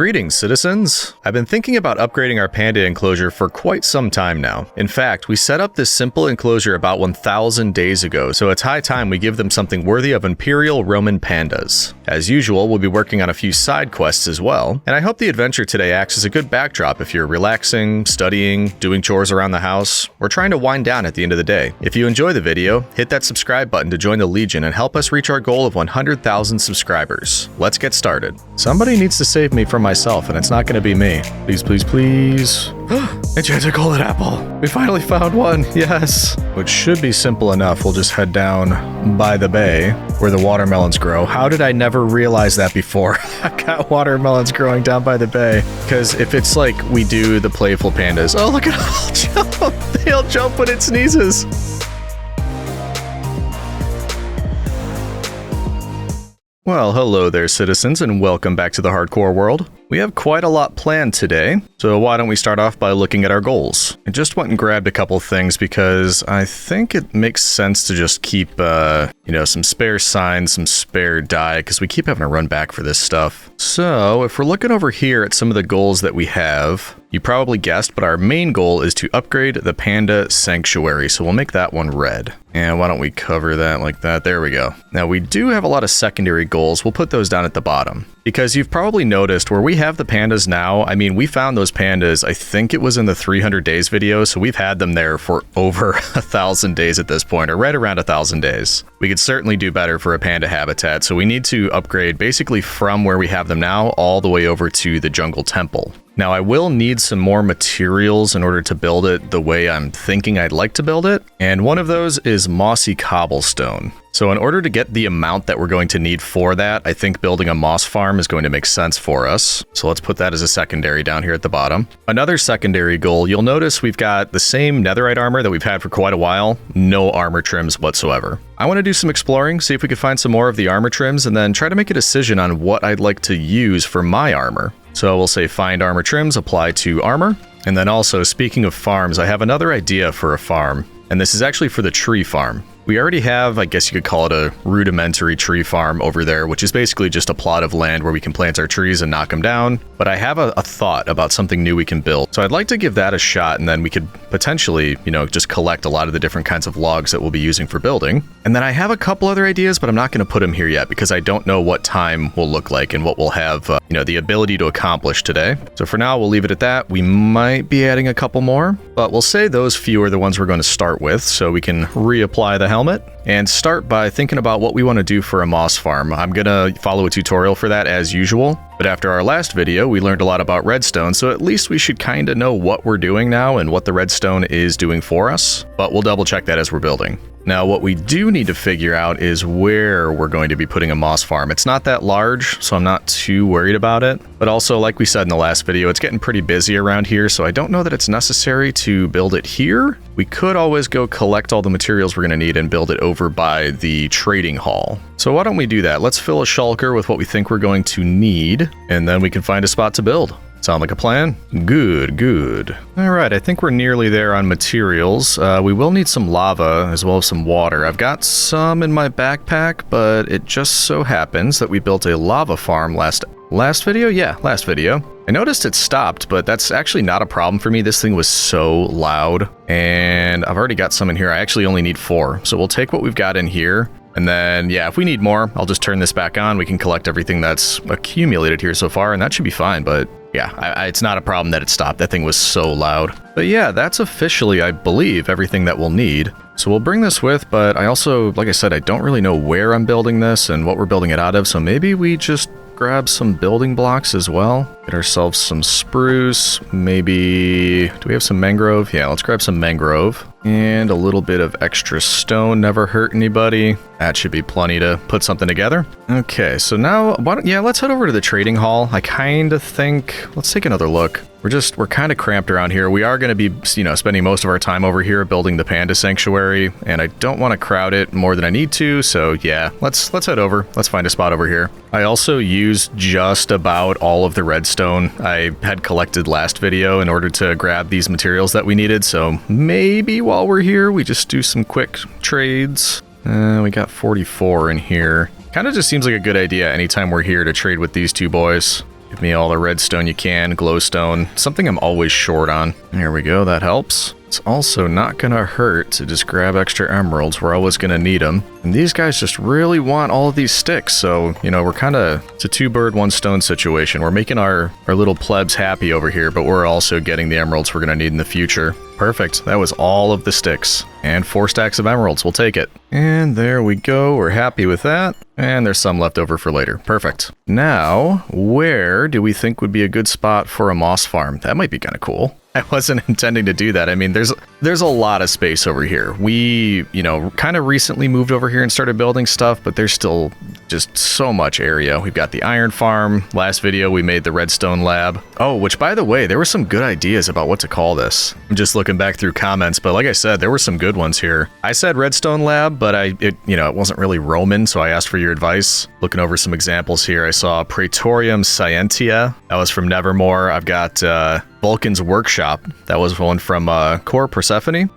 Greetings, citizens! I've been thinking about upgrading our panda enclosure for quite some time now. In fact, we set up this simple enclosure about 1,000 days ago, so it's high time we give them something worthy of Imperial Roman pandas. As usual, we'll be working on a few side quests as well, and I hope the adventure today acts as a good backdrop if you're relaxing, studying, doing chores around the house, or trying to wind down at the end of the day. If you enjoy the video, hit that subscribe button to join the Legion and help us reach our goal of 100,000 subscribers. Let's get started. Somebody needs to save me from myself, and it's not going to be me. Please, please, please. Enchanted golden apple. We finally found one. Yes. Which should be simple enough. We'll just head down by the bay where the watermelons grow. How did I never realize that before? I've got watermelons growing down by the bay. Because if it's like we do the playful pandas. Oh, look at how they'll jump. They'll jump when it sneezes. Well, hello there, citizens, and welcome back to the hardcore world. We have quite a lot planned today, so why don't we start off by looking at our goals. I just went and grabbed a couple things because I think it makes sense to just keep, some spare signs, some spare dye, because we keep having to run back for this stuff. So, if we're looking over here at some of the goals that we have, you probably guessed, but our main goal is to upgrade the Panda Sanctuary, so we'll make that one red. And why don't we cover that like that? There we go. Now, we do have a lot of secondary goals. We'll put those down at the bottom. Because you've probably noticed where we have the pandas now, I mean, we found those pandas, I think it was in the 300 days video, so we've had them there for over 1,000 days at this point, or right around 1,000 days. We could certainly do better for a panda habitat, so we need to upgrade basically from where we have them now all the way over to the jungle temple. Now, I will need some more materials in order to build it the way I'm thinking I'd like to build it, and one of those is mossy cobblestone. So in order to get the amount that we're going to need for that, I think building a moss farm is going to make sense for us. So let's put that as a secondary down here at the bottom. Another secondary goal, you'll notice we've got the same netherite armor that we've had for quite a while, no armor trims whatsoever. I want to do some exploring, see if we can find some more of the armor trims, and then try to make a decision on what I'd like to use for my armor. So we'll say find armor trims, apply to armor. And then also, speaking of farms, I have another idea for a farm, and this is actually for the tree farm. We already have, I guess you could call it a rudimentary tree farm over there, which is basically just a plot of land where we can plant our trees and knock them down. But I have a thought about something new we can build. So I'd like to give that a shot, and then we could potentially, just collect a lot of the different kinds of logs that we'll be using for building. And then I have a couple other ideas, but I'm not going to put them here yet because I don't know what time will look like and what we'll have, the ability to accomplish today. So for now, we'll leave it at that. We might be adding a couple more, but we'll say those few are the ones we're going to start with so we can reapply the helmet and start by thinking about what we want to do for a moss farm. I'm going to follow a tutorial for that as usual, but after our last video, we learned a lot about redstone, so at least we should kind of know what we're doing now and what the redstone is doing for us, but we'll double check that as we're building. Now, what we do need to figure out is where we're going to be putting a moss farm. It's not that large, so I'm not too worried about it. But also, like we said in the last video, it's getting pretty busy around here, so I don't know that it's necessary to build it here. We could always go collect all the materials we're going to need and build it over by the trading hall. So why don't we do that? Let's fill a shulker with what we think we're going to need, and then we can find a spot to build. Sound like a plan? Good, good. All right, I think we're nearly there on materials. We will need some lava as well as some water. I've got some in my backpack, but it just so happens that we built a lava farm last video? Yeah, last video. I noticed it stopped, but that's actually not a problem for me. This thing was so loud, and I've already got some in here. I actually only need 4, so we'll take what we've got in here. And then, yeah, if we need more, I'll just turn this back on. We can collect everything that's accumulated here so far, and that should be fine. But yeah, it's not a problem that it stopped. That thing was so loud. But yeah, that's officially, I believe, everything that we'll need. So we'll bring this with, but I also, like I said, I don't really know where I'm building this and what we're building it out of. So maybe we just grab some building blocks as well. Get ourselves some spruce, maybe, do we have some mangrove? Yeah, let's grab some mangrove. And a little bit of extra stone, never hurt anybody. That should be plenty to put something together. Okay, so now, let's head over to the trading hall. I kind of think, let's take another look. We're kind of cramped around here. We are going to be, spending most of our time over here building the Panda Sanctuary, and I don't want to crowd it more than I need to, so yeah, let's head over. Let's find a spot over here. I also used just about all of the redstone I had collected last video in order to grab these materials that we needed, so maybe while we're here, we just do some quick trades. We got 44 in here. Kind of just seems like a good idea anytime we're here to trade with these two boys. Give me all the redstone you can, glowstone, something I'm always short on. There we go, that helps. It's also not gonna hurt to just grab extra emeralds. We're always gonna need them. And these guys just really want all of these sticks, so, you know, we're it's a 2-bird, 1-stone situation. We're making our little plebs happy over here, but we're also getting the emeralds we're gonna need in the future. Perfect, that was all of the sticks. And 4 stacks of emeralds, we'll take it. And there we go, we're happy with that. And there's some left over for later. Perfect. Now, where do we think would be a good spot for a moss farm? That might be kind of cool. I wasn't intending to do that. I mean, there's a lot of space over here. We, you know, kind of recently moved over here and started building stuff, but there's still just so much area. We've got the iron farm. Last video, we made the redstone lab. Oh, which by the way, there were some good ideas about what to call this. I'm just looking back through comments, but like I said, there were some good ones here. I said redstone lab, but it wasn't really Roman, so I asked for your advice. Looking over some examples here, I saw Praetorium Scientia. That was from Nevermore. I've got Vulcan's Workshop. That was one from Core Persephone.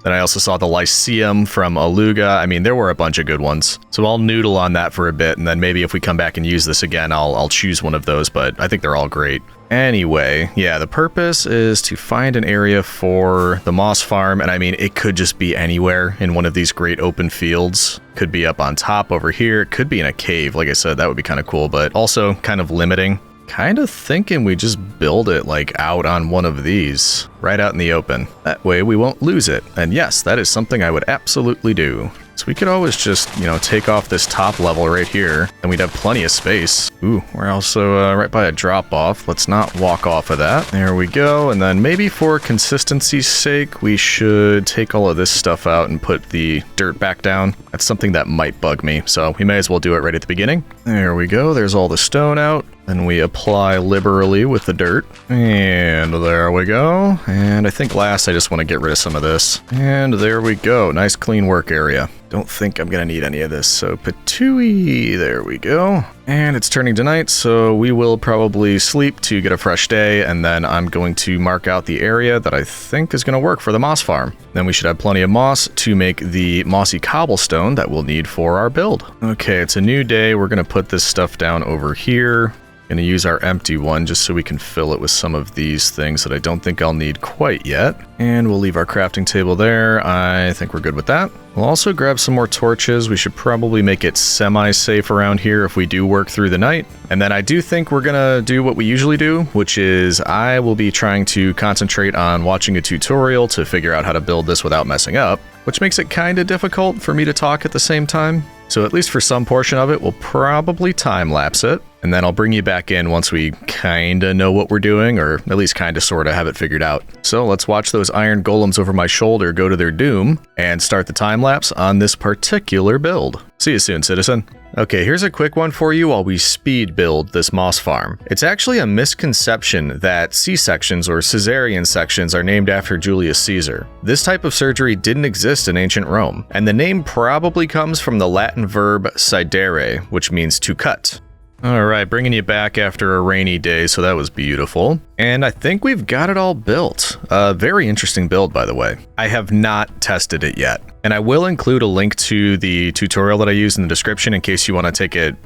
Then I also saw the Lyceum from Aluga. I mean, there were a bunch of good ones. So I'll noodle on that for a bit, and then maybe if we come back and use this again, I'll choose one of those, but I think they're all great. Anyway, yeah, the purpose is to find an area for the moss farm, and I mean, it could just be anywhere in one of these great open fields. Could be up on top over here. It could be in a cave. Like I said, that would be kind of cool, but also kind of limiting. Kind of thinking we just build it like out on one of these, right out in the open. That way we won't lose it. And yes, that is something I would absolutely do. So we could always just, you know, take off this top level right here, and we'd have plenty of space. Ooh, we're also right by a drop off. Let's not walk off of that. There we go. And then maybe for consistency's sake, we should take all of this stuff out and put the dirt back down. That's something that might bug me, so we may as well do it right at the beginning. There we go. There's all the stone out. Then we apply liberally with the dirt. And there we go. And I think last I just want to get rid of some of this. And there we go. Nice clean work area. Don't think I'm going to need any of this. So patooey. There we go. And it's turning to night, so we will probably sleep to get a fresh day. And then I'm going to mark out the area that I think is going to work for the moss farm. Then we should have plenty of moss to make the mossy cobblestone that we'll need for our build. Okay, it's a new day. We're going to put this stuff down over here. Gonna use our empty one just so we can fill it with some of these things that I don't think I'll need quite yet. And we'll leave our crafting table there. I think we're good with that. We'll also grab some more torches. We should probably make it semi-safe around here if we do work through the night. And then I do think we're gonna do what we usually do, which is I will be trying to concentrate on watching a tutorial to figure out how to build this without messing up, which makes it kind of difficult for me to talk at the same time. So at least for some portion of it, we'll probably time-lapse it. And then I'll bring you back in once we kinda know what we're doing, or at least kinda sorta have it figured out. So let's watch those iron golems over my shoulder go to their doom and start the time lapse on this particular build. See you soon, citizen. Okay, here's a quick one for you while we speed build this moss farm. It's actually a misconception that C-sections or cesarean sections are named after Julius Caesar. This type of surgery didn't exist in ancient Rome, and the name probably comes from the Latin verb sidere, which means to cut. Alright, bringing you back after a rainy day, so that was beautiful. And I think we've got it all built. A very interesting build, by the way. I have not tested it yet. And I will include a link to the tutorial that I used in the description in case you want to take a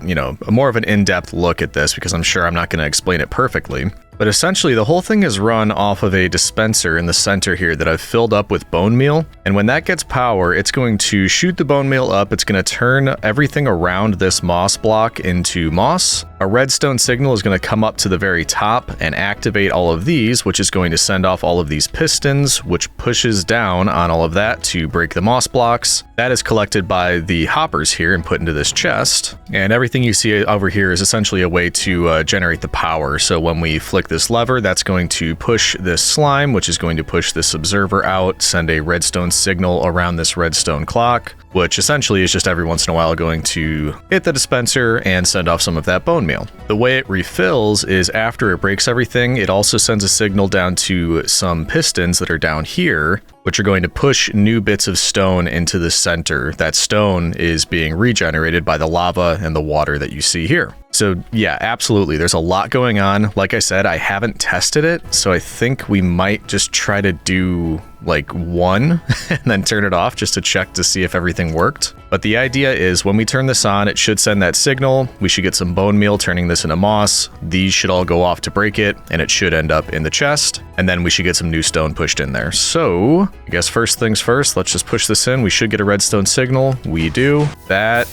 more of an in-depth look at this, because I'm sure I'm not going to explain it perfectly. But essentially, the whole thing is run off of a dispenser in the center here that I've filled up with bone meal. And when that gets power, it's going to shoot the bone meal up. It's going to turn everything around this moss block into moss. A redstone signal is going to come up to the very top and activate all of these, which is going to send off all of these pistons, which pushes down on all of that to break the moss blocks. That is collected by the hoppers here and put into this chest. And everything you see over here is essentially a way to generate the power. So when we flick this lever, that's going to push this slime, which is going to push this observer out, send a redstone signal around this redstone clock, which essentially is just every once in a while going to hit the dispenser and send off some of that bone meal. The way it refills is after it breaks everything, it also sends a signal down to some pistons that are down here, which are going to push new bits of stone into the center. That stone is being regenerated by the lava and the water that you see here. So yeah, absolutely. There's a lot going on. Like I said, I haven't tested it, so I think we might just try to do like one and then turn it off just to check to see if everything worked. But the idea is when we turn this on, it should send that signal. We should get some bone meal turning this into moss. These should all go off to break it, and it should end up in the chest. And then we should get some new stone pushed in there. So I guess first things first, let's just push this in. We should get a redstone signal. We do. That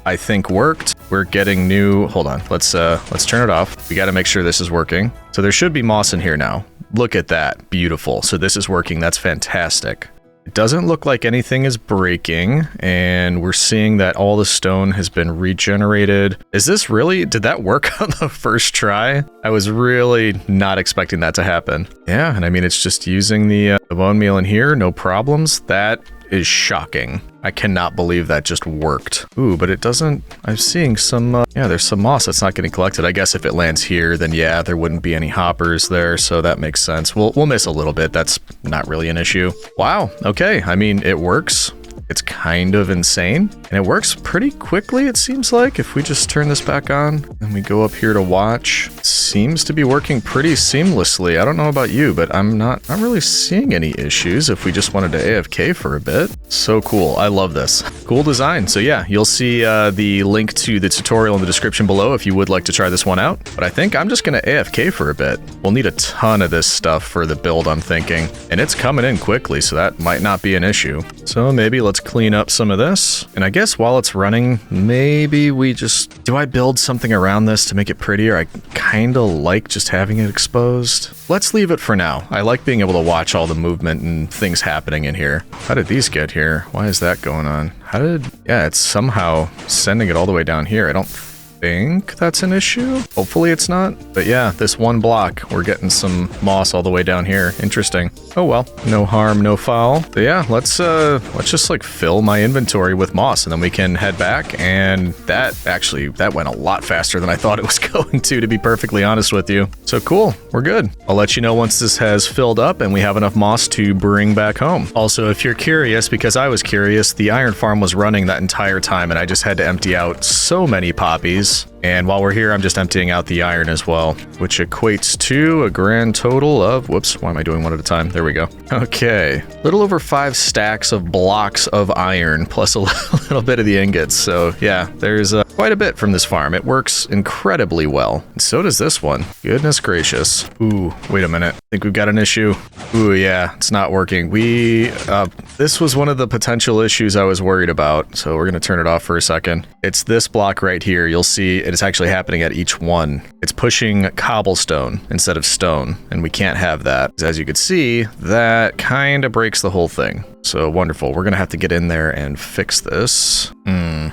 I think worked. We're getting new, hold on, let's turn it off. We got to make sure this is working. So there should be moss in here now. Look at that, beautiful. So this is working, that's fantastic. It doesn't look like anything is breaking, and we're seeing that all the stone has been regenerated. Is this really, did that work on the first try? I was really not expecting that to happen. Yeah, and I mean, it's just using the bone meal in here, no problems. That is shocking. I cannot believe that just worked. Ooh, but it doesn't, I'm seeing some, yeah, there's some moss that's not getting collected. I guess if it lands here, then yeah, there wouldn't be any hoppers there, so that makes sense. We'll miss a little bit. That's not really an issue. Wow, okay, I mean, it works. It's kind of insane, and it works pretty quickly, it seems like. If we just turn this back on and we go up here to watch, it seems to be working pretty seamlessly. I don't know about you, but I'm not really seeing any issues if we just wanted to AFK for a bit. So cool. I love this. Cool design. So yeah, you'll see the link to the tutorial in the description below if you would like to try this one out. But I think I'm just going to AFK for a bit. We'll need a ton of this stuff for the build, I'm thinking. And it's coming in quickly, so that might not be an issue. So maybe let's clean up some of this. And I guess while it's running, maybe we just... Do I build something around this to make it prettier? I kind of like just having it exposed. Let's leave it for now. I like being able to watch all the movement and things happening in here. How did these get here? Why is that going on? Yeah, it's somehow sending it all the way down here. I don't think that's an issue. Hopefully it's not. But yeah, this one block, we're getting some moss all the way down here. Interesting. Oh well, no harm, no foul. But yeah, let's just like fill my inventory with moss, and then we can head back. And that went a lot faster than I thought it was going to be perfectly honest with you. So cool, we're good. I'll let you know once this has filled up and we have enough moss to bring back home. Also, if you're curious, because I was curious, the iron farm was running that entire time, and I just had to empty out so many poppies. And while we're here, I'm just emptying out the iron as well, which equates to a grand total of, whoops, why am I doing one at a time? There we go. Okay, little over 5 stacks of blocks of iron, plus a little bit of the ingots. So yeah, there's quite a bit from this farm. It works incredibly well. And so does this one. Goodness gracious. Ooh, wait a minute. I think we've got an issue. Ooh, yeah, it's not working. This was one of the potential issues I was worried about. So we're gonna turn it off for a second. It's this block right here. You'll see it's actually happening at each one. It's pushing cobblestone instead of stone, and we can't have that. As you can see, that kind of breaks the whole thing. So wonderful. We're gonna have to get in there and fix this.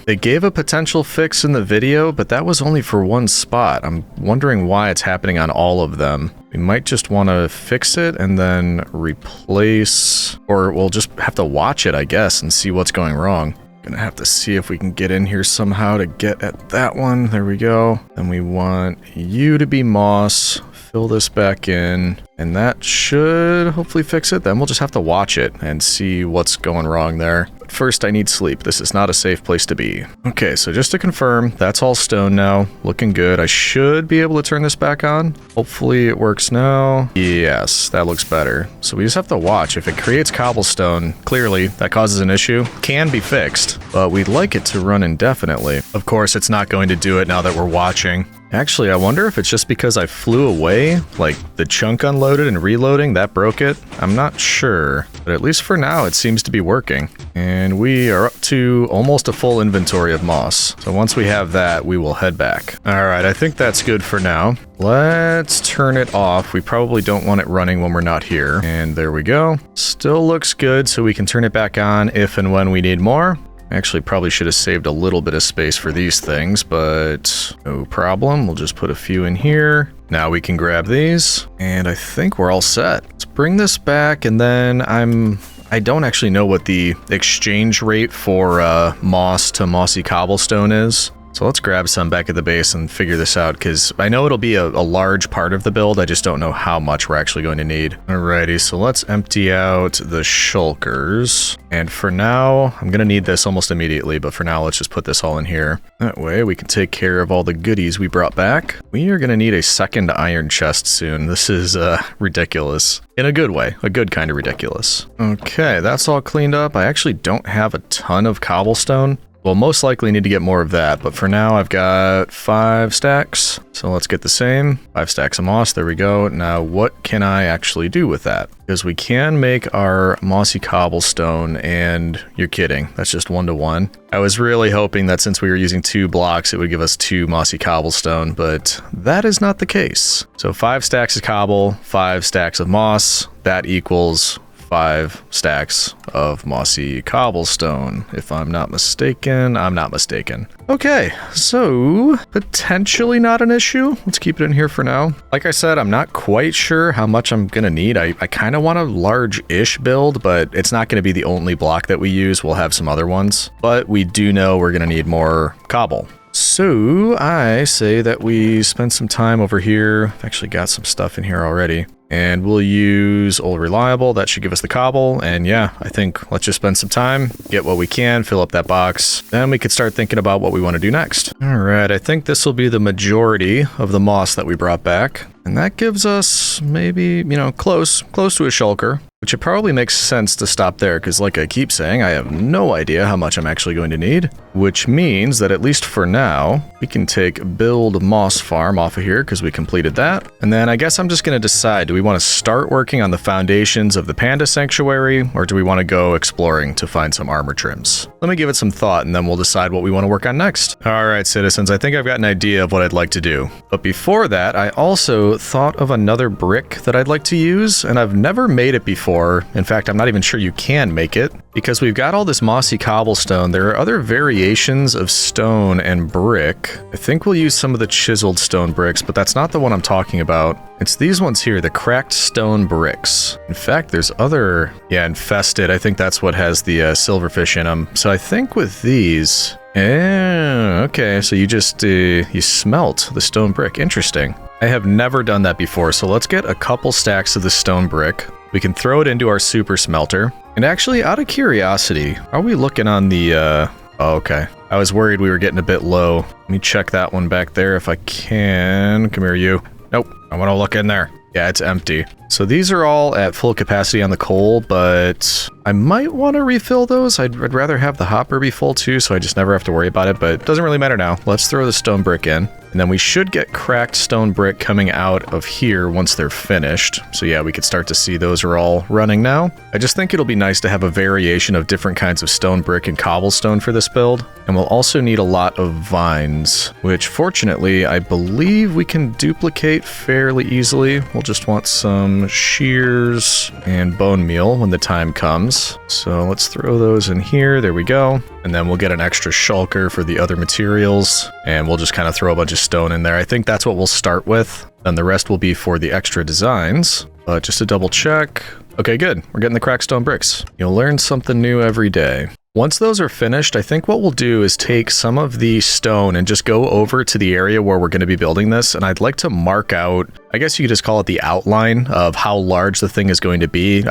They gave a potential fix in the video, but that was only for one spot. I'm wondering why it's happening on all of them. We might just want to fix it and then replace, or we'll just have to watch it, I guess, and see what's going wrong. Gonna have to see if we can get in here somehow to get at that one. There we go. And we want you to be moss. Fill this back in, and that should hopefully fix it. Then we'll just have to watch it and see what's going wrong there. But first, I need sleep. This is not a safe place to be. Okay, so just to confirm, that's all stone now. Looking good. I should be able to turn this back on. Hopefully it works now. Yes, that looks better. So we just have to watch. If it creates cobblestone, clearly that causes an issue. Can be fixed, but we'd like it to run indefinitely. Of course, it's not going to do it now that we're watching. Actually, I wonder if it's just because I flew away, like the chunk unloaded and reloading, that broke it. I'm not sure, but at least for now, it seems to be working. And we are up to almost a full inventory of moss. So once we have that, we will head back. All right, I think that's good for now. Let's turn it off. We probably don't want it running when we're not here. And there we go. Still looks good, so we can turn it back on if and when we need more. Actually, probably should have saved a little bit of space for these things, but no problem. We'll just put a few in here. Now we can grab these, and I think we're all set. Let's bring this back, and then I don't actually know what the exchange rate for moss to mossy cobblestone is. So let's grab some back at the base and figure this out, because I know it'll be a large part of the build. I just don't know how much we're actually going to need. Alrighty, so let's empty out the shulkers. And for now, I'm going to need this almost immediately, but for now, let's just put this all in here. That way we can take care of all the goodies we brought back. We are going to need a second iron chest soon. This is ridiculous. In a good way, a good kind of ridiculous. Okay, that's all cleaned up. I actually don't have a ton of cobblestone. We'll most likely need to get more of that, but for now I've got 5 stacks. So let's get the same. 5 stacks of moss, there we go. Now what can I actually do with that? Because we can make our mossy cobblestone, and you're kidding, that's just 1 to 1. I was really hoping that since we were using 2 blocks, it would give us 2 mossy cobblestone, but that is not the case. So 5 stacks of cobble, 5 stacks of moss, that equals 5 stacks of mossy cobblestone. If I'm not mistaken, I'm not mistaken. Okay, so potentially not an issue. Let's keep it in here for now. Like I said, I'm not quite sure how much I'm gonna need. I kind of want a large-ish build, but it's not gonna be the only block that we use. We'll have some other ones, but we do know we're gonna need more cobble. So I say that we spend some time over here. I've actually got some stuff in here already. And we'll use Old Reliable. That should give us the cobble. And yeah, I think let's just spend some time, get what we can, fill up that box. Then we could start thinking about what we want to do next. All right, I think this will be the majority of the moss that we brought back. And that gives us maybe, you know, close to a shulker, which it probably makes sense to stop there because like I keep saying, I have no idea how much I'm actually going to need, which means that at least for now, we can take build moss farm off of here because we completed that. And then I guess I'm just going to decide, do we want to start working on the foundations of the panda sanctuary, or do we want to go exploring to find some armor trims? Let me give it some thought and then we'll decide what we want to work on next. All right, citizens, I think I've got an idea of what I'd like to do. But before that, I also thought of another brick that I'd like to use, and I've never made it before. In fact, I'm not even sure you can make it because we've got all this mossy cobblestone. There are other variations of stone and brick. I think we'll use some of the chiseled stone bricks, but that's not the one I'm talking about. It's these ones here, the cracked stone bricks. In fact, there's other, yeah, infested. I think that's what has the silverfish in them. So I think with these, okay, so you just, you smelt the stone brick. Interesting. I have never done that before, so let's get a couple stacks of the stone brick. We can throw it into our super smelter. And actually, out of curiosity, are we looking on the, oh, okay. I was worried we were getting a bit low. Let me check that one back there if I can. Come here, you. Nope, I want to look in there. Yeah, it's empty. So these are all at full capacity on the coal, but I might want to refill those. I'd rather have the hopper be full too, so I just never have to worry about it, but it doesn't really matter now. Let's throw the stone brick in, and then we should get cracked stone brick coming out of here once they're finished. So yeah, we could start to see those are all running now. I just think it'll be nice to have a variation of different kinds of stone brick and cobblestone for this build. And we'll also need a lot of vines, which fortunately I believe we can duplicate fairly easily. We'll just want some shears and bone meal when the time comes. So let's throw those in here. There we go. And then we'll get an extra shulker for the other materials, and we'll just kind of throw a bunch of stone in there. I think that's what we'll start with. Then the rest will be for the extra designs. But just to double check. Okay, good. We're getting the cracked stone bricks. You'll learn something new every day. Once those are finished, I think what we'll do is take some of the stone and just go over to the area where we're going to be building this. And I'd like to mark out, I guess you could just call it the outline of how large the thing is going to be.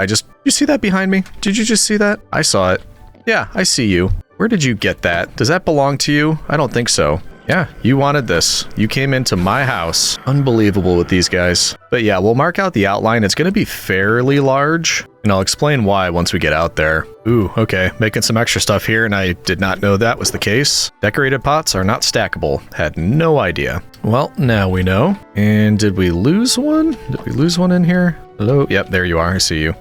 You see that behind me? Did you just see that? I saw it. Yeah, I see you. Where did you get that? Does that belong to you? I don't think so. Yeah, you wanted this. You came into my house. Unbelievable with these guys. But yeah, we'll mark out the outline. It's going to be fairly large, and I'll explain why once we get out there. Ooh, okay, making some extra stuff here, and I did not know that was the case. Decorated pots are not stackable. Had no idea. Well, now we know. And did we lose one? Did we lose one in here? Hello? Yep, there you are. I see you.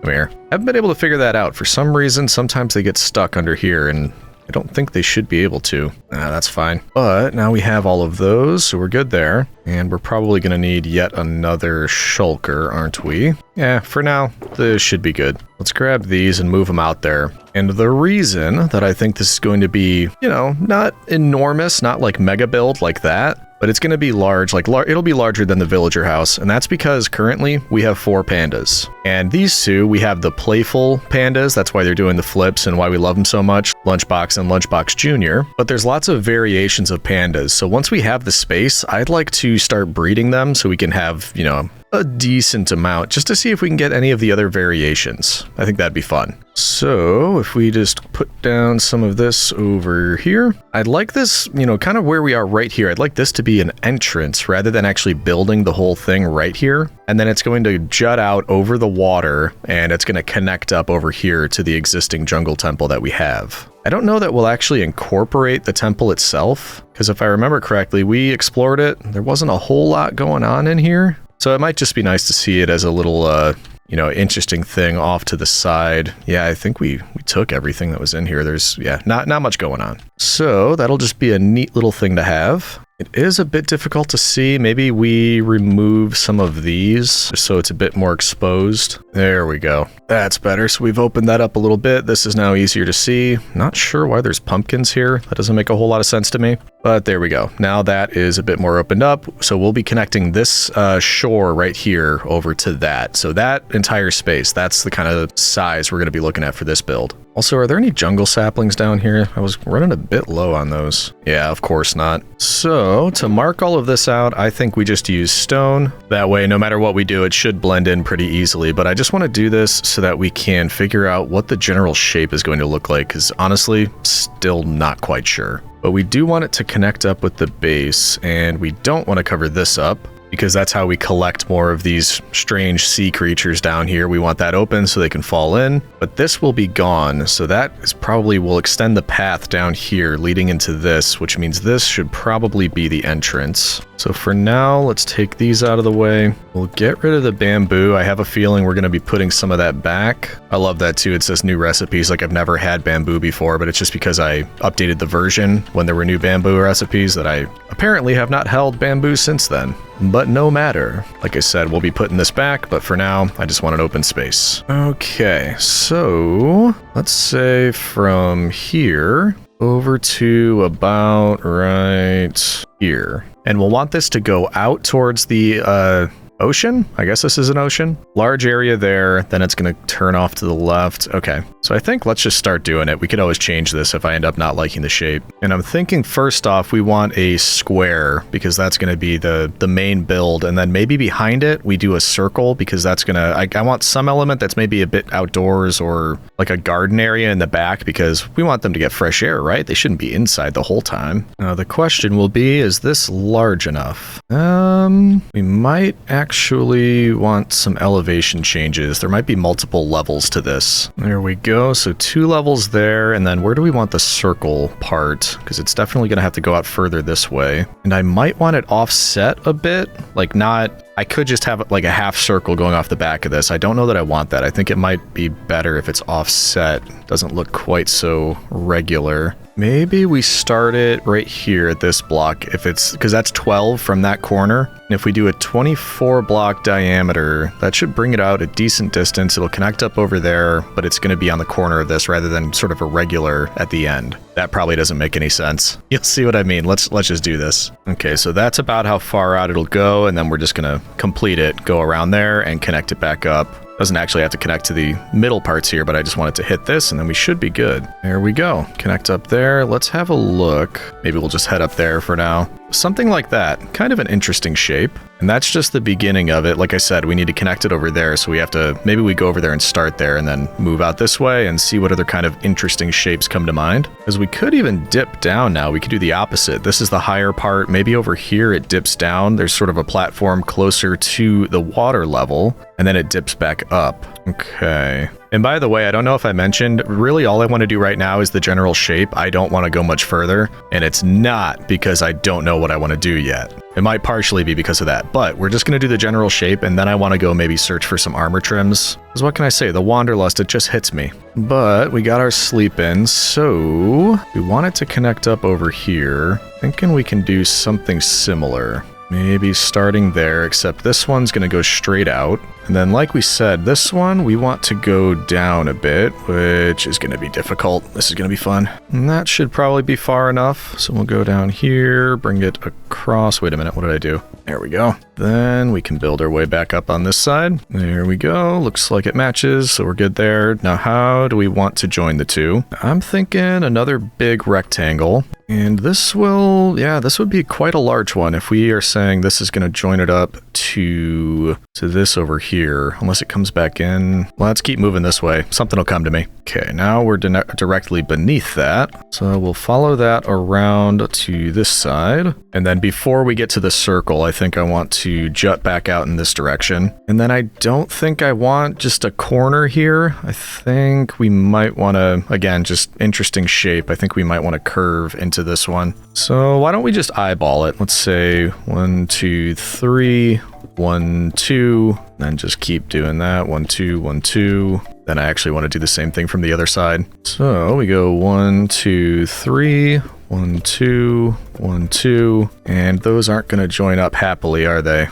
Come here. I haven't been able to figure that out. For some reason, sometimes they get stuck under here, and I don't think they should be able to. That's fine. But now we have all of those, so we're good there. And we're probably going to need yet another shulker, aren't we? Yeah, for now, this should be good. Let's grab these and move them out there. And the reason that I think this is going to be, you know, not enormous, not like mega build like that, but it's going to be large, like it'll be larger than the villager house, and that's because currently we have 4 pandas. And these two, we have the playful pandas, that's why they're doing the flips and why we love them so much, Lunchbox and Lunchbox Jr. But there's lots of variations of pandas, so once we have the space, I'd like to start breeding them so we can have, you know, a decent amount, just to see if we can get any of the other variations. I think that'd be fun. So if we just put down some of this over here, I'd like this, you know, kind of where we are right here. I'd like this to be an entrance rather than actually building the whole thing right here. And then it's going to jut out over the water and it's going to connect up over here to the existing jungle temple that we have. I don't know that we'll actually incorporate the temple itself, because if I remember correctly, we explored it. There wasn't a whole lot going on in here. So it might just be nice to see it as a little, you know, interesting thing off to the side. Yeah, I think we took everything that was in here. There's, yeah, not much going on. So that'll just be a neat little thing to have. It is a bit difficult to see. Maybe we remove some of these just so it's a bit more exposed. There we go. That's better. So we've opened that up a little bit. This is now easier to see. Not sure why there's pumpkins here. That doesn't make a whole lot of sense to me. But there we go. Now that is a bit more opened up. So we'll be connecting this shore right here over to that. So that entire space, that's the kind of size we're going to be looking at for this build. Also, are there any jungle saplings down here? I was running a bit low on those. Yeah, of course not. So to mark all of this out, I think we just use stone. That way, no matter what we do, it should blend in pretty easily. But I just want to do this so that we can figure out what the general shape is going to look like, because honestly, still not quite sure. But we do want it to connect up with the base, and we don't want to cover this up, because that's how we collect more of these strange sea creatures down here. We want that open so they can fall in, but this will be gone. So that is probably will extend the path down here leading into this, which means this should probably be the entrance. So for now, let's take these out of the way. We'll get rid of the bamboo. I have a feeling we're going to be putting some of that back. I love that too. It says new recipes. Like I've never had bamboo before, but it's just because I updated the version when there were new bamboo recipes that I apparently have not held bamboo since then. But no matter. Like I said, we'll be putting this back, but for now, I just want an open space. Okay, so let's say from here over to about right here. And we'll want this to go out towards the ocean. I guess this is an ocean. Large area there, then it's going to turn off to the left. Okay, so I think let's just start doing it. We could always change this if I end up not liking the shape. And I'm thinking first off, we want a square because that's going to be the main build. And then maybe behind it, we do a circle because that's going to, I want some element that's maybe a bit outdoors or like a garden area in the back because we want them to get fresh air, right? They shouldn't be inside the whole time. Now the question will be, is this large enough? We might actually want some elevation changes. There might be multiple levels to this. There we go. So 2 levels there. And then where do we want the circle part? Because it's definitely going to have to go out further this way. And I might want it offset a bit. Like not, I could just have like a half circle going off the back of this. I don't know that I want that. I think it might be better if it's offset. Doesn't look quite so regular. Maybe we start it right here at this block if it's, because that's 12 from that corner. And if we do a 24 block diameter, that should bring it out a decent distance. It'll connect up over there, but it's going to be on the corner of this rather than sort of a regular at the end. That probably doesn't make any sense. You'll see what I mean. Let's just do this. Okay, so that's about how far out it'll go. And then we're just going to complete it, go around there and connect it back up. Doesn't actually have to connect to the middle parts here, but I just wanted to hit this and then we should be good. There we go. Connect up there. Let's have a look. Maybe we'll just head up there for now. Something like that. Kind of an interesting shape. And that's just the beginning of it. Like I said, we need to connect it over there. So we have to, maybe we go over there and start there and then move out this way and see what other kind of interesting shapes come to mind. Because we could even dip down now. We could do the opposite. This is the higher part. Maybe over here it dips down. There's sort of a platform closer to the water level. And then it dips back up. Okay. And by the way, I don't know if I mentioned, really all I want to do right now is the general shape. I don't want to go much further. And it's not because I don't know what I want to do yet. It might partially be because of that, but we're just going to do the general shape and then I want to go maybe search for some armor trims. Because what can I say? The Wanderlust, it just hits me. But we got our sleep in, so we want it to connect up over here. Thinking we can do something similar. Maybe starting there, except this one's going to go straight out. And then like we said, this one we want to go down a bit, which is going to be difficult. This is going to be fun. And that should probably be far enough. So we'll go down here, bring it across. Wait a minute, what did I do? There we go. Then we can build our way back up on this side. There we go. Looks like it matches, so we're good there. Now, how do we want to join the two? I'm thinking another big rectangle. And this will, yeah, this would be quite a large one if we are saying this is going to join it up to this over here, unless it comes back in. Well, let's keep moving this way. Something will come to me. Okay, now we're directly beneath that. So we'll follow that around to this side. And then before we get to the circle, I think I want to jut back out in this direction. And then I don't think I want just a corner here. I think we might want to, again, just interesting shape. I think we might want to curve into this one. So why don't we just eyeball it? Let's say 1, 2, 3, 1, 2, then just keep doing that. 1, 2, 1, 2. Then I actually want to do the same thing from the other side. So we go 1, 2, 3, 1, 2, 1, 2, and those aren't going to join up happily, are they?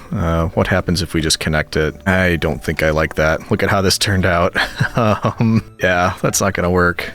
What happens if we just connect it? I don't think I like that. Look at how this turned out. Yeah, that's not going to work.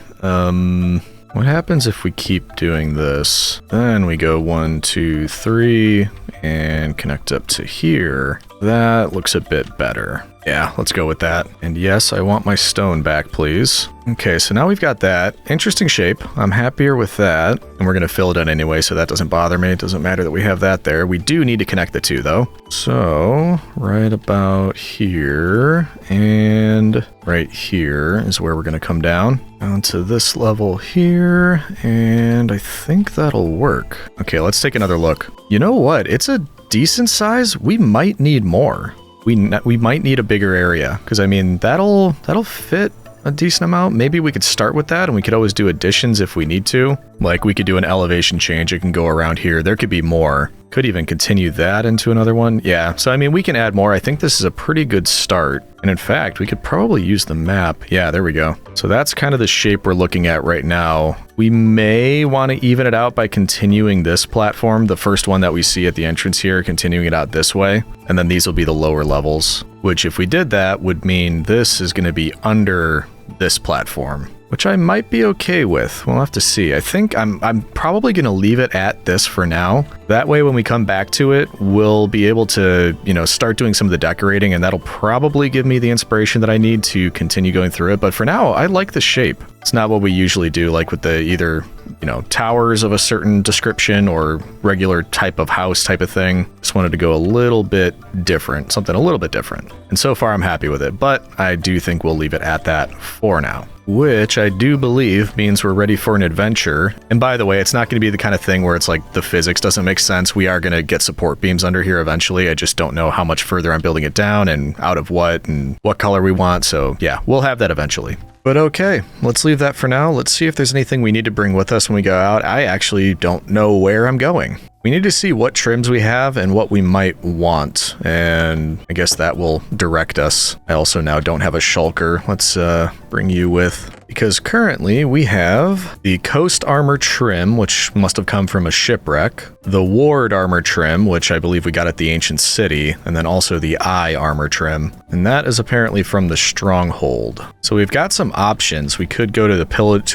What happens if we keep doing this? Then we go 1, 2, 3, and connect up to here. That looks a bit better. Yeah, let's go with that. And yes, I want my stone back, please. Okay, so now we've got that. Interesting shape. I'm happier with that. And we're going to fill it in anyway, so that doesn't bother me. It doesn't matter that we have that there. We do need to connect the two, though. So, right about here and right here is where we're going to come down to this level here. And I think that'll work. Okay, let's take another look. You know what? It's a decent size. We might need more. We might need a bigger area, because I mean that'll fit a decent amount. Maybe we could start with that, and we could always do additions if we need to. Like we could do an elevation change. It can go around here. There could be more. Could even continue that into another one. Yeah, so I mean we can add more. I think this is a pretty good start. And in fact, we could probably use the map. Yeah, there we go. So that's kind of the shape we're looking at right now. We may want to even it out by continuing this platform, the first one that we see at the entrance here, continuing it out this way. And then these will be the lower levels, which if we did that would mean this is going to be under this platform, which I might be okay with. We'll have to see. I think I'm probably going to leave it at this for now. That way, when we come back to it, we'll be able to, you know, start doing some of the decorating, and that'll probably give me the inspiration that I need to continue going through it. But for now, I like the shape. It's not what we usually do, like with the either, you know, towers of a certain description or regular type of house type of thing. Just wanted to go a little bit different, something a little bit different. And so far, I'm happy with it, but I do think we'll leave it at that for now. Which I do believe means we're ready for an adventure. And by the way, it's not going to be the kind of thing where it's like the physics doesn't make sense. We are going to get support beams under here eventually. I just don't know how much further I'm building it down and out of what and what color we want. So yeah, we'll have that eventually. But okay, let's leave that for now. Let's see if there's anything we need to bring with us when we go out. I actually don't know where I'm going. We need to see what trims we have and what we might want, and I guess that will direct us. I also now don't have a shulker. Let's bring you with, because currently we have the coast armor trim, which must have come from a shipwreck, the ward armor trim, which I believe we got at the ancient city, and then also the eye armor trim, and that is apparently from the stronghold. So we've got some options. We could go to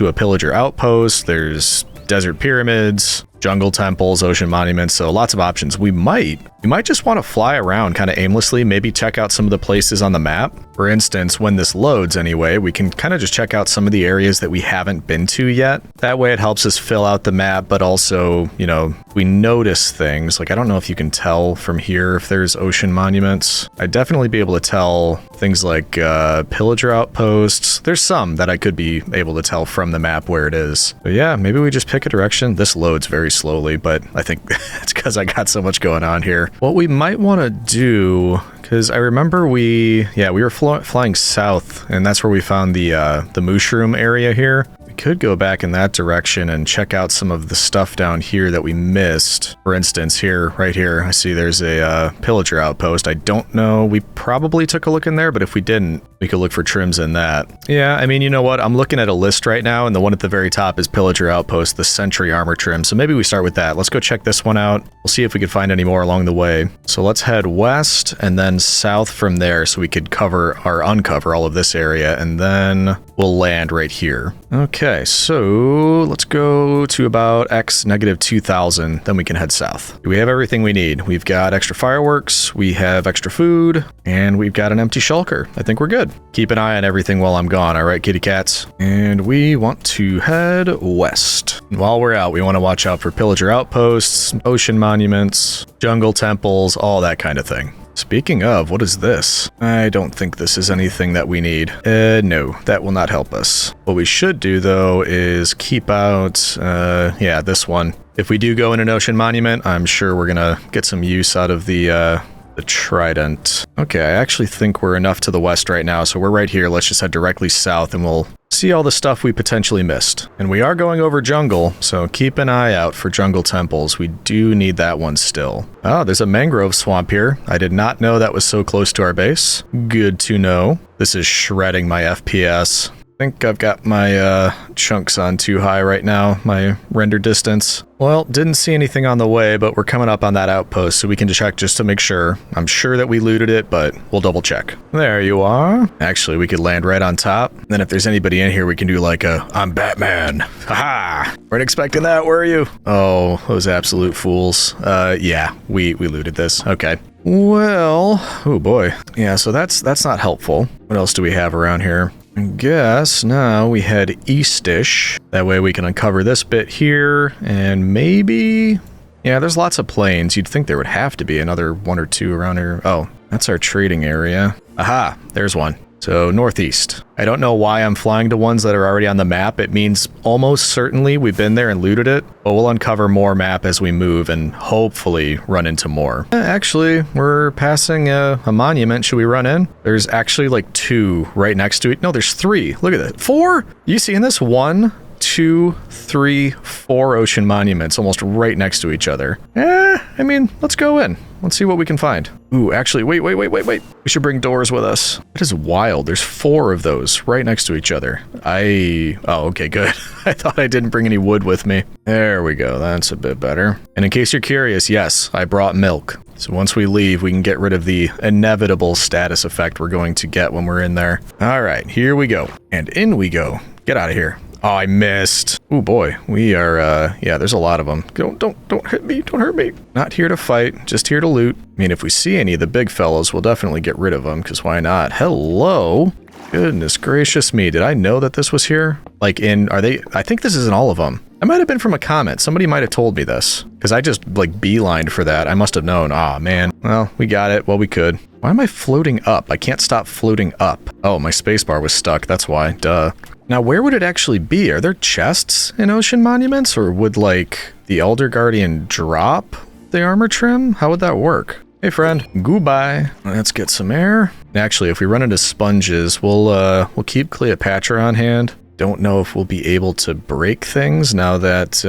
a pillager outpost. There's desert pyramids, jungle temples, ocean monuments, so lots of options. We might just want to fly around kind of aimlessly, maybe check out some of the places on the map. For instance, when this loads anyway, we can kind of just check out some of the areas that we haven't been to yet. That way it helps us fill out the map, but also, you know, we notice things. Like, I don't know if you can tell from here if there's ocean monuments. I'd definitely be able to tell things like pillager outposts. There's some that I could be able to tell from the map where it is. But yeah, maybe we just pick a direction. This loads very slowly, but I think it's because I got so much going on here. What we might want to do, because I remember we were flying south, and that's where we found the mushroom area here. We could go back in that direction and check out some of the stuff down here that we missed. For instance, here, right here, I see there's a pillager outpost. I don't know. We probably took a look in there, but if we didn't, we could look for trims in that. Yeah, I mean, you know what? I'm looking at a list right now, and the one at the very top is pillager outpost, the sentry armor trim. So maybe we start with that. Let's go check this one out. We'll see if we can find any more along the way. So let's head west and then south from there so we could cover or uncover all of this area, and then we'll land right here. Okay, so let's go to about X negative 2000, then we can head south. We have everything we need. We've got extra fireworks, we have extra food, and we've got an empty shulker. I think we're good. Keep an eye on everything while I'm gone, all right, kitty cats? And we want to head west. And while we're out, we want to watch out for pillager outposts, ocean monuments, jungle temples, all that kind of thing. Speaking of, what is this? I don't think this is anything that we need. No, that will not help us. What we should do, though, is keep out, yeah, this one. If we do go in an ocean monument, I'm sure we're gonna get some use out of the trident. Okay, I actually think we're enough to the west right now, so we're right here. Let's just head directly south and we'll see all the stuff we potentially missed. And we are going over jungle, so keep an eye out for jungle temples. We do need that one still. Oh, there's a mangrove swamp here. I did not know that was so close to our base. Good to know. This is shredding my FPS. I think I've got my chunks on too high right now, my render distance. Well, didn't see anything on the way, but we're coming up on that outpost, so we can check just to make sure. I'm sure that we looted it, but we'll double check. There you are. Actually, we could land right on top. Then if there's anybody in here, we can do like a, I'm Batman. Haha! Weren't expecting that, were you? Oh, those absolute fools. Yeah, we looted this. Okay. Well, oh boy. Yeah, so that's not helpful. What else do we have around here? I guess now we head eastish. That way we can uncover this bit here, and maybe... Yeah, there's lots of plains. You'd think there would have to be another one or two around here. Oh, that's our trading area. Aha, there's one. So northeast. I don't know why I'm flying to ones that are already on the map. It means almost certainly we've been there and looted it, but we'll uncover more map as we move and hopefully run into more. Actually, we're passing a monument. Should we run in? There's actually like two right next to it. No, there's three. Look at that. Four? You seeing this? 1, 2, 3, 4 ocean monuments almost right next to each other. I mean, let's go in. Let's see what we can find. Ooh, actually, wait. We should bring doors with us. That is wild. There's 4 of those right next to each other. Oh, okay, good. I thought I didn't bring any wood with me. There we go. That's a bit better. And in case you're curious, yes, I brought milk. So once we leave, we can get rid of the inevitable status effect we're going to get when we're in there. All right, here we go. And in we go. Get out of here. Oh, I missed. Oh boy, we are, yeah, there's a lot of them. Don't hit me, don't hurt me. Not here to fight, just here to loot. I mean, if we see any of the big fellows, we'll definitely get rid of them, because why not? Hello? Goodness gracious me, did I know that this was here? Like I think this is in all of them. I might have been from a comment. Somebody might have told me this, because I just, like, beelined for that. I must have known. Aw, man. Well, we got it. Well, we could. Why am I floating up? I can't stop floating up. Oh, my spacebar was stuck. That's why. Duh. Now, where would it actually be? Are there chests in ocean monuments, or would, like, the Elder Guardian drop the armor trim? How would that work? Hey, friend. Goodbye. Let's get some air. Actually, if we run into sponges, we'll keep Cleopatra on hand. Don't know if we'll be able to break things now that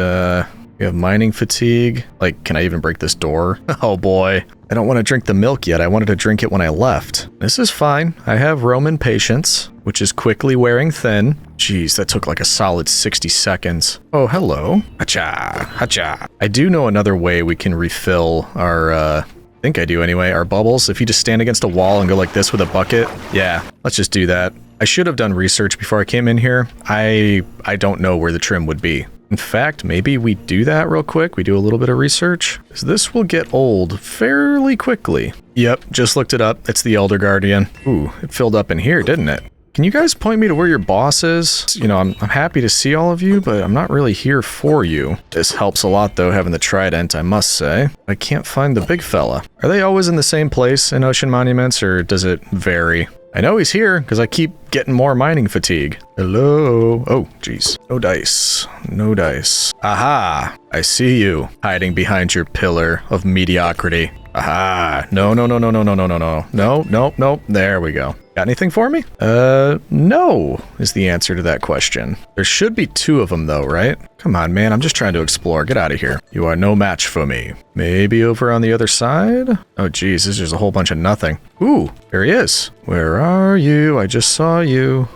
we have mining fatigue. Like, can I even break this door? Oh boy. I don't want to drink the milk yet. I wanted to drink it when I left. This is fine. I have Roman patience, which is quickly wearing thin. Jeez, that took like a solid 60 seconds. Oh, hello. Hacha, hacha. I do know another way we can refill our, I think I do anyway, our bubbles. If you just stand against a wall and go like this with a bucket. Yeah, let's just do that. I should have done research before I came in here. I don't know where the trim would be. In fact, maybe we do that real quick. We do a little bit of research. This will get old fairly quickly. Yep, just looked it up. It's the Elder Guardian. Ooh, it filled up in here, didn't it? Can you guys point me to where your boss is? You know, I'm happy to see all of you, but I'm not really here for you. This helps a lot, though, having the trident, I must say. I can't find the big fella. Are they always in the same place in ocean monuments, or does it vary? I know he's here, because I keep getting more mining fatigue. Hello? Oh, jeez. No dice. No dice. Aha! I see you, hiding behind your pillar of mediocrity. Aha. No, no, no, no, no, no, no, no, no. No, nope, nope. There we go. Got anything for me? No, is the answer to that question. There should be 2 of them though, right? Come on, man, I'm just trying to explore. Get out of here. You are no match for me. Maybe over on the other side? Oh, geez, this is just a whole bunch of nothing. Ooh, there he is. Where are you? I just saw you.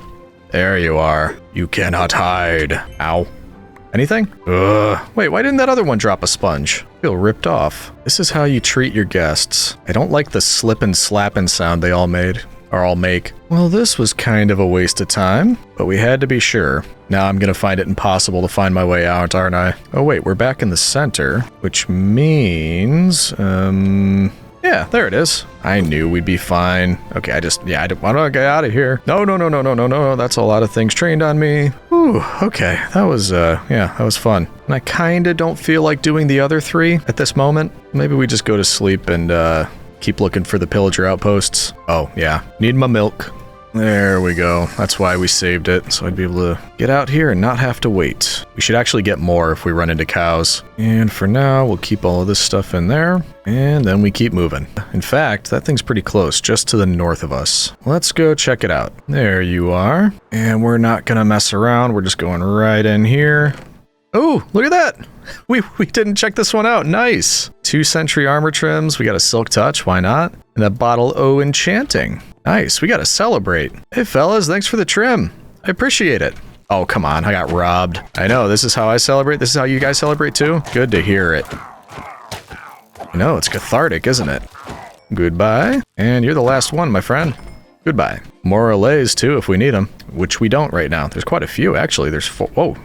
There you are. You cannot hide. Ow. Anything? Wait, why didn't that other one drop a sponge? I feel ripped off. This is how you treat your guests. I don't like the slippin' slappin' sound they all make. Well, this was kind of a waste of time, but we had to be sure. Now I'm gonna find it impossible to find my way out, aren't I? Oh wait, we're back in the center, which means, yeah, there it is. I knew we'd be fine. Okay, I want to get out of here. No, no, no, no, no, no, no. That's a lot of things trained on me. Whew, okay, that was, yeah, that was fun. And I kinda don't feel like doing the other 3 at this moment. Maybe we just go to sleep and, keep looking for the pillager outposts. Oh, yeah. Need my milk. There we go. That's why we saved it, so I'd be able to get out here and not have to wait. We should actually get more if we run into cows. And for now, we'll keep all of this stuff in there, and then we keep moving. In fact, that thing's pretty close, just to the north of us. Let's go check it out. There you are. And we're not gonna mess around. We're just going right in here. Oh, look at that! We didn't check this one out. Nice. 2 sentry armor trims. We got a silk touch. Why not? And a bottle O enchanting. Nice. We got to celebrate. Hey, fellas. Thanks for the trim. I appreciate it. Oh, come on. I got robbed. I know. This is how I celebrate. This is how you guys celebrate too. Good to hear it. I know. It's cathartic, isn't it? Goodbye. And you're the last one, my friend. Goodbye. More relays too if we need them, which we don't right now. There's quite a few actually. There's 4,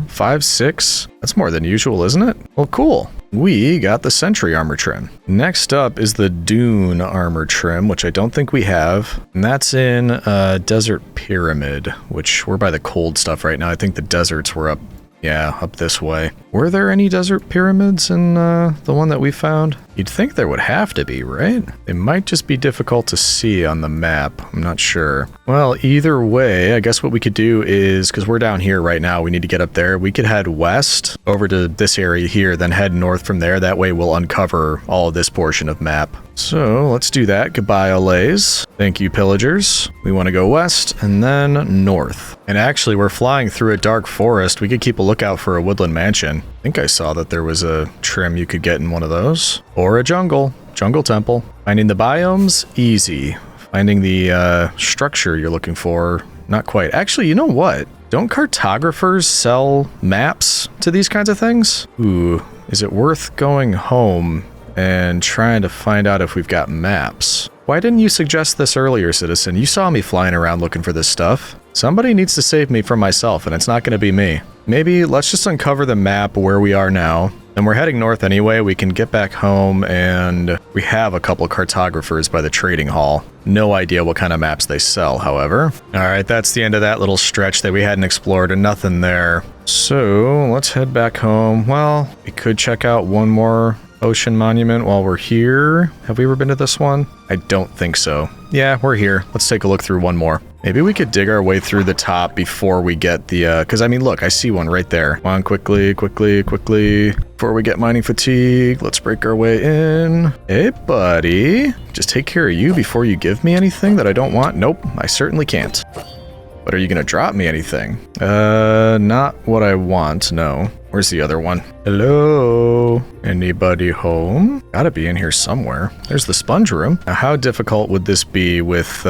5, 6. That's more than usual, isn't it? Well, cool. We got the sentry armor trim. Next up is the dune armor trim, which I don't think we have. And that's in Desert Pyramid, which we're by the cold stuff right now. I think the deserts were up. Yeah, up this way. Were there any desert pyramids in the one that we found? You'd think there would have to be, right? They might just be difficult to see on the map. I'm not sure. Well, either way, I guess what we could do is, because we're down here right now, we need to get up there. We could head west over to this area here, then head north from there. That way we'll uncover all of this portion of map. So let's do that. Goodbye, Olays. Thank you, pillagers. We want to go west and then north. And actually, we're flying through a dark forest. We could keep a lookout for a woodland mansion. I think I saw that there was a trim you could get in one of those. Or a jungle temple. Finding the biomes, easy. Finding the structure you're looking for, not quite. Actually, you know what? Don't cartographers sell maps to these kinds of things? Ooh, is it worth going home and trying to find out if we've got maps? Why didn't you suggest this earlier, citizen? You saw me flying around looking for this stuff. Somebody needs to save me from myself, and it's not going to be me. Maybe let's just uncover the map where we are now. And we're heading north anyway. We can get back home, and we have a couple cartographers by the trading hall. No idea what kind of maps they sell, however. All right, that's the end of that little stretch that we hadn't explored, and nothing there. So let's head back home. Well, we could check out one more ocean monument while we're here. Have we ever been to this one? I don't think so. Yeah, we're here. Let's take a look through one more. Maybe we could dig our way through the top before we get the, because I mean, look, I see one right there. Come on, quickly. Before we get mining fatigue, let's break our way in. Hey, buddy. Just take care of you before you give me anything that I don't want. Nope, I certainly can't. But are you gonna drop me anything? Not what I want, no. Where's the other one? Hello? Anybody home? Gotta be in here somewhere. There's the sponge room. Now, how difficult would this be with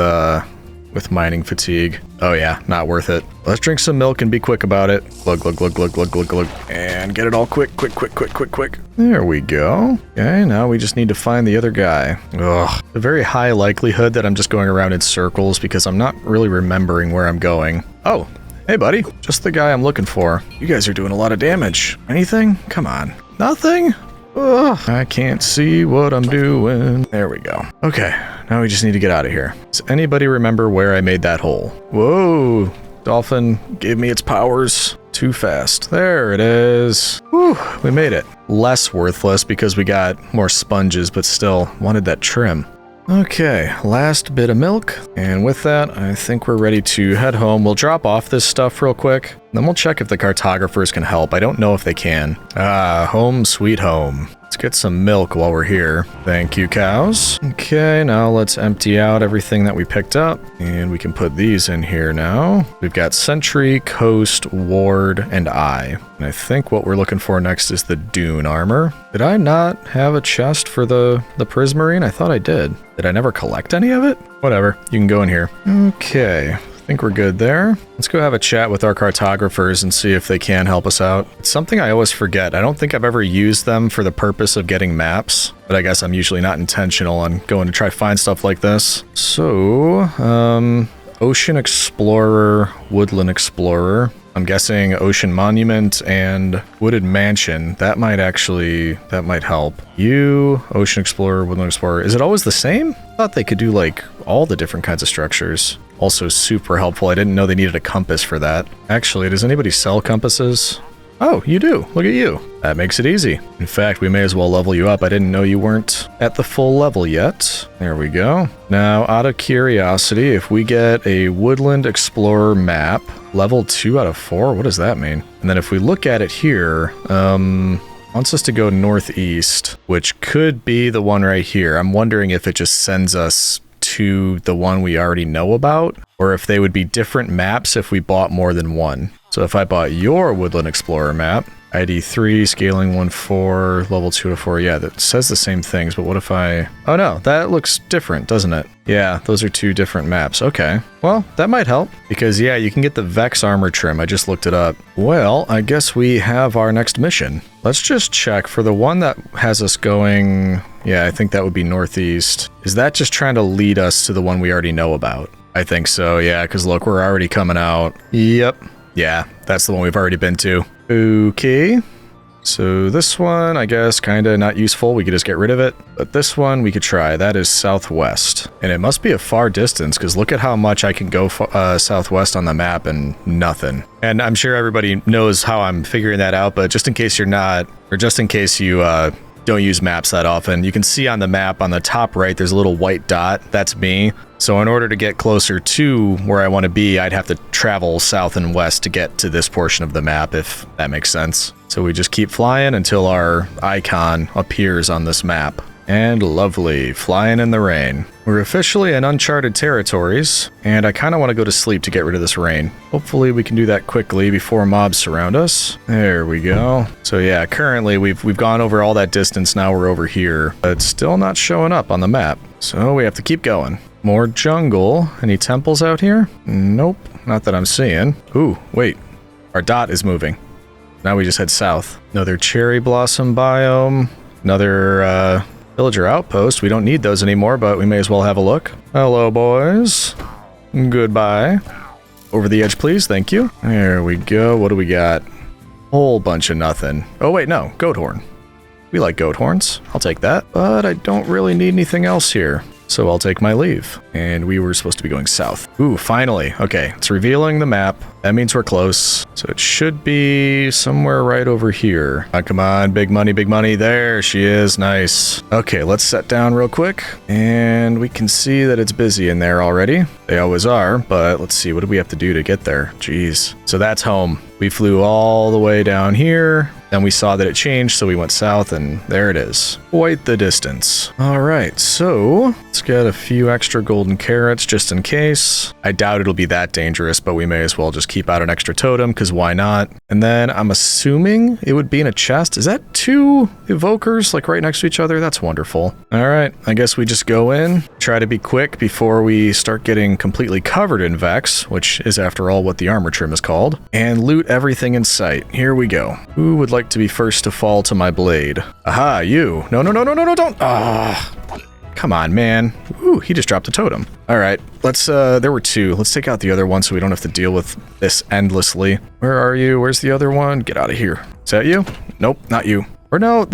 mining fatigue? Oh yeah, not worth it. Let's drink some milk and be quick about it. Glug, glug, glug, glug, glug, glug, glug. And get it all quick. There we go. Okay, now we just need to find the other guy. Ugh. A very high likelihood that I'm just going around in circles because I'm not really remembering where I'm going. Oh, hey buddy. Just the guy I'm looking for. You guys are doing a lot of damage. Anything? Come on. Nothing? Ugh, I can't see what I'm doing. There we go. Okay, now we just need to get out of here. Does anybody remember where I made that hole? Whoa, dolphin gave me its powers too fast. There it is. Whew, we made it. Less worthless because we got more sponges, but still wanted that trim. Okay, last bit of milk. And with that, I think we're ready to head home. We'll drop off this stuff real quick. Then we'll check if the cartographers can help. I don't know if they can. Ah, home sweet home. Let's get some milk while we're here. Thank you, cows. Okay, now let's empty out everything that we picked up. And we can put these in here now. We've got Sentry, Coast, Ward, and Eye. And I think what we're looking for next is the Dune armor. Did I not have a chest for the Prismarine? I thought I did. Did I never collect any of it? Whatever, you can go in here. Okay. I think we're good there. Let's go have a chat with our cartographers and see if they can help us out. It's something I always forget. I don't think I've ever used them for the purpose of getting maps, but I guess I'm usually not intentional on going to try to find stuff like this. So, Ocean Explorer, Woodland Explorer. I'm guessing Ocean Monument and Wooded Mansion. That might help. You, Ocean Explorer, Woodland Explorer. Is it always the same? I thought they could do like all the different kinds of structures. Also super helpful. I didn't know they needed a compass for that. Actually, does anybody sell compasses? Oh, you do. Look at you. That makes it easy. In fact, we may as well level you up. I didn't know you weren't at the full level yet. There we go. Now, out of curiosity, if we get a Woodland Explorer map, level 2 out of 4, what does that mean? And then if we look at it here, wants us to go northeast, which could be the one right here. I'm wondering if it just sends us to the one we already know about, or if they would be different maps if we bought more than one. So if I bought your Woodland Explorer map, ID 3, scaling 1-4, level 2 to 4, yeah, that says the same things, but what if I... Oh no, that looks different, doesn't it? Yeah, those are two different maps. Okay, well, that might help, because yeah, you can get the Vex armor trim. I just looked it up. Well, I guess we have our next mission. Let's just check for the one that has us going... Yeah, I think that would be northeast. Is that just trying to lead us to the one we already know about? I think so, yeah, because look, we're already coming out. Yep. Yeah, that's the one we've already been to. Okay. So this one, I guess, kind of not useful. We could just get rid of it. But this one we could try. That is southwest. And it must be a far distance, because look at how much I can go southwest on the map and nothing. And I'm sure everybody knows how I'm figuring that out, but just in case you're not, or just in case you don't use maps that often, you can see on the map on the top right, there's a little white dot. That's me. So in order to get closer to where I want to be, I'd have to travel south and west to get to this portion of the map, if that makes sense. So we just keep flying until our icon appears on this map. And lovely, flying in the rain. We're officially in uncharted territories, and I kind of want to go to sleep to get rid of this rain. Hopefully we can do that quickly before mobs surround us. There we go. So yeah, currently we've gone over all that distance, now we're over here. But it's still not showing up on the map. So we have to keep going. More jungle. Any temples out here? Nope, not that I'm seeing. Ooh, wait. Our dot is moving. Now we just head south. Another cherry blossom biome. Another, villager outpost. We don't need those anymore, but we may as well have a look. Hello, boys. Goodbye. Over the edge, please. Thank you. There we go. What do we got? Whole bunch of nothing. Oh, wait, no. Goat horn. We like goat horns. I'll take that. But I don't really need anything else here. So I'll take my leave. And we were supposed to be going south. Ooh, finally. Okay, it's revealing the map. That means we're close. So it should be somewhere right over here. Oh, come on, big money, big money. There she is. Nice. Okay, let's set down real quick. And we can see that it's busy in there already. They always are, but let's see. What do we have to do to get there? Jeez. So that's home. We flew all the way down here. Then we saw that it changed, so we went south, and there it is. Quite the distance. All right, so let's get a few extra golden carrots just in case. I doubt it'll be that dangerous, but we may as well just keep out an extra totem, because why not? And then I'm assuming it would be in a chest. Is that two evokers, like right next to each other? That's wonderful. All right, I guess we just go in, try to be quick before we start getting completely covered in Vex, which is after all what the armor trim is called, and loot everything in sight. Here we go. Who would like to be first to fall to my blade? Aha, you. No, no, no, no, no, no, don't. Ah. Come on, man. Ooh, he just dropped a totem. All right, let's, there were two. Let's take out the other one so we don't have to deal with this endlessly. Where are you? Where's the other one? Get out of here. Is that you? Nope, not you. Or no,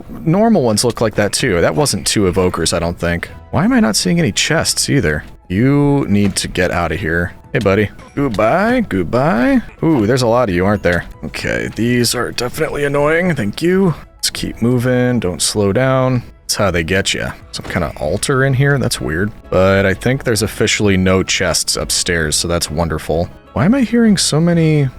normal ones look like that too. That wasn't two evokers, I don't think. Why am I not seeing any chests either? You need to get out of here. Hey, buddy. Goodbye, goodbye. Ooh, there's a lot of you, aren't there? Okay, these are definitely annoying. Thank you. Let's keep moving. Don't slow down. That's how they get you. Some kind of altar in here? That's weird. But I think there's officially no chests upstairs, so that's wonderful. Why am I hearing so many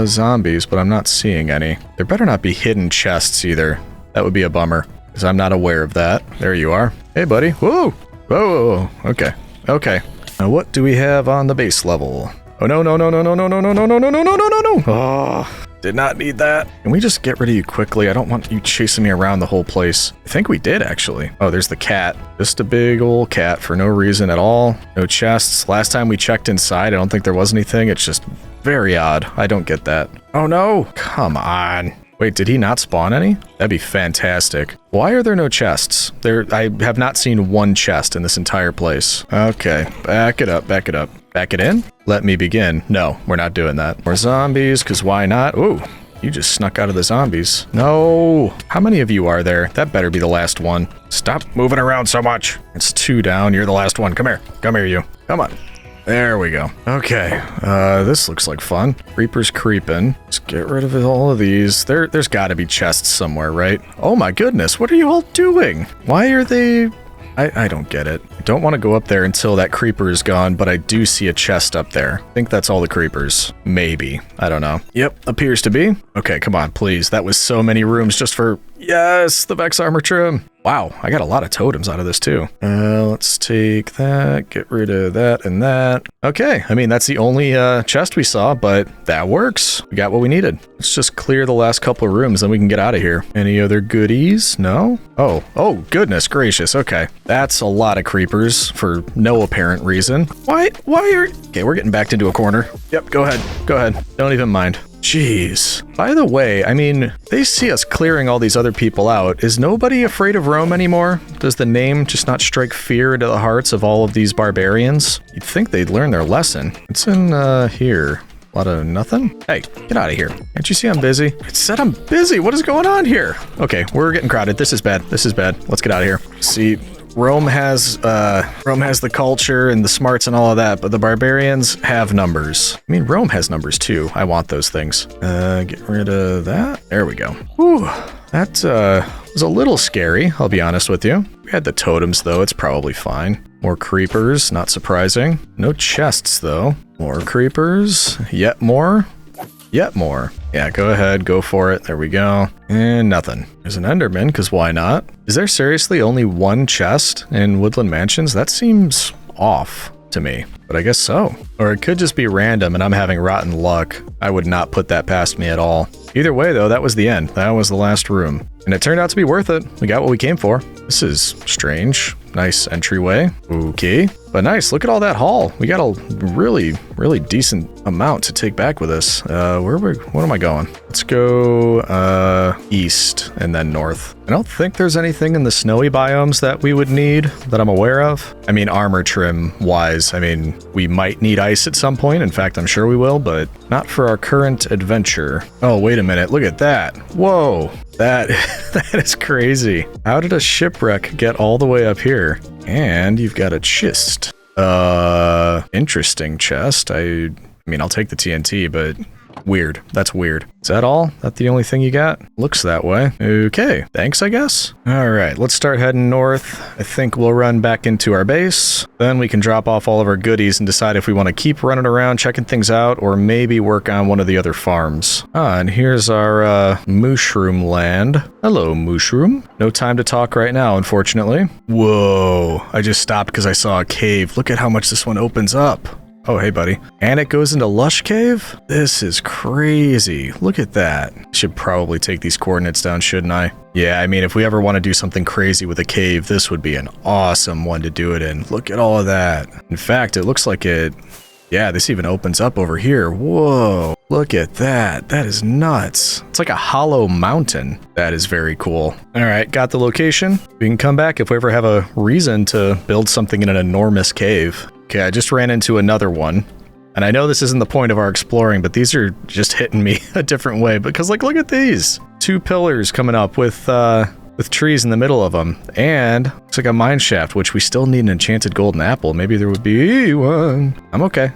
zombies, but I'm not seeing any? There better not be hidden chests either. That would be a bummer, because I'm not aware of that. There you are. Hey, buddy. Whoa! Whoa! Okay. Okay. Now, what do we have on the base level? Oh, no, no, no, no, no, no, no, no, no, no, no, no, no, no, no, no! Oh, did not need that. Can we just get rid of you quickly? I don't want you chasing me around the whole place. I think we did, actually. Oh, there's the cat. Just a big old cat for no reason at all. No chests. Last time we checked inside, I don't think there was anything. It's just very odd. I don't get that. Oh, no! Come on. Wait, did he not spawn any? That'd be fantastic. Why are there no chests? I have not seen one chest in this entire place. Okay, back it up, back it up. Back it in? Let me begin. No, we're not doing that. More zombies, because why not? Ooh, you just snuck out of the zombies. No! How many of you are there? That better be the last one. Stop moving around so much. It's 2 down. You're the last one. Come here. Come here, you. Come on. There we go. Okay, this looks like fun. Creepers creeping. Let's get rid of all of these. There's gotta be chests somewhere, right? Oh my goodness, what are you all doing? Why are they... I don't get it. I don't want to go up there until that creeper is gone, but I do see a chest up there. I think that's all the creepers. Maybe. I don't know. Yep, appears to be. Okay, come on, please. That was so many rooms just for... Yes, the Vex armor trim. Wow, I got a lot of totems out of this too. Let's take that, get rid of that and that. Okay, I mean, that's the only chest we saw, but that works. We got what we needed. Let's just clear the last couple of rooms, then we can get out of here. Any other goodies? No? Oh, goodness gracious, okay. That's a lot of creepers for no apparent reason. Why are... Okay, we're getting backed into a corner. Yep, go ahead. Don't even mind. Jeez. By the way, I mean, they see us clearing all these other people out. Is nobody afraid of Rome anymore? Does the name just not strike fear into the hearts of all of these barbarians? You'd think they'd learn their lesson. It's in, here. A lot of nothing? Hey, get out of here. Can't you see I'm busy? It said I'm busy. What is going on here? Okay, we're getting crowded. This is bad. This is bad. Let's get out of here. See... Rome has the culture and the smarts and all of that, but the barbarians have numbers. I mean, Rome has numbers too. I want those things. Get rid of that. There we go. Whew. That was a little scary, I'll be honest with you. We had the totems though, it's probably fine. More creepers, not surprising. No chests though. More creepers, yet more. Yet more. Yeah, go ahead, go for it. There we go. And nothing. There's an Enderman, because why not? Is there seriously only one chest in Woodland Mansions? That seems off to me, but I guess so. Or it could just be random and I'm having rotten luck. I would not put that past me at all. Either way, though, that was the end. That was the last room. And it turned out to be worth it. We got what we came for. This is strange. Nice entryway. Okay. But nice, look at all that haul. We got a really, really decent amount to take back with us. What am I going? Let's go east and then north. I don't think there's anything in the snowy biomes that we would need that I'm aware of. I mean, armor trim wise, I mean, we might need ice at some point. In fact, I'm sure we will, but not for our current adventure. Oh, wait a minute. Look at that. Whoa. That is crazy. How did a shipwreck get all the way up here? And you've got a chest. Interesting chest. I mean, I'll take the TNT, but weird. That's weird. Is that all? That the only thing you got? Looks that way. Okay. Thanks, I guess. All right, let's start heading north. I think we'll run back into our base. Then we can drop off all of our goodies and decide if we want to keep running around, checking things out, or maybe work on one of the other farms. And here's our mushroom land. Hello, mushroom. No time to talk right now, unfortunately. Whoa. I just stopped because I saw a cave. Look at how much this one opens up. Oh, hey, buddy. And it goes into Lush Cave? This is crazy. Look at that. Should probably take these coordinates down, shouldn't I? Yeah, I mean, if we ever want to do something crazy with a cave, this would be an awesome one to do it in. Look at all of that. In fact, it looks like it... Yeah, this even opens up over here. Whoa. Look at that. That is nuts. It's like a hollow mountain. That is very cool. All right, got the location. We can come back if we ever have a reason to build something in an enormous cave. Okay, I just ran into another one. And I know this isn't the point of our exploring, but these are just hitting me a different way. Because, like, look at these. 2 pillars coming up with trees in the middle of them. And It's like a mine shaft, which we still need an enchanted golden apple. Maybe there would be one. I'm okay.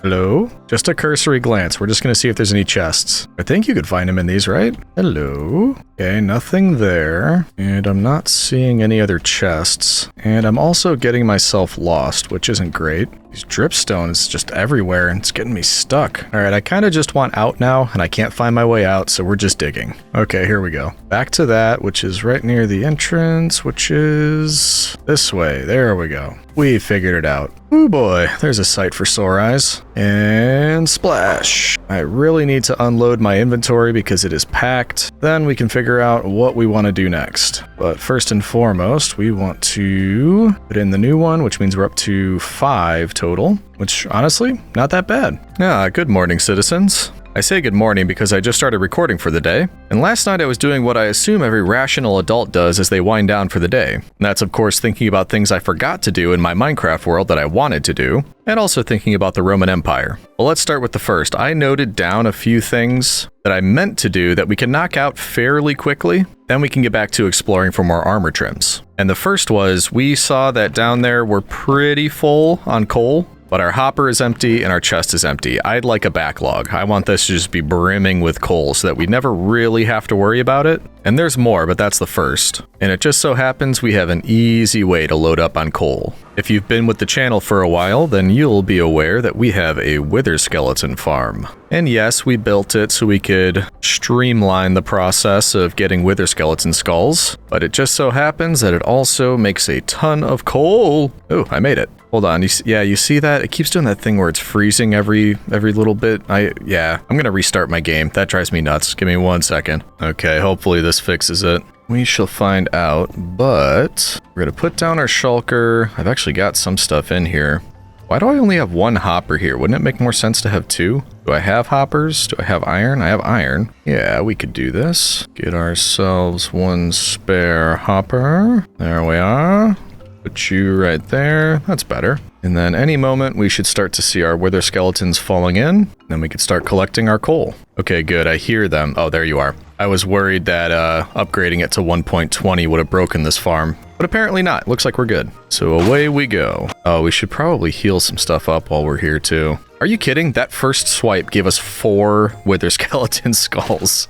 Hello? Just a cursory glance. We're just gonna see if there's any chests. I think you could find them in these, right? Hello? Okay, nothing there. And I'm not seeing any other chests. And I'm also getting myself lost, which isn't great. These dripstones just everywhere and it's getting me stuck. All right, I kind of just want out now and I can't find my way out, so we're just digging. Okay, here we go. Back to that, which is right near the entrance, which is this way. There we go. We figured it out. Oh boy, there's a sight for sore eyes. And splash. I really need to unload my inventory because it is packed. Then we can figure out what we want to do next. But first and foremost, we want to put in the new one, which means we're up to 5 total, which honestly, not that bad. Yeah, good morning, citizens. I say good morning because I just started recording for the day, and last night I was doing what I assume every rational adult does as they wind down for the day. And that's of course thinking about things I forgot to do in my Minecraft world that I wanted to do, and also thinking about the Roman Empire. Well, let's start with the first. I noted down a few things that I meant to do that we can knock out fairly quickly, then we can get back to exploring for more armor trims. And the first was, we saw that down there we're pretty full on coal, but our hopper is empty and our chest is empty. I'd like a backlog. I want this to just be brimming with coal so that we never really have to worry about it. And there's more, but that's the first. And it just so happens we have an easy way to load up on coal. If you've been with the channel for a while, then you'll be aware that we have a wither skeleton farm. And yes, we built it so we could streamline the process of getting wither skeleton skulls, but it just so happens that it also makes a ton of coal. Oh, I made it. Hold on, you see that? It keeps doing that thing where it's freezing every little bit. I'm gonna restart my game. That drives me nuts. Give me 1 second. Okay, hopefully this fixes it. We shall find out, but we're gonna put down our shulker. I've actually got some stuff in here. Why do I only have 1 hopper here? Wouldn't it make more sense to have 2? Do I have hoppers? Do I have iron? I have iron. Yeah, we could do this. Get ourselves 1 spare hopper. There we are. Put you right there. That's better. And then any moment we should start to see our wither skeletons falling in. Then we could start collecting our coal. Okay, good. I hear them. Oh, there you are. I was worried that upgrading it to 1.20 would have broken this farm, but apparently not. Looks like we're good. So away we go. Oh, we should probably heal some stuff up while we're here too. Are you kidding? That first swipe gave us 4 wither skeleton skulls.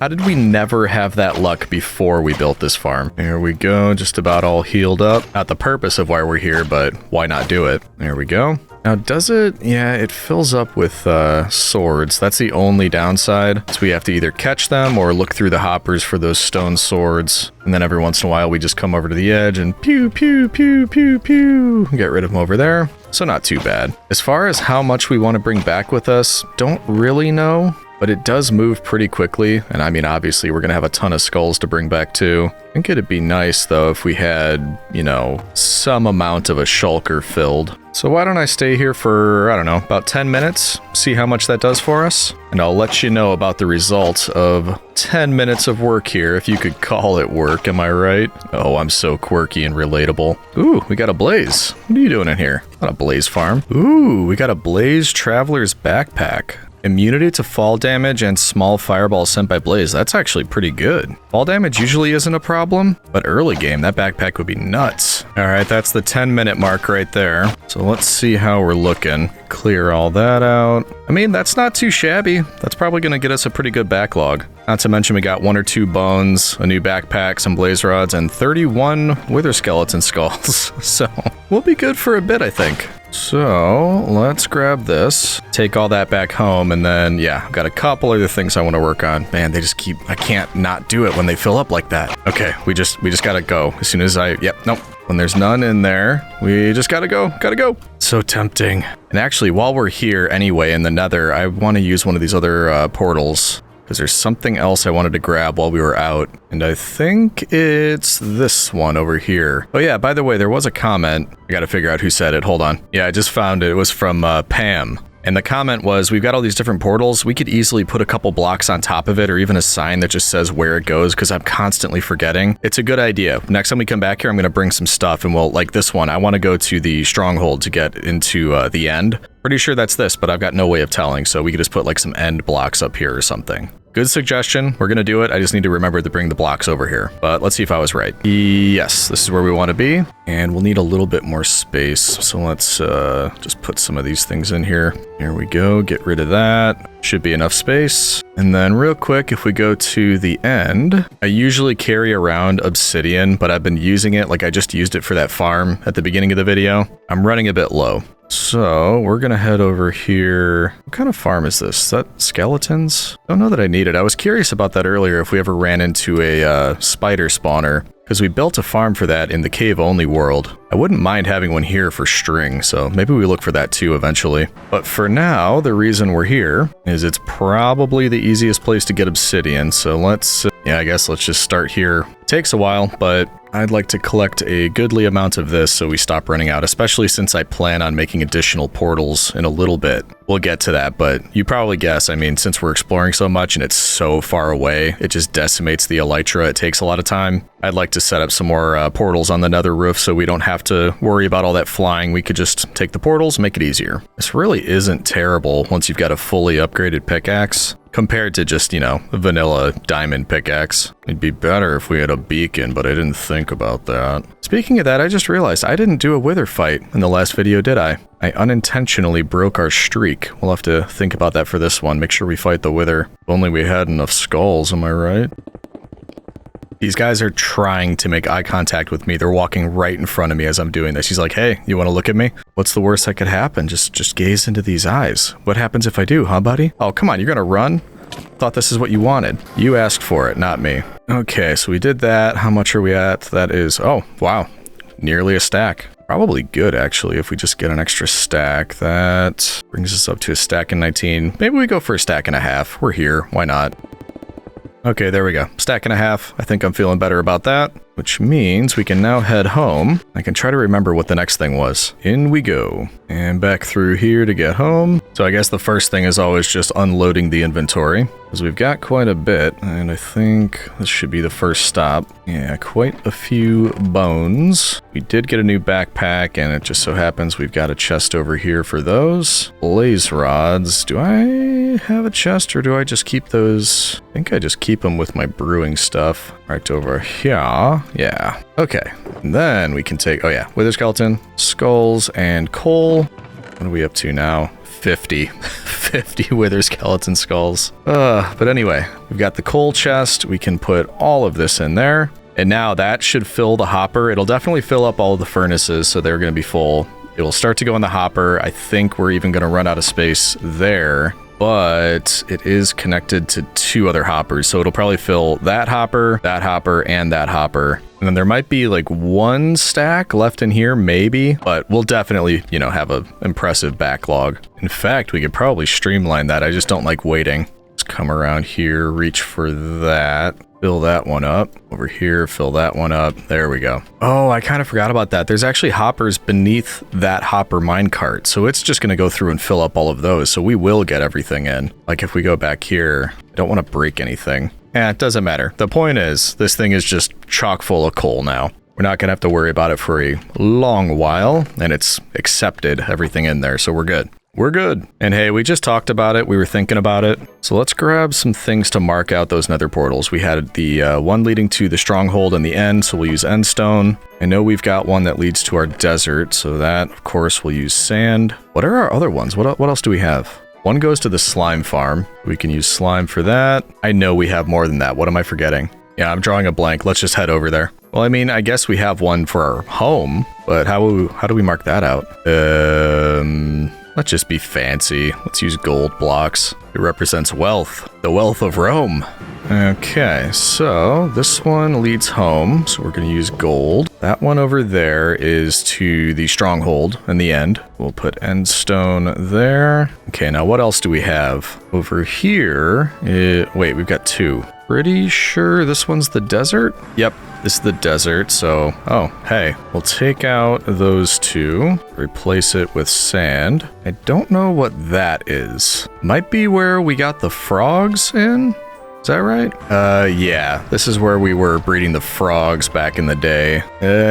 How did we never have that luck before we built this farm? There we go, just about all healed up. Not the purpose of why we're here, but why not do it? There we go. Now does it? Yeah, it fills up with swords. That's the only downside. So we have to either catch them or look through the hoppers for those stone swords. And then every once in a while we just come over to the edge and pew, pew, pew, pew, pew. Get rid of them over there. So not too bad. As far as how much we want to bring back with us, don't really know. But it does move pretty quickly, and I mean, obviously, we're gonna have a ton of skulls to bring back too. I think it'd be nice, though, if we had, you know, some amount of a shulker filled. So why don't I stay here for, I don't know, about 10 minutes, see how much that does for us, and I'll let you know about the results of 10 minutes of work here, if you could call it work, am I right? Oh, I'm so quirky and relatable. Ooh, we got a blaze. What are you doing in here? Not a blaze farm. Ooh, we got a blaze traveler's backpack. Immunity to fall damage and small fireballs sent by blaze. That's actually pretty good. Fall damage usually isn't a problem, but early game, that backpack would be nuts. All right, that's the 10-minute mark right there. So let's see how we're looking. Clear all that out. I mean, that's not too shabby. That's probably gonna get us a pretty good backlog. Not to mention we got 1 or 2 bones, a new backpack, some blaze rods, and 31 wither skeleton skulls. So we'll be good for a bit, I think. So let's grab this, take all that back home, and then, yeah, I've got a couple other things I want to work on. Man, they just keep, I can't not do it when they fill up like that. Okay, we just gotta go. As soon as nope. When there's none in there, we just gotta go. So tempting. And actually, while we're here anyway in the nether, I want to use one of these other portals. Because there's something else I wanted to grab while we were out. And I think it's this one over here. Oh yeah, by the way, there was a comment. I gotta figure out who said it. Hold on. Yeah, I just found it. It was from Pam. And the comment was, we've got all these different portals. We could easily put a couple blocks on top of it or even a sign that just says where it goes because I'm constantly forgetting. It's a good idea. Next time we come back here, I'm going to bring some stuff and we'll, like this one, I want to go to the stronghold to get into the end. Pretty sure that's this, but I've got no way of telling. So we could just put like some end blocks up here or something. Good suggestion. We're gonna do it. I just need to remember to bring the blocks over here. But let's see if I was right. Yes, this is where we want to be. And we'll need a little bit more space. So let's just put some of these things in here. Here we go. Get rid of that. Should be enough space. And then real quick, if we go to the end, I usually carry around obsidian, but I've been using it like I just used it for that farm at the beginning of the video. I'm running a bit low. So we're gonna head over here. What kind of farm is this? Is that skeletons? Don't know that I need it. I was curious about that earlier if we ever ran into a spider spawner, because we built a farm for that in the cave only world. I wouldn't mind having one here for string, so maybe we look for that too eventually. But for now, the reason we're here is it's probably the easiest place to get obsidian. So let's, yeah, I guess let's just start here. It takes a while, but I'd like to collect a goodly amount of this so we stop running out, especially since I plan on making additional portals in a little bit. We'll get to that, but you probably guess, I mean, since we're exploring so much and it's so far away, it just decimates the elytra. It takes a lot of time. I'd like to set up some more portals on the nether roof so we don't have to worry about all that flying. We could just take the portals, make it easier. This really isn't terrible once you've got a fully upgraded pickaxe. Compared to just, you know, a vanilla diamond pickaxe. It'd be better if we had a beacon, but I didn't think about that. Speaking of that, I just realized I didn't do a wither fight in the last video, did I? I unintentionally broke our streak. We'll have to think about that for this one. Make sure we fight the wither. If only we had enough skulls, am I right? These guys are trying to make eye contact with me. They're walking right in front of me as I'm doing this. He's like, hey, you want to look at me? What's the worst that could happen? Just gaze into these eyes. What happens if I do, huh, buddy? Oh, come on, you're gonna run? Thought this is what you wanted. You asked for it, not me. Okay, so we did that. How much are we at? That is, oh, wow. Nearly a stack. Probably good, actually, if we just get an extra stack. That brings us up to a stack and 19. Maybe we go for a stack and a half. We're here. Why not? Okay, there we go. Stack and a half. I think I'm feeling better about that, which means we can now head home. I can try to remember what the next thing was. In we go. And back through here to get home. So I guess the first thing is always just unloading the inventory, because we've got quite a bit, and I think this should be the first stop. Yeah, quite a few bones. We did get a new backpack, and it just so happens we've got a chest over here for those. Blaze rods. Do I have a chest, or do I just keep those? I think I just keep them with my brewing stuff. Right over here. Yeah. Okay. And then we can take, oh yeah, wither skeleton, skulls, and coal. What are we up to now? 50. 50 wither skeleton skulls. But anyway, we've got the coal chest. We can put all of this in there. And now that should fill the hopper. It'll definitely fill up all of the furnaces, so they're going to be full. It will start to go in the hopper. I think we're even going to run out of space there. But it is connected to 2 other hoppers, so it'll probably fill that hopper, and that hopper. And then there might be like 1 stack left in here, maybe, but we'll definitely, you know, have an impressive backlog. In fact, we could probably streamline that. I just don't like waiting. Let's come around here, reach for that. Fill that one up. Over here, fill that one up. There we go. Oh, I kind of forgot about that. There's actually hoppers beneath that hopper minecart, so it's just going to go through and fill up all of those, so we will get everything in. Like if we go back here, I don't want to break anything. It doesn't matter. The point is, this thing is just chock full of coal now. We're not going to have to worry about it for a long while, and it's accepted everything in there, so we're good. We're good. And hey, we just talked about it. We were thinking about it. So let's grab some things to mark out those nether portals. We had the one leading to the stronghold and the end, so we'll use end stone. I know we've got one that leads to our desert, so that, of course, we'll use sand. What are our other ones? What else do we have? One goes to the slime farm. We can use slime for that. I know we have more than that. What am I forgetting? Yeah, I'm drawing a blank. Let's just head over there. Well, I mean, I guess we have one for our home, but how do we mark that out? Let's just be fancy. Let's use gold blocks. It represents wealth. The wealth of Rome. Okay, so this one leads home, so we're going to use gold. That one over there is to the stronghold in the end. We'll put end stone there. Okay, now what else do we have? Over here, wait, we've got 2. Pretty sure this one's the desert? Yep, this is the desert, so, oh, hey, we'll take out those 2, replace it with sand. I don't know what that is. Might be where we got the frogs in? Is that right? Yeah, this is where we were breeding the frogs back in the day.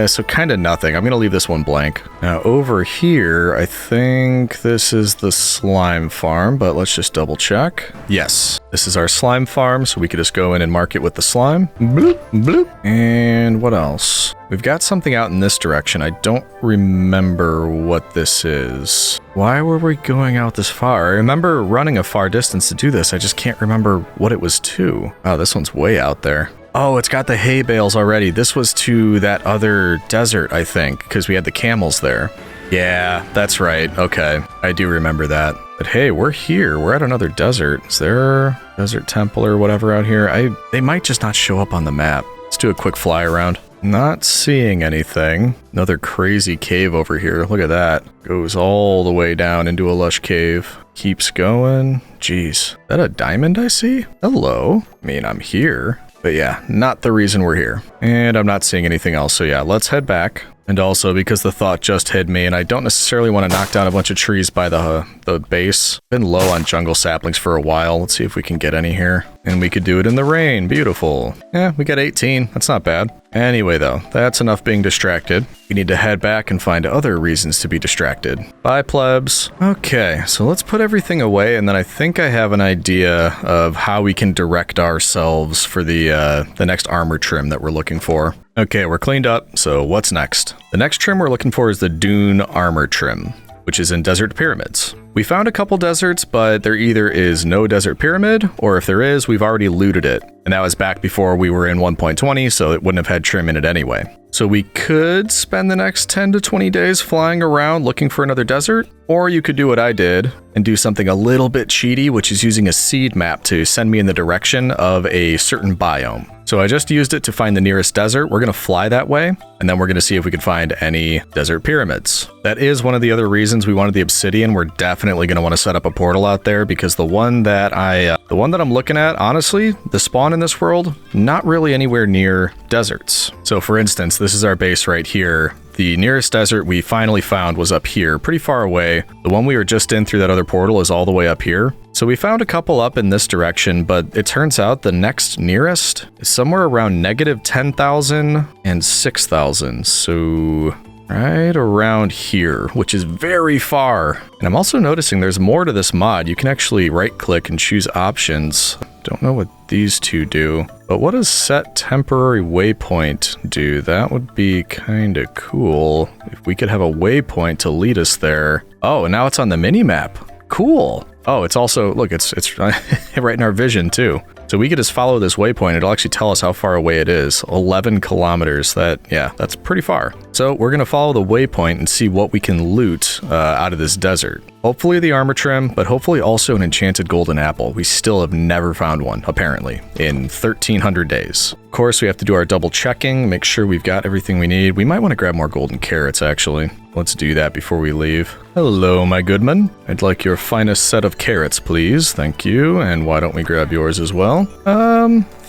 So kind of nothing. I'm gonna leave this one blank. Now over here, I think this is the slime farm, but let's just double check. Yes. This is our slime farm, so we could just go in and mark it with the slime. Bloop, bloop. And what else? We've got something out in this direction. I don't remember what this is. Why were we going out this far? I remember running a far distance to do this. I just can't remember what it was to. Oh, this one's way out there. Oh, it's got the hay bales already. This was to that other desert, I think, because we had the camels there. Yeah, that's right. Okay, I do remember that. But hey, we're here. We're at another desert. Is there a desert temple or whatever out here? They might just not show up on the map. Let's do a quick fly around. Not seeing anything. Another crazy cave over here. Look at that. Goes all the way down into a lush cave. Keeps going. Jeez. Is that a diamond I see? Hello. I mean, I'm here. But yeah, not the reason we're here. And I'm not seeing anything else. So yeah, let's head back. And also because the thought just hit me and I don't necessarily want to knock down a bunch of trees by the base. Been low on jungle saplings for a while. Let's see if we can get any here. And we could do it in the rain. Beautiful. Yeah, we got 18. That's not bad. Anyway though, that's enough being distracted. We need to head back and find other reasons to be distracted. Bye plebs. Okay, so let's put everything away and then I think I have an idea of how we can direct ourselves for the next armor trim that we're looking for. Okay, we're cleaned up, so what's next? The next trim we're looking for is the Dune Armor Trim, which is in Desert Pyramids. We found a couple deserts, but there either is no Desert Pyramid, or if there is, we've already looted it. And that was back before we were in 1.20, so it wouldn't have had trim in it anyway. So we could spend the next 10 to 20 days flying around looking for another desert, or you could do what I did and do something a little bit cheaty, which is using a seed map to send me in the direction of a certain biome. So I just used it to find the nearest desert. We're going to fly that way, and then we're going to see if we can find any desert pyramids. That is one of the other reasons we wanted the obsidian. We're definitely going to want to set up a portal out there because the one that I'm looking at, honestly, the spawn in this world, not really anywhere near deserts. So for instance, this is our base right here. The nearest desert we finally found was up here, pretty far away. The one we were just in through that other portal is all the way up here. So we found a couple up in this direction, but it turns out the next nearest is somewhere around negative 10,000 and 6,000. So right around here, which is very far. And I'm also noticing there's more to this mod. You can actually right click and choose options. Don't know what these two do, but what does set temporary waypoint do? That would be kind of cool if we could have a waypoint to lead us there. Oh, and now it's on the mini map. Cool. Oh, it's also, look, it's right in our vision too. So we could just follow this waypoint. It'll actually tell us how far away it is. 11 kilometers. That's pretty far. So we're going to follow the waypoint and see what we can loot out of this desert. Hopefully the armor trim, but hopefully also an enchanted golden apple. We still have never found one, apparently, in 1,300 days. Of course, we have to do our double checking, make sure we've got everything we need. We might want to grab more golden carrots, actually. Let's do that before we leave. Hello, my goodman. I'd like your finest set of carrots, please. Thank you. And why don't we grab yours as well?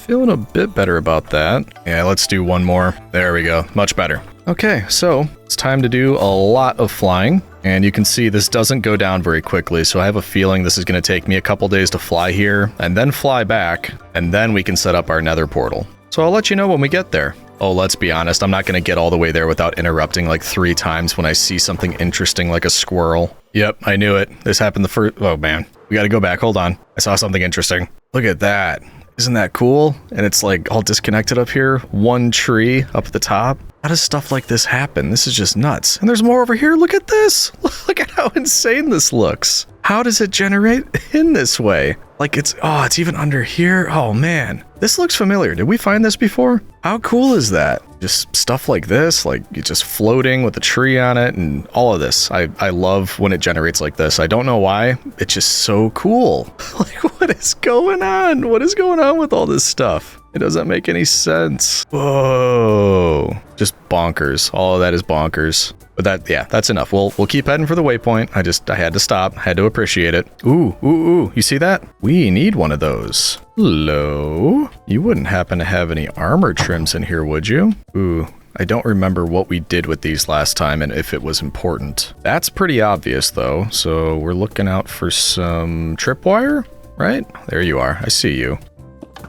Feeling a bit better about that. Yeah, let's do one more. There we go. Much better. Okay, so it's time to do a lot of flying. And you can see this doesn't go down very quickly, so I have a feeling this is going to take me a couple days to fly here, and then fly back, and then we can set up our nether portal. So I'll let you know when we get there. Oh, let's be honest, I'm not going to get all the way there without interrupting like 3 times when I see something interesting like a squirrel. Yep, I knew it. This happened the first... Oh man, we got to go back. Hold on. I saw something interesting. Look at that. Isn't that cool? And it's like all disconnected up here. One tree up at the top. How does stuff like this happen? This is just nuts. And there's more over here. Look at this. Look at how insane this looks. How does it generate in this way? Like it's even under here. Oh man, this looks familiar. Did we find this before? How cool is that? Just stuff like this, like it's just floating with a tree on it and all of this. I love when it generates like this. I don't know why. It's just so cool. Like what is going on? What is going on with all this stuff? It doesn't make any sense. Whoa. Just bonkers. All of that is bonkers. But that's enough. We'll keep heading for the waypoint. I had to stop. Had to appreciate it. Ooh. You see that? We need one of those. Hello? You wouldn't happen to have any armor trims in here, would you? Ooh. I don't remember what we did with these last time and if it was important. That's pretty obvious though. So we're looking out for some tripwire, right? There you are. I see you.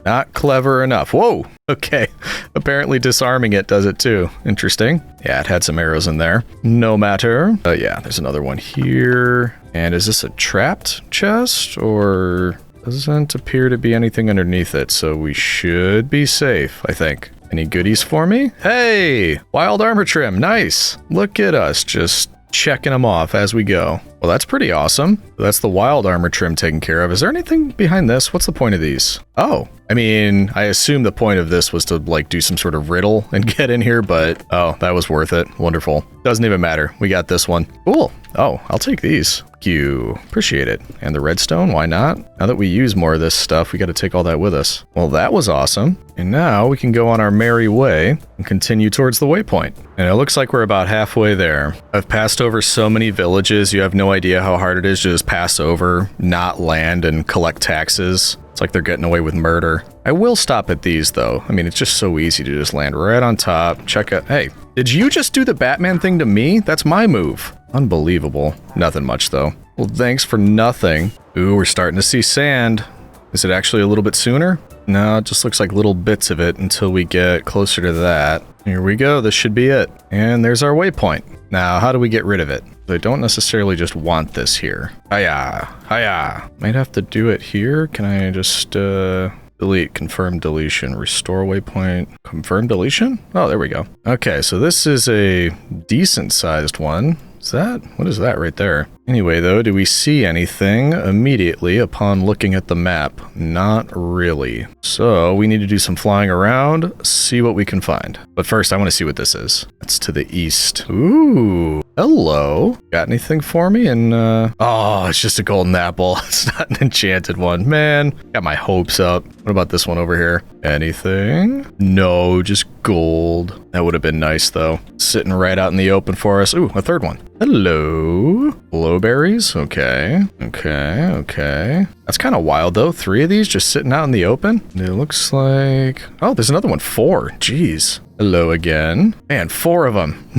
Not clever enough. Whoa! Okay. Apparently disarming it does it too. Interesting. Yeah, it had some arrows in there. No matter. Yeah, there's another one here. And is this a trapped chest or Doesn't appear to be anything underneath it, so we should be safe, I think. Any goodies for me? Hey! Wild armor trim, nice! Look at us, just checking them off as we go. Well, that's pretty awesome. That's the wild armor trim taken care of. Is there anything behind this? What's the point of these? Oh, I mean, I assume the point of this was to like do some sort of riddle and get in here, but oh, that was worth it. Wonderful. Doesn't even matter. We got this one. Cool. Oh, I'll take these. Thank you. Appreciate it. And the redstone, why not? Now that we use more of this stuff, we got to take all that with us. Well, that was awesome. And now we can go on our merry way and continue towards the waypoint. And it looks like we're about halfway there. I've passed over so many villages, you have no idea how hard it is to just pass over, not land, and collect taxes. It's like they're getting away with murder. I will stop at these, though. I mean, it's just so easy to just land right on top. Check out... Hey, did you just do the Batman thing to me? That's my move. Unbelievable. Nothing much, though. Well, thanks for nothing. Ooh, we're starting to see sand. Is it actually a little bit sooner? No, it just looks like little bits of it until we get closer to that. Here we go. This should be it. And there's our waypoint. Now, how do we get rid of it? I don't necessarily just want this here. Hiya. Hiya. Might have to do it here. Can I just, delete, confirm deletion, restore waypoint, confirm deletion? Oh, there we go. Okay, so this is a decent sized one. What is that right there? Anyway, though, do we see anything immediately upon looking at the map? Not really. So we need to do some flying around, see what we can find. But first, I want to see what this is. It's to the east. Ooh, hello. Got anything for me? And, oh, it's just a golden apple. It's not an enchanted one. Man, got my hopes up. What about this one over here? Anything? No, just gold. That would have been nice, though. Sitting right out in the open for us. Ooh, a third one. Hello. Blowberries. Okay. Okay. Okay. That's kind of wild, though. 3 of these just sitting out in the open. It looks like... Oh, there's another one. 4. Jeez. Hello again. Man, 4 of them.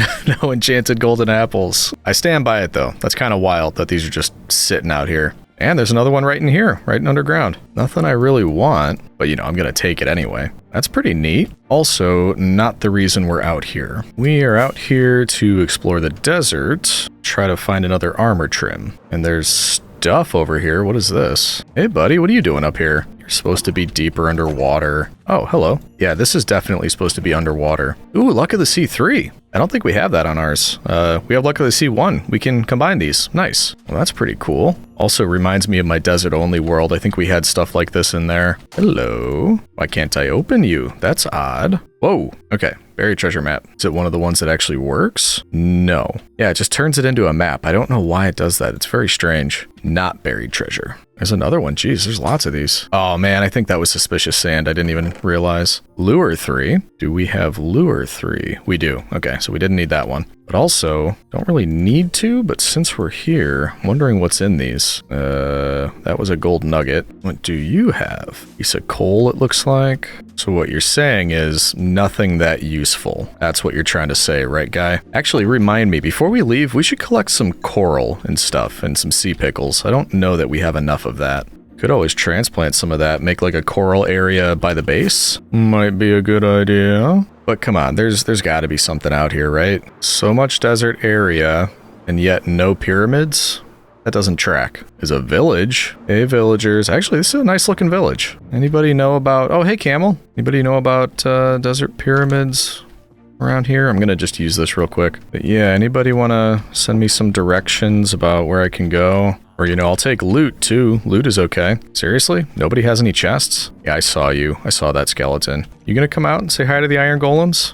No enchanted golden apples. I stand by it, though. That's kind of wild that these are just sitting out here. And there's another one right in here, right in underground. Nothing I really want, but you know, I'm gonna take it anyway. That's pretty neat. Also, not the reason we're out here. We are out here to explore the desert, try to find another armor trim. And there's stuff over here. What is this? Hey buddy, what are you doing up here? You're supposed to be deeper underwater. Oh, hello. Yeah, this is definitely supposed to be underwater. Ooh, Luck of the Sea 3. I don't think we have that on ours. We have Luck of the Sea 1. We can combine these. Nice. Well, that's pretty cool. Also reminds me of my desert-only world. I think we had stuff like this in there. Hello. Why can't I open you? That's odd. Whoa. Okay. Buried treasure map. Is it one of the ones that actually works? No. Yeah, it just turns it into a map. I don't know why it does that. It's very strange. Not buried treasure. There's another one. Jeez, there's lots of these. Oh man, I think that was suspicious sand. I didn't even realize. Lure 3. Do we have Lure 3? We do. Okay, so we didn't need that one. But also, don't really need to, but since we're here, I'm wondering what's in these. That was a gold nugget. What do you have? Piece of coal, it looks like. So what you're saying is nothing that useful. That's what you're trying to say, right, guy? Actually, remind me, before we leave, we should collect some coral and stuff and some sea pickles. I don't know that we have enough of that. Could always transplant some of that, make like a coral area by the base. Might be a good idea. But come on, there's got to be something out here, right? So much desert area, and yet no pyramids? That doesn't track. There's a village. Hey, villagers. Actually, this is a nice looking village. Anybody know about... Oh, hey, camel. Anybody know about desert pyramids around here? I'm going to just use this real quick. But yeah, anybody want to send me some directions about where I can go? Or, you know, I'll take loot, too. Loot is okay. Seriously? Nobody has any chests? Yeah, I saw you. I saw that skeleton. You gonna come out and say hi to the iron golems?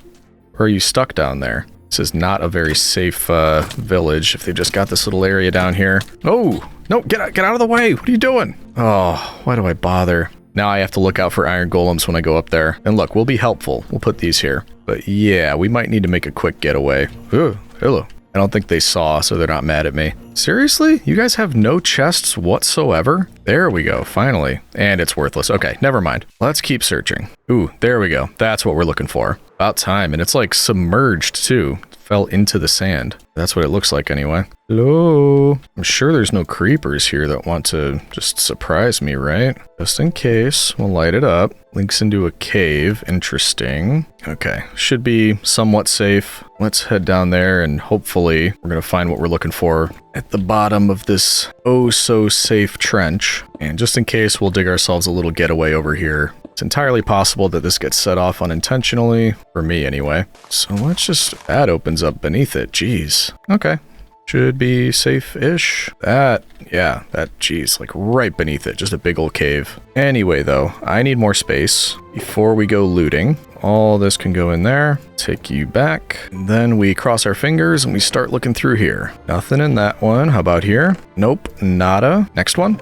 Or are you stuck down there? This is not a very safe village if they just got this little area down here. Oh! No, get out of the way! What are you doing? Oh, why do I bother? Now I have to look out for iron golems when I go up there. And look, we'll be helpful. We'll put these here. But yeah, we might need to make a quick getaway. Ooh, hello. I don't think they saw, so they're not mad at me. Seriously? You guys have no chests whatsoever? There we go, finally. And it's worthless. Okay, never mind. Let's keep searching. Ooh, there we go. That's what we're looking for. About time, and it's like submerged too. fell into the sand. That's what it looks like anyway. Hello? I'm sure there's no creepers here that want to just surprise me, right? Just in case, we'll light it up. Links into a cave. Interesting. Okay, should be somewhat safe. Let's head down there and hopefully we're going to find what we're looking for at the bottom of this oh-so-safe trench. And just in case, we'll dig ourselves a little getaway over here. It's entirely possible that this gets set off unintentionally, for me anyway. So let's just... that opens up beneath it. Jeez. Okay. Should be safe-ish. Geez, like right beneath it. Just a big old cave. Anyway, though, I need more space before we go looting. All this can go in there. Take you back. And then we cross our fingers and we start looking through here. Nothing in that one. How about here? Nope. Nada. Next one?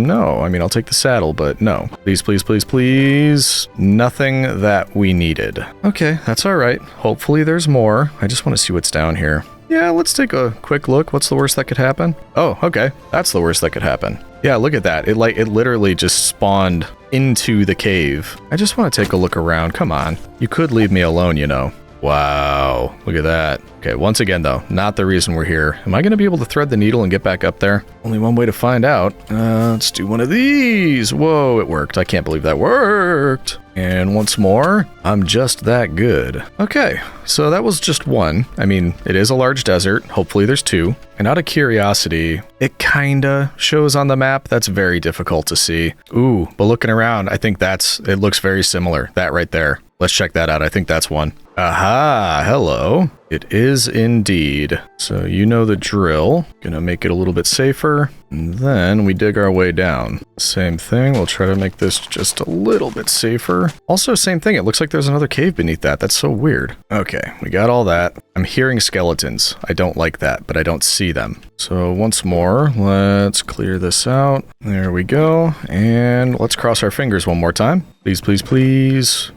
No. I mean, I'll take the saddle, but no. Please, please, please, please. Nothing that we needed. Okay, that's all right. Hopefully there's more. I just want to see what's down here. Yeah, let's take a quick look. What's the worst that could happen? Oh, okay. That's the worst that could happen. Yeah, look at that. It literally just spawned into the cave. I just want to take a look around. Come on. You could leave me alone, you know. Wow. Look at that. Okay, once again, though, not the reason we're here. Am I going to be able to thread the needle and get back up there? Only one way to find out. Let's do one of these. Whoa, it worked. I can't believe that worked. And once more, I'm just that good. Okay, so that was just one. I mean, it is a large desert. Hopefully there's two. And out of curiosity, it kinda shows on the map. That's very difficult to see. Ooh, but looking around, I think it looks very similar. That right there. Let's check that out. I think that's one. Aha, hello. It is indeed. So you know the drill. Gonna make it a little bit safer. And then we dig our way down. Same thing. We'll try to make this just a little bit safer. Also, same thing. It looks like there's another cave beneath that. That's so weird. Okay, we got all that. I'm hearing skeletons. I don't like that, but I don't see them. So once more, let's clear this out. There we go. And let's cross our fingers one more time. Please, please, please.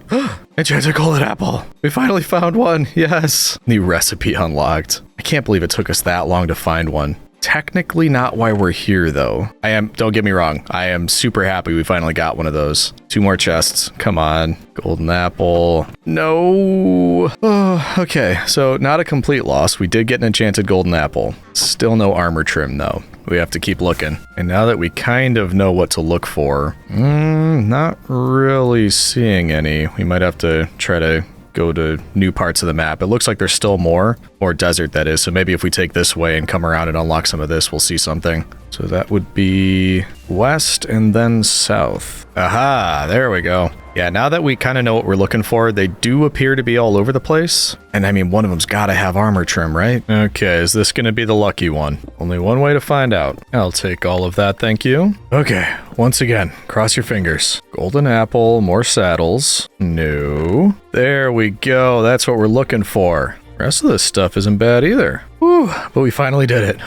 Enchanted golden apple. We finally found one. Yes. New recipe unlocked. I can't believe it took us that long to find one. Technically not why we're here, though. Don't get me wrong, I am super happy we finally got one of those. 2 more chests. Come on. Golden apple. No. Oh, okay, so not a complete loss. We did get an enchanted golden apple. Still no armor trim, though. We have to keep looking. And now that we kind of know what to look for, not really seeing any. We might have to try to go to new parts of the map. It looks like there's still more desert, that is. So maybe if we take this way and come around and unlock some of this, we'll see something. So that would be west and then south. Aha, there we go. Yeah, now that we kind of know what we're looking for, they do appear to be all over the place. And I mean, one of them's got to have armor trim, right? Okay, is this going to be the lucky one? Only one way to find out. I'll take all of that, thank you. Okay, once again, cross your fingers. Golden apple, more saddles. No. There we go, that's what we're looking for. The rest of this stuff isn't bad either. Whew, but we finally did it.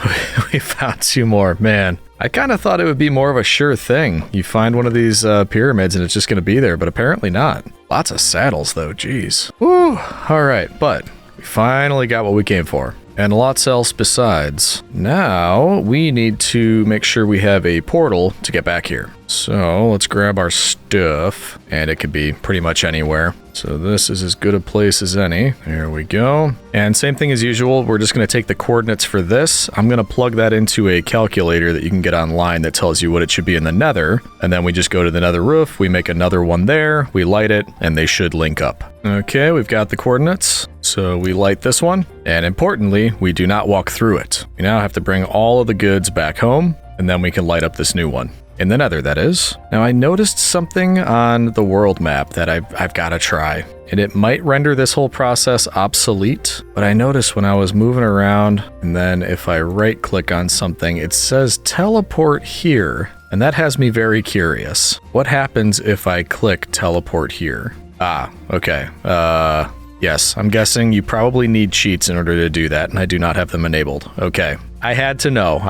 We found 2 more, man. I kind of thought it would be more of a sure thing. You find one of these pyramids and it's just going to be there, but apparently not. Lots of saddles though, geez. Whew, all right, but we finally got what we came for. And lots else besides. Now, we need to make sure we have a portal to get back here. So, let's grab our stuff. And it could be pretty much anywhere. So this is as good a place as any. There we go. And same thing as usual, we're just going to take the coordinates for this. I'm going to plug that into a calculator that you can get online that tells you what it should be in the nether. And then we just go to the nether roof, we make another one there, we light it, and they should link up. Okay, we've got the coordinates. So we light this one. And importantly, we do not walk through it. We now have to bring all of the goods back home, and then we can light up this new one. In the nether, that is. Now, I noticed something on the world map that I've got to try. And it might render this whole process obsolete, but I noticed when I was moving around, and then if I right-click on something, it says teleport here. And that has me very curious. What happens if I click teleport here? Ah, okay. Yes, I'm guessing you probably need cheats in order to do that, and I do not have them enabled. Okay. I had to know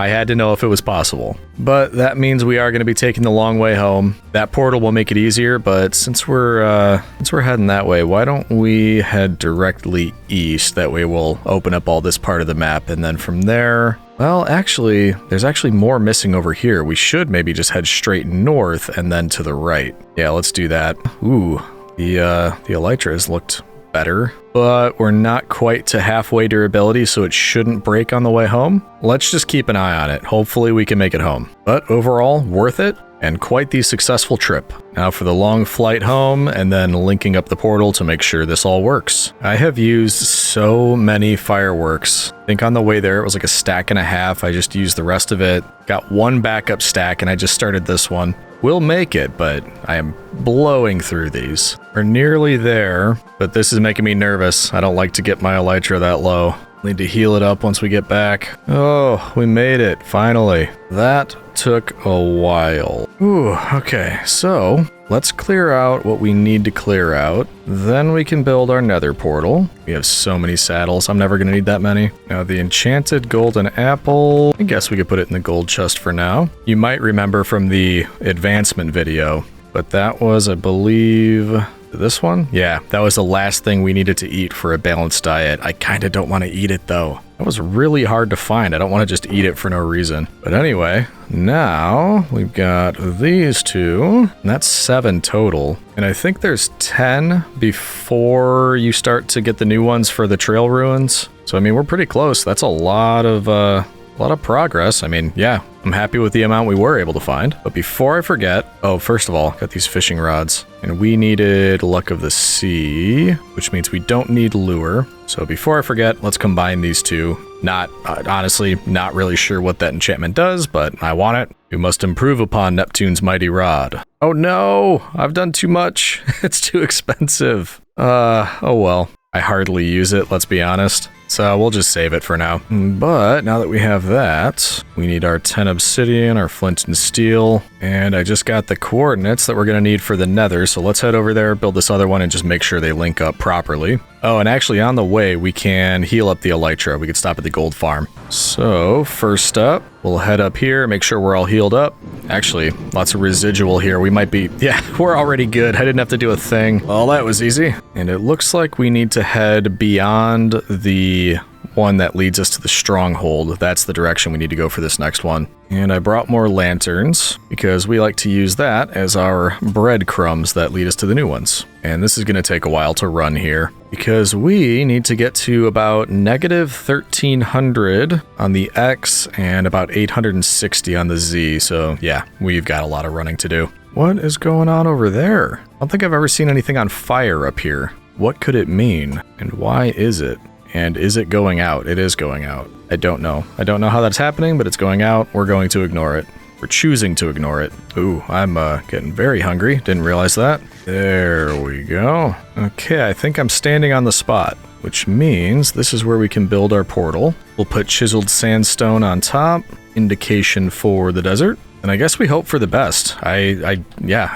if it was possible. But that means we are going to be taking the long way home. That portal will make it easier, but since we're heading that way, why don't we head directly east? That way we'll open up all this part of the map, and then from there... Well, actually, there's actually more missing over here. We should maybe just head straight north and then to the right. Yeah, let's do that. Ooh, the elytras looked better, but we're not quite to halfway durability, so it shouldn't break on the way home. Let's just keep an eye on it. Hopefully we can make it home. But overall, worth it, and quite the successful trip. Now for the long flight home, and then linking up the portal to make sure this all works. I have used so many fireworks. I think on the way there it was like a stack and a half. I just used the rest of it. Got one backup stack, and I just started this one. We'll make it, but I am blowing through these. We're nearly there, but this is making me nervous. I don't like to get my elytra that low. Need to heal it up once we get back. Oh, we made it, finally. That took a while. Ooh, okay, so let's clear out what we need to clear out. Then we can build our nether portal. We have so many saddles, I'm never gonna need that many. Now the enchanted golden apple, I guess we could put it in the gold chest for now. You might remember from the advancement video, but that was, I believe, this one? Yeah, that was the last thing we needed to eat for a balanced diet. I kind of don't want to eat it though. That was really hard to find. I don't want to just eat it for no reason. But anyway, now we've got these two, and that's 7 total. And I think there's 10 before you start to get the new ones for the trail ruins. So I mean, we're pretty close. That's a lot of progress. I mean, yeah, I'm happy with the amount we were able to find. But before I forget, oh, first of all, got these fishing rods. And we needed Luck of the Sea, which means we don't need Lure. So before I forget, let's combine these two. Honestly, not really sure what that enchantment does, but I want it. We must improve upon Neptune's mighty rod. Oh no, I've done too much. It's too expensive. Oh well. I hardly use it, let's be honest. So we'll just save it for now. But now that we have that, we need our 10 obsidian, our flint and steel, and I just got the coordinates that we're gonna need for the nether, so let's head over there, build this other one, and just make sure they link up properly. Oh, and actually on the way, we can heal up the elytra. We could stop at the gold farm. So first up, we'll head up here, make sure we're all healed up. Actually, lots of residual here. We might be, yeah, we're already good. I didn't have to do a thing. Well, that was easy. And it looks like we need to head beyond the one that leads us to the stronghold. That's the direction we need to go for this next one. And I brought more lanterns because we like to use that as our breadcrumbs that lead us to the new ones. And this is going to take a while to run here because we need to get to about negative 1300 on the X and about 860 on the Z. So yeah, we've got a lot of running to do. What is going on over there? I don't think I've ever seen anything on fire up here. What could it mean? And why is it? And is it going out? It is going out. I don't know. I don't know how that's happening, but it's going out. We're going to ignore it. We're choosing to ignore it. Ooh, I'm getting very hungry. Didn't realize that. There we go. Okay, I think I'm standing on the spot, which means this is where we can build our portal. We'll put chiseled sandstone on top, indication for the desert. And I guess we hope for the best. I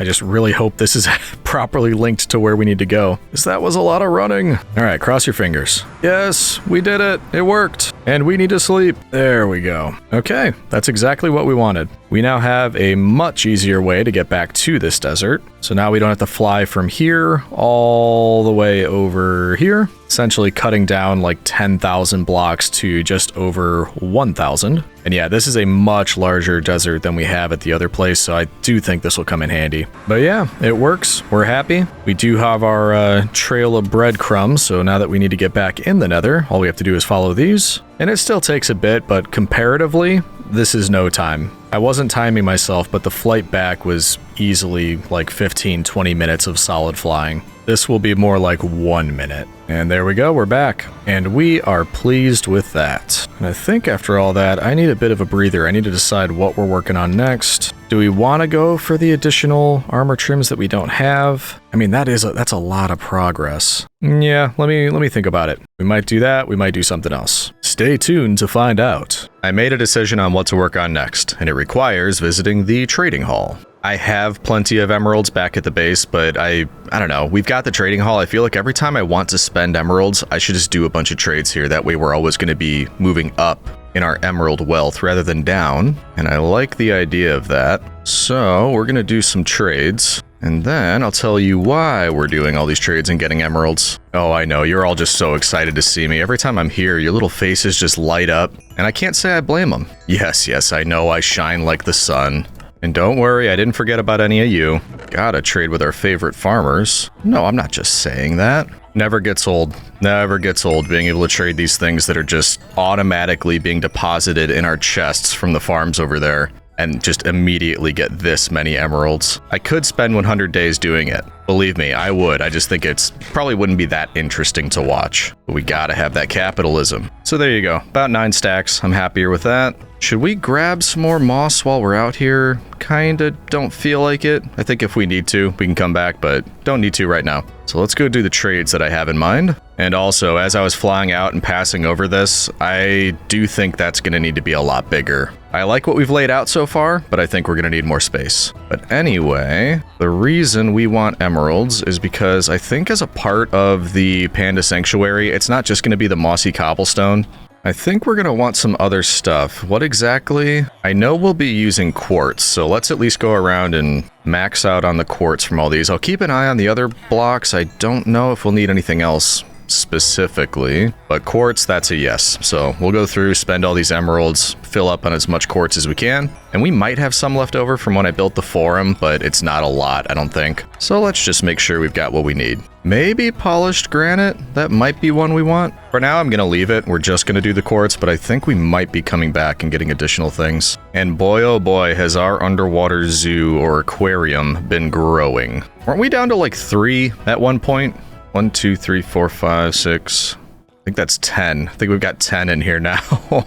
just really hope this is properly linked to where we need to go, because that was a lot of running. All right, cross your fingers. Yes, we did it. It worked. And we need to sleep. There we go. Okay, that's exactly what we wanted. We now have a much easier way to get back to this desert. So now we don't have to fly from here all the way over here, essentially cutting down like 10,000 blocks to just over 1,000. And yeah, this is a much larger desert than we have at the other place, so I do think this will come in handy. But yeah, it works. We're happy. We do have our trail of breadcrumbs, so now that we need to get back in the nether, all we have to do is follow these. And it still takes a bit, but comparatively, this is no time. I wasn't timing myself, but the flight back was easily like 15-20 minutes of solid flying. This will be more like 1 minute. And there we go, we're back. And we are pleased with that. And I think after all that, I need a bit of a breather. I need to decide what we're working on next. Do we want to go for the additional armor trims that we don't have? I mean, that's a lot of progress. Yeah, let me think about it. We might do that, we might do something else. Stay tuned to find out. I made a decision on what to work on next, and it requires visiting the trading hall. I have plenty of emeralds back at the base, but I don't know. We've got the trading hall. I feel like every time I want to spend emeralds, I should just do a bunch of trades here. That way we're always going to be moving up in our emerald wealth rather than down. And I like the idea of that. So we're going to do some trades. And then I'll tell you why we're doing all these trades and getting emeralds. Oh, I know. You're all just so excited to see me. Every time I'm here, your little faces just light up. And I can't say I blame them. Yes, I know I shine like the sun. And don't worry, I didn't forget about any of you. Gotta trade with our favorite farmers. No, I'm not just saying that. Never gets old. Never gets old being able to trade these things that are just automatically being deposited in our chests from the farms over there and just immediately get this many emeralds. I could spend 100 days doing it. Believe me, I would. I just think it's probably wouldn't be that interesting to watch. But we gotta have that capitalism. So there you go. About 9 stacks. I'm happier with that. Should we grab some more moss while we're out here? Kinda don't feel like it. I think if we need to, we can come back, but don't need to right now. So let's go do the trades that I have in mind. And also, as I was flying out and passing over this, I do think that's gonna need to be a lot bigger. I like what we've laid out so far, but I think we're gonna need more space. But anyway, the reason we want emeralds is because I think as a part of the Panda Sanctuary, it's not just gonna be the mossy cobblestone. I think we're gonna want some other stuff. What exactly? I know we'll be using quartz, so let's at least go around and max out on the quartz from all these. I'll keep an eye on the other blocks. I don't know if we'll need anything else specifically, but quartz, that's a yes. So we'll go through, spend all these emeralds, fill up on as much quartz as we can, and we might have some left over from when I built the forum, but it's not a lot, I don't think. So let's just make sure we've got what we need. Maybe polished granite, that might be one we want. For now, I'm gonna leave it. We're just gonna do the quartz, but I think we might be coming back and getting additional things. And boy, oh boy, has our underwater zoo or aquarium been growing. Weren't we down to like 3 at one point? 1, 2, 3, 4, 5, 6. I think that's 10. I think we've got 10 in here now.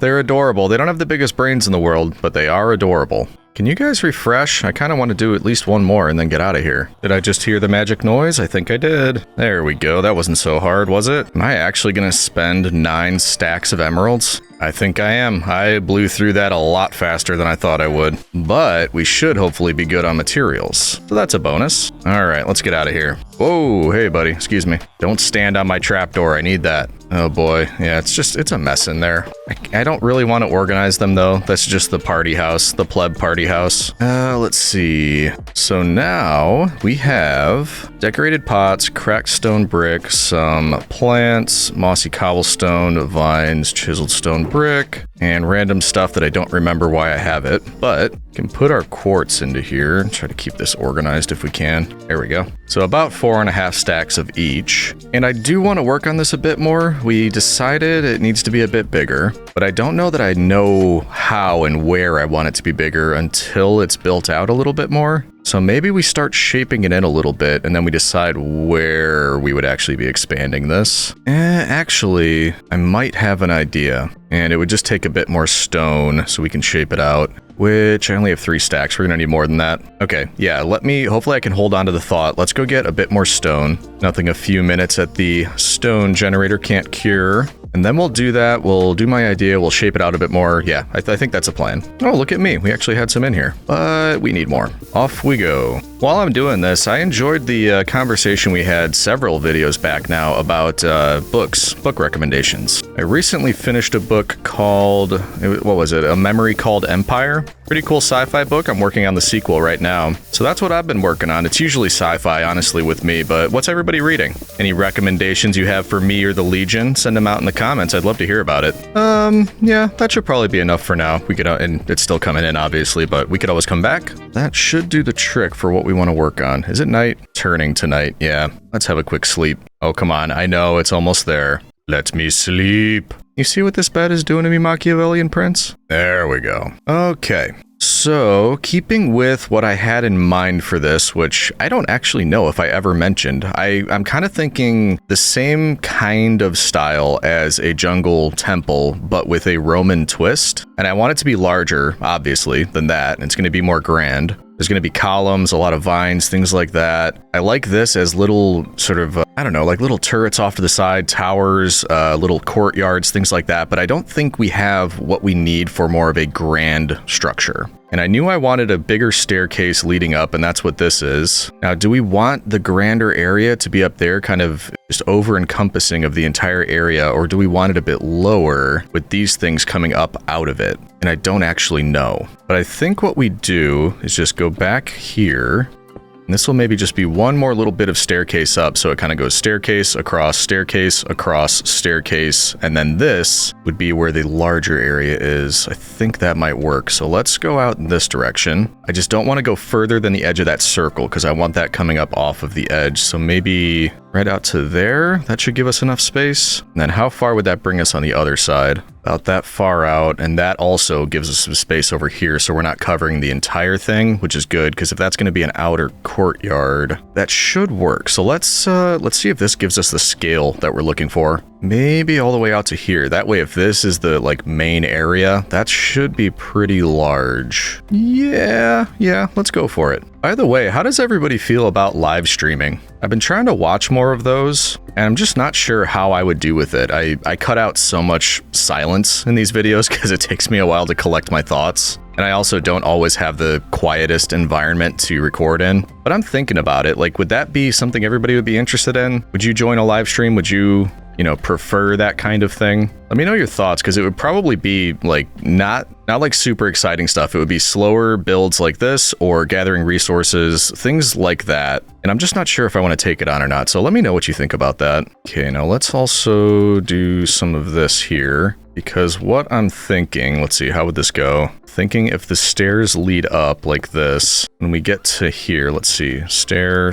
They're adorable. They don't have the biggest brains in the world, but they are adorable. Can you guys refresh? I kind of want to do at least one more and then get out of here. Did I just hear the magic noise? I think I did. There we go. That wasn't so hard, was it? Am I actually going to spend 9 stacks of emeralds? I think I am. I blew through that a lot faster than I thought I would. But we should hopefully be good on materials. So that's a bonus. All right, let's get out of here. Whoa, hey buddy, excuse me. Don't stand on my trapdoor. I need that. Oh boy, yeah, it's a mess in there. I don't really want to organize them though. That's just the party house, the pleb party house. Let's see. So now we have decorated pots, cracked stone brick, some plants, mossy cobblestone, vines, chiseled stone brick, and random stuff that I don't remember why I have it, but we can put our quartz into here and try to keep this organized if we can. There we go. So about 4.5 stacks of each. And I do want to work on this a bit more. We decided it needs to be a bit bigger, but I don't know that I know how and where I want it to be bigger until it's built out a little bit more. So maybe we start shaping it in a little bit and then we decide where we would actually be expanding this. Actually, I might have an idea, and it would just take a bit more stone so we can shape it out, which I only have 3 stacks. We're gonna need more than that. Okay, yeah, hopefully I can hold on to the thought. Let's go get a bit more stone. Nothing a few minutes at the stone generator can't cure. And then we'll do that, we'll do my idea, we'll shape it out a bit more. Yeah, I think that's a plan. Oh, look at me, we actually had some in here, but we need more. Off we go. While I'm doing this, I enjoyed the conversation we had several videos back now about book recommendations. I recently finished a book called, what was it, A Memory Called Empire? Pretty cool sci-fi book. I'm working on the sequel right now. So that's what I've been working on. It's usually sci-fi, honestly, with me, but what's everybody reading? Any recommendations you have for me or the Legion? Send them out in the comments. I'd love to hear about it. Yeah, that should probably be enough for now. We could, and it's still coming in, obviously, but we could always come back. That should do the trick for what we want to work on. Is it night? Turning to night, yeah. Let's have a quick sleep. Oh, come on. I know, it's almost there. Let me sleep. You see what this bed is doing to me, Machiavellian Prince? There we go. Okay. So, keeping with what I had in mind for this, which I don't actually know if I ever mentioned, I'm kind of thinking the same kind of style as a jungle temple, but with a Roman twist. And I want it to be larger, obviously, than that. And it's going to be more grand. There's going to be columns, a lot of vines, things like that. I like this as little sort of, I don't know, like little turrets off to the side, towers, little courtyards, things like that. But I don't think we have what we need for more of a grand structure. And I knew I wanted a bigger staircase leading up, and that's what this is. Now, do we want the grander area to be up there, kind of just over-encompassing of the entire area, or do we want it a bit lower with these things coming up out of it? And I don't actually know. But I think what we do is just go back here, And this will maybe just be one more little bit of staircase up. So it kind of goes staircase, across, staircase, and then this would be where the larger area is. I think that might work. So let's go out in this direction. I just don't want to go further than the edge of that circle because I want that coming up off of the edge. So maybe right out to there. That should give us enough space. And then how far would that bring us on the other side? About that far out, and that also gives us some space over here, so we're not covering the entire thing, which is good, because if that's going to be an outer courtyard, that should work. So let's see if this gives us the scale that we're looking for. Maybe all the way out to here. That way, if this is the like main area, that should be pretty large. Yeah, let's go for it. By the way, how does everybody feel about live streaming? I've been trying to watch more of those, and I'm just not sure how I would do with it. I cut out so much silence in these videos because it takes me a while to collect my thoughts. And I also don't always have the quietest environment to record in. But I'm thinking about it. Like, would that be something everybody would be interested in? Would you join a live stream? Would you prefer that kind of thing? Let me know your thoughts, because it would probably be like not like super exciting stuff. It would be slower builds like this, or gathering resources, things like that. And I'm just not sure if I want to take it on or not. So let me know what you think about that. Okay, now let's also do some of this here, because what I'm thinking, let's see, how would this go? Thinking if the stairs lead up like this, when we get to here, let's see, stair,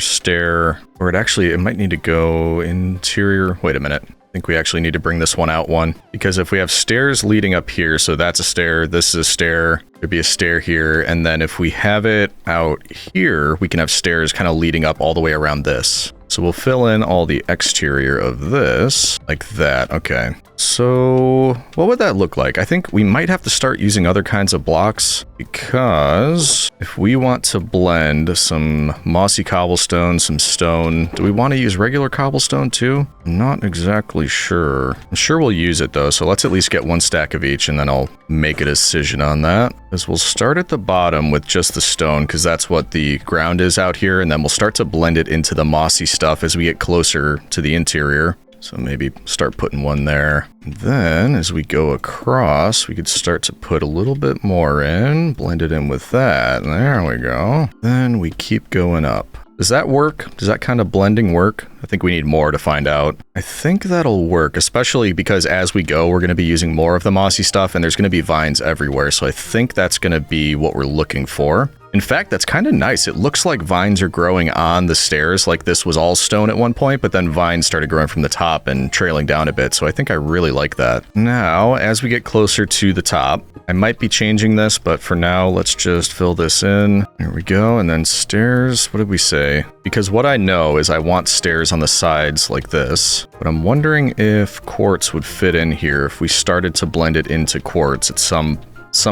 or it might need to go interior. Wait a minute. I think we actually need to bring this one out one, because if we have stairs leading up here, so that's a stair, this is a stair, there'd be a stair here, and then if we have it out here, we can have stairs kind of leading up all the way around this. So we'll fill in all the exterior of this like that. Okay. So what would that look like? I think we might have to start using other kinds of blocks, because if we want to blend some mossy cobblestone, some stone, do we want to use regular cobblestone too? I'm not exactly sure. I'm sure we'll use it though. So let's at least get one stack of each, and then I'll make a decision on that. Because we'll start at the bottom with just the stone, because that's what the ground is out here. And then we'll start to blend it into the mossy stuff as we get closer to the interior. So maybe start putting one there. Then as we go across, we could start to put a little bit more in, blend it in with that. There we go. Then we keep going up. Does that work? Does that kind of blending work? I think we need more to find out. I think that'll work, especially because as we go, we're going to be using more of the mossy stuff, and there's going to be vines everywhere. So I think that's going to be what we're looking for. In fact, that's kind of nice. It looks like vines are growing on the stairs, like this was all stone at one point, but then vines started growing from the top and trailing down a bit. So I think I really like that. Now, as we get closer to the top, I might be changing this, but for now, let's just fill this in. There we go. And then stairs, what did we say? Because what I know is I want stairs on the sides like this, but I'm wondering if quartz would fit in here if we started to blend it into quartz at some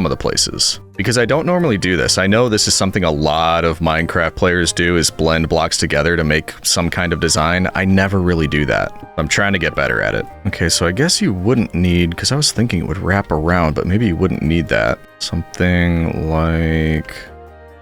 of the places. Because I don't normally do this. I know this is something a lot of Minecraft players do, is blend blocks together to make some kind of design. I never really do that. I'm trying to get better at it. Okay, so I guess you wouldn't need, because I was thinking it would wrap around, but maybe you wouldn't need that. Something like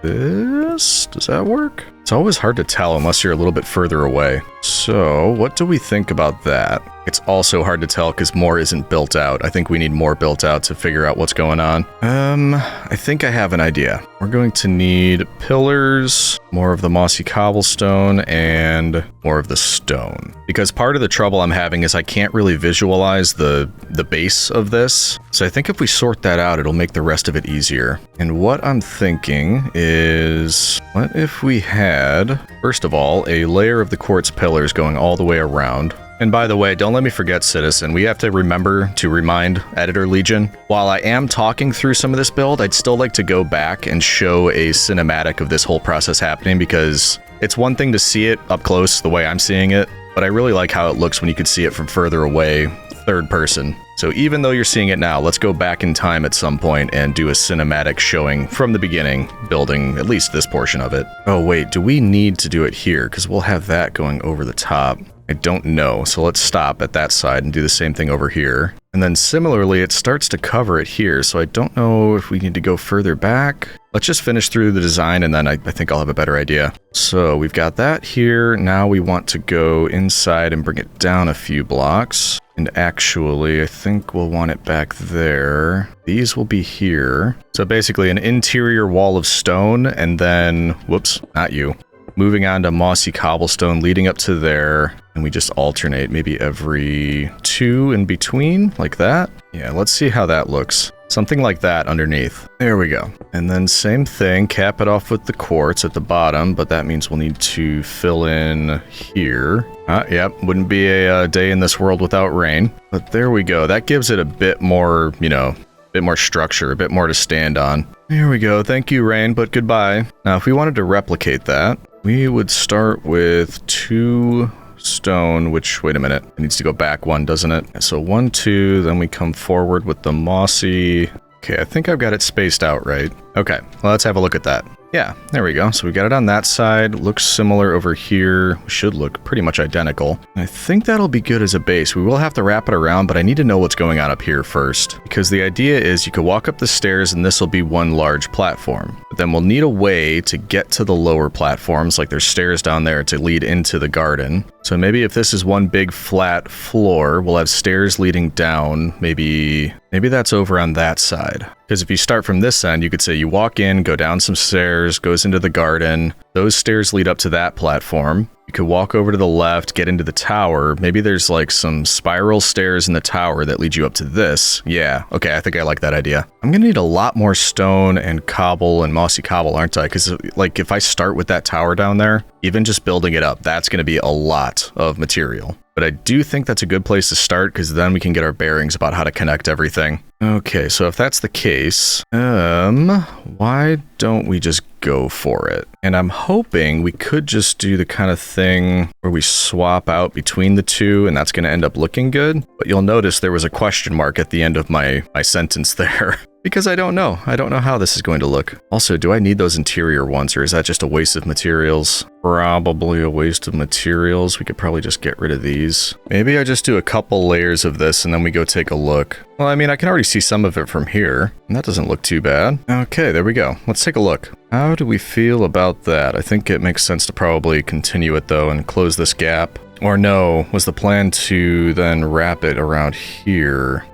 this? Does that work? It's always hard to tell unless you're a little bit further away. So what do we think about that? It's also hard to tell because more isn't built out. I think we need more built out to figure out what's going on. I think I have an idea. We're going to need pillars, more of the mossy cobblestone, and more of the stone. Because part of the trouble I'm having is I can't really visualize the base of this. So I think if we sort that out, it'll make the rest of it easier. And what I'm thinking is, what if we had, first of all, a layer of the quartz pillars going all the way around. And by the way, don't let me forget, Citizen, we have to remember to remind Editor Legion, while I am talking through some of this build, I'd still like to go back and show a cinematic of this whole process happening, because it's one thing to see it up close the way I'm seeing it, but I really like how it looks when you could see it from further away, third person. So even though you're seeing it now, let's go back in time at some point and do a cinematic showing from the beginning, building at least this portion of it. Oh wait, do we need to do it here? Because we'll have that going over the top. I don't know, so let's stop at that side and do the same thing over here. And then similarly, it starts to cover it here, so I don't know if we need to go further back. Let's just finish through the design, and then I think I'll have a better idea. So we've got that here. Now we want to go inside and bring it down a few blocks. And actually, I think we'll want it back there. These will be here. So basically an interior wall of stone, and then, whoops, not you. moving on to mossy cobblestone leading up to there, and we just alternate maybe every 2 in between, like that. Yeah, let's see how that looks. Something like that underneath. There we go. And then same thing, cap it off with the quartz at the bottom, but that means we'll need to fill in here. Yep, wouldn't be a day in this world without rain. But there we go. That gives it a bit more, you know, a bit more structure, a bit more to stand on. Here we go. Thank you, rain, but goodbye. Now, if we wanted to replicate that, we would start with 2 stone, which, wait a minute, it needs to go back 1, doesn't it? So 1, 2, then we come forward with the mossy. Okay, I think I've got it spaced out right. Okay, well, let's have a look at that. Yeah, there we go. So we got it on that side. Looks similar over here. Should look pretty much identical. I think that'll be good as a base. We will have to wrap it around, but I need to know what's going on up here first. Because the idea is you could walk up the stairs and this will be one large platform. But then we'll need a way to get to the lower platforms, like there's stairs down there to lead into the garden. So maybe if this is one big flat floor, we'll have stairs leading down. Maybe that's over on that side. Because if you start from this end, you could say you walk in, go down some stairs, goes into the garden. Those stairs lead up to that platform. You could walk over to the left, get into the tower. Maybe there's like some spiral stairs in the tower that lead you up to this. Yeah, okay, I think I like that idea. I'm gonna need a lot more stone and cobble and mossy cobble, aren't I? Because like if I start with that tower down there, even just building it up, that's gonna be a lot of material. But I do think that's a good place to start because then we can get our bearings about how to connect everything. Okay, so if that's the case, why don't we just go for it? And I'm hoping we could just do the kind of thing where we swap out between the two and that's going to end up looking good. But you'll notice there was a question mark at the end of my sentence there. Because I don't know. I don't know how this is going to look. Also, do I need those interior ones or is that just a waste of materials? Probably a waste of materials. We could probably just get rid of these. Maybe I just do a couple layers of this and then we go take a look. Well, I mean, I can already see some of it from here, and that doesn't look too bad. Okay, there we go. Let's take a look. How do we feel about that? I think it makes sense to probably continue it, though, and close this gap. Or no, was the plan to then wrap it around here?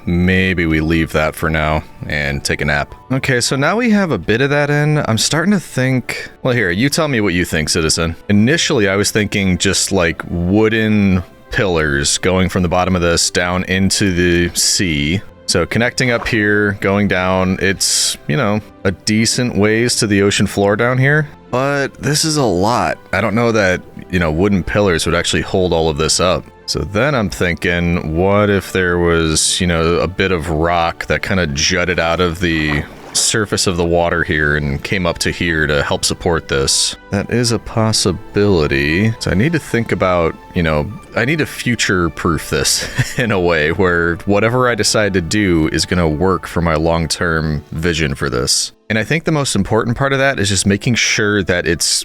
Maybe we leave that for now and take a nap. Okay, so now we have a bit of that in. I'm starting to think... Well, here, you tell me what you think, citizen. Initially, I was thinking just like wooden pillars going from the bottom of this down into the sea. So connecting up here, going down, it's, you know, a decent ways to the ocean floor down here. But this is a lot. I don't know that, you know, wooden pillars would actually hold all of this up. So then I'm thinking, what if there was, you know, a bit of rock that kind of jutted out of the surface of the water here and came up to here to help support this? That is a possibility. So I need to think about, you know, I need to future-proof this in a way where whatever I decide to do is going to work for my long-term vision for this. And I think the most important part of that is just making sure that it's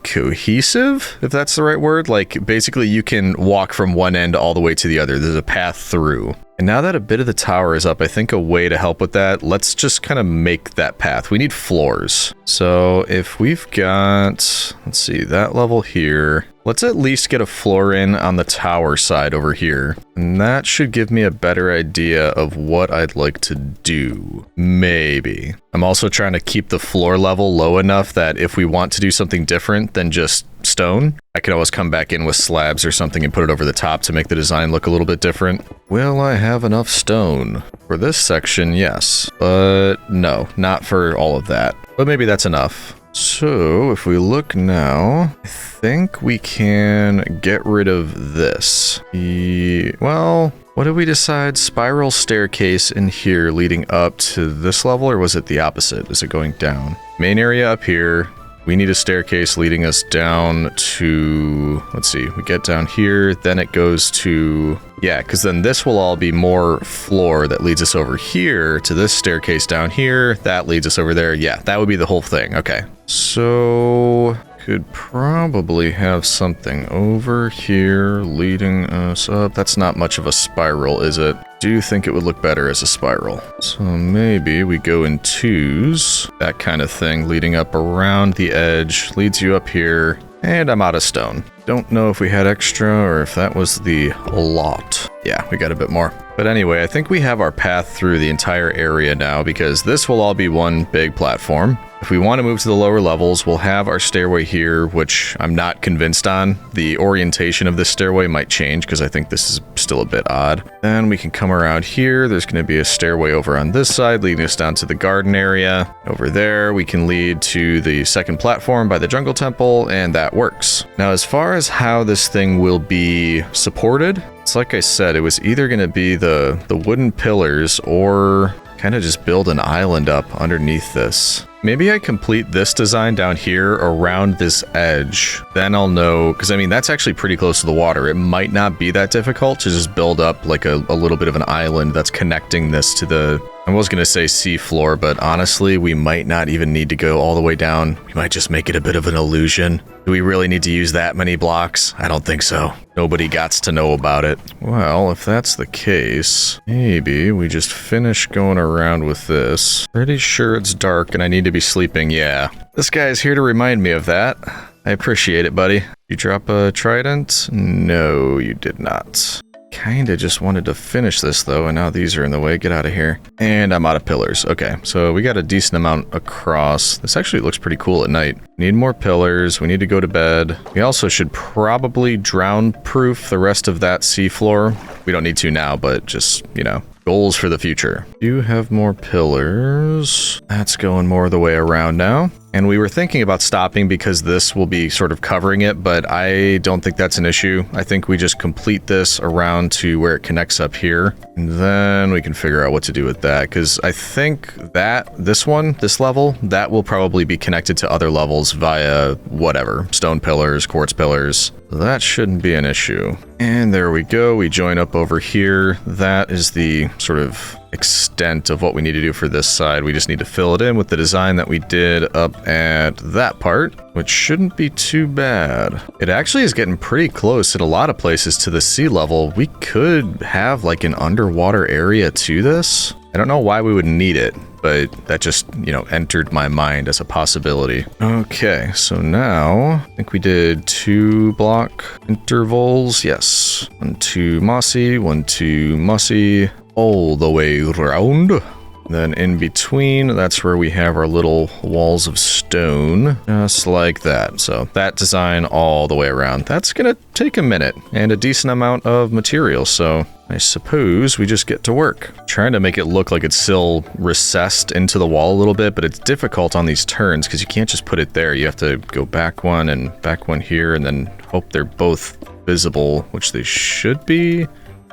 cohesive, if that's the right word. Like, basically, you can walk from one end all the way to the other. There's a path through. And now that a bit of the tower is up, I think a way to help with that, let's just kind of make that path. We need floors. So if we've got, let's see, that level here, let's at least get a floor in on the tower side over here. And that should give me a better idea of what I'd like to do. Maybe. I'm also trying to keep the floor level low enough that if we want to do something different than just stone, I can always come back in with slabs or something and put it over the top to make the design look a little bit different. Will I have enough stone? For this section, yes. But no, not for all of that. But maybe that's enough. So, if we look now, I think we can get rid of this. Well, what did we decide? Spiral staircase in here leading up to this level, or was it the opposite? Is it going down? Main area up here. We need a staircase leading us down to, let's see, we get down here, then it goes to, yeah, because then this will all be more floor that leads us over here to this staircase down here. That leads us over there. Yeah, that would be the whole thing. Okay. So, could probably have something over here leading us up. That's not much of a spiral, is it? Do think it would look better as a spiral. So maybe we go in twos, that kind of thing, leading up around the edge, leads you up here, and I'm out of stone. Don't know if we had extra or if that was the lot. Yeah, we got a bit more. But anyway, I think we have our path through the entire area now because this will all be one big platform. If we want to move to the lower levels, we'll have our stairway here, which I'm not convinced on. The orientation of this stairway might change because I think this is still a bit odd. Then we can come around here. There's going to be a stairway over on this side leading us down to the garden area. Over there, we can lead to the second platform by the jungle temple, and that works. Now, as far as how this thing will be supported, it's like I said, it was either going to be the wooden pillars or kind of just build an island up underneath this. Maybe I complete this design down here around this edge. Then I'll know, because I mean, that's actually pretty close to the water. It might not be that difficult to just build up like a little bit of an island that's connecting this to the, I was going to say sea floor, but honestly, we might not even need to go all the way down. We might just make it a bit of an illusion. Do we really need to use that many blocks? I don't think so. Nobody gots to know about it. Well, if that's the case, maybe we just finish going around with this. Pretty sure it's dark and I need to be sleeping. Yeah. This guy's here to remind me of that. I appreciate it, buddy. You drop a trident? No, you did not. Kinda just wanted to finish this though, and now these are in the way. Get out of here. And I'm out of pillars. Okay, so we got a decent amount across. This actually looks pretty cool at night. Need more pillars. We need to go to bed. We also should probably drown-proof the rest of that seafloor. We don't need to now, but just, you know, goals for the future. You have more pillars. That's going more the way around now. And we were thinking about stopping because this will be sort of covering it, but I don't think that's an issue. I think we just complete this around to where it connects up here, and then we can figure out what to do with that, because I think that this level, that will probably be connected to other levels via whatever, stone pillars, quartz pillars. That shouldn't be an issue. And there we go. We join up over here. That is the sort of extent of what we need to do for this side. We just need to fill it in with the design that we did up at that part, which shouldn't be too bad. It actually is getting pretty close in a lot of places to the sea level. We could have like an underwater area to this. I don't know why we would need it, but that just, you know, entered my mind as a possibility. Okay, so now I think we did 2 block intervals. Yes, 1, 2 mossy, 1, 2 mossy, all the way around. Then in between, that's where we have our little walls of stone, just like that. So that design all the way around. That's gonna take a minute and a decent amount of material, so I suppose we just get to work. Trying to make it look like it's still recessed into the wall a little bit, but it's difficult on these turns because you can't just put it there. You have to go back one and back one here and then hope they're both visible, which they should be.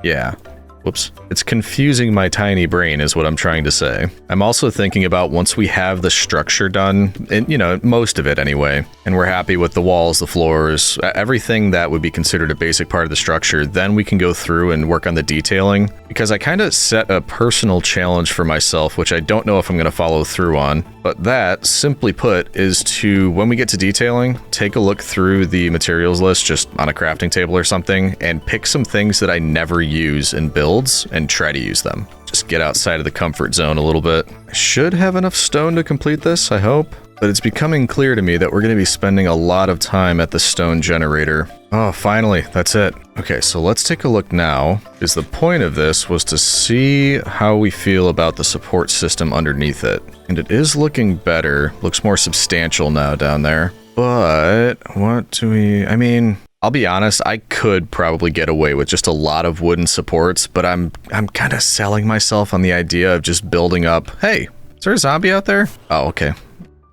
Yeah. Whoops. It's confusing my tiny brain is what I'm trying to say. I'm also thinking about once we have the structure done, and, you know, most of it anyway, and we're happy with the walls, the floors, everything that would be considered a basic part of the structure, then we can go through and work on the detailing. Because I kind of set a personal challenge for myself, which I don't know if I'm going to follow through on. But that, simply put, is to, when we get to detailing, take a look through the materials list just on a crafting table or something, and pick some things that I never use in builds and try to use them. Just get outside of the comfort zone a little bit. I should have enough stone to complete this, I hope. But it's becoming clear to me that we're going to be spending a lot of time at the stone generator. Oh, finally, that's it. Okay, so let's take a look now, because the point of this was to see how we feel about the support system underneath it. And it is looking better, looks more substantial now down there. But what do we, I mean, I'll be honest, I could probably get away with just a lot of wooden supports, but I'm kind of selling myself on the idea of just building up. Hey, is there a zombie out there? Oh, okay.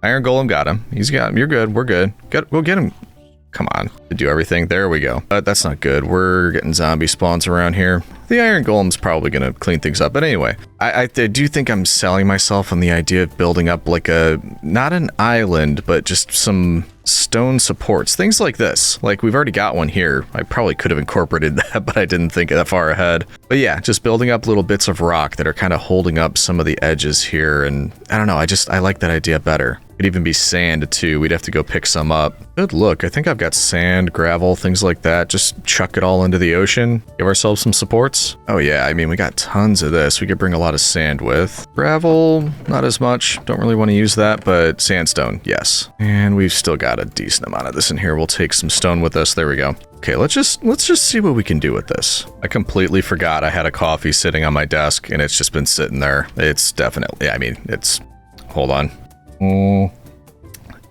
Iron Golem got him. He's got him. You're good. We're good. Go get him. Come on. To do everything. There we go. That's not good. We're getting zombie spawns around here. The Iron Golem's probably going to clean things up. But anyway, I do think I'm selling myself on the idea of building up like not an island, but just some stone supports. Things like this. Like we've already got one here. I probably could have incorporated that, but I didn't think that far ahead. But yeah, just building up little bits of rock that are kind of holding up some of the edges here. And I don't know, I like that idea better. Could even be sand too. We'd have to go pick some up. Good look. I think I've got sand, gravel, things like that. Just chuck it all into the ocean. Give ourselves some supports. Oh yeah, I mean, we got tons of this. We could bring a lot of sand with. Gravel, not as much. Don't really want to use that, but sandstone, yes. And we've still got a decent amount of this in here. We'll take some stone with us. There we go. Okay, let's just see what we can do with this. I completely forgot I had a coffee sitting on my desk and it's just been sitting there. It's definitely, I mean, it's, hold on.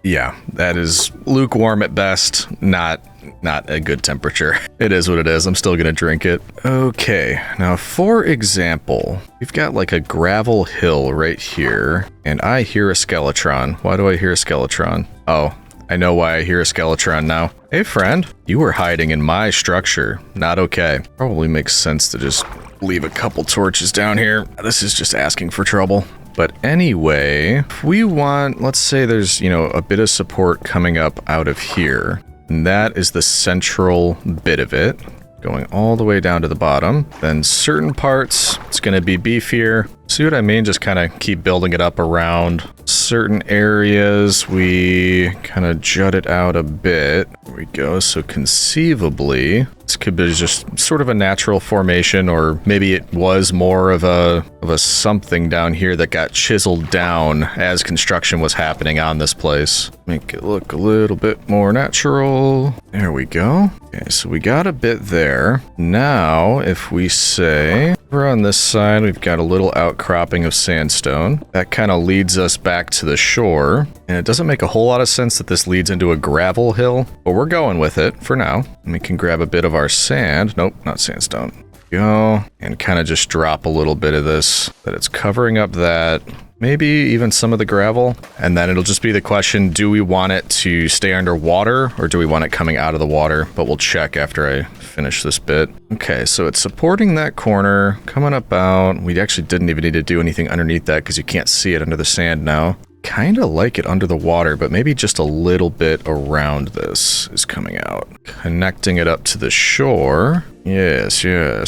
Yeah, that is lukewarm at best, not a good temperature. It is what it is. I'm still gonna drink it. Okay, now for example, we've got like a gravel hill right here, and I hear a Skeletron. Why do I hear a Skeletron? Oh, I know why I hear a Skeletron now. Hey friend, you were hiding in my structure. Not okay. Probably makes sense to just leave a couple torches down here. This is just asking for trouble. But anyway, if we want, let's say there's, you know, a bit of support coming up out of here. And that is the central bit of it, going all the way down to the bottom. Then certain parts, it's going to be beefier. See what I mean? Just kind of keep building it up around certain areas. We kind of jut it out a bit. There we go. So conceivably, this could be just sort of a natural formation, or maybe it was more of a something down here that got chiseled down as construction was happening on this place. Make it look a little bit more natural. There we go. Okay, so we got a bit there. Now, if we say over on this side, we've got a little outcropping of sandstone. That kind of leads us back to the shore. And it doesn't make a whole lot of sense that this leads into a gravel hill, but we're going with it for now. And we can grab a bit of our sand. Nope, not sandstone. Go and kind of just drop a little bit of this, that it's covering up that, maybe even some of the gravel. And then it'll just be the question, do we want it to stay underwater or do we want it coming out of the water? But we'll check after I finish this bit. Okay, so it's supporting that corner, coming up out. We actually didn't even need to do anything underneath that because you can't see it under the sand now. Kind of like it under the water, but maybe just a little bit around this is coming out. Connecting it up to the shore. Yes,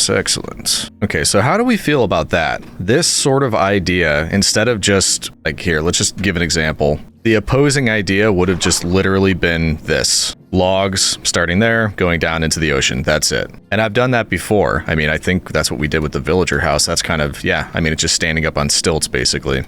excellent. Okay, so how do we feel about that? This sort of idea, instead of just, like here, let's just give an example. The opposing idea would have just literally been this. Logs starting there, going down into the ocean. That's it. And I've done that before. I mean, I think that's what we did with the villager house. That's kind of, yeah, I mean, it's just standing up on stilts, basically.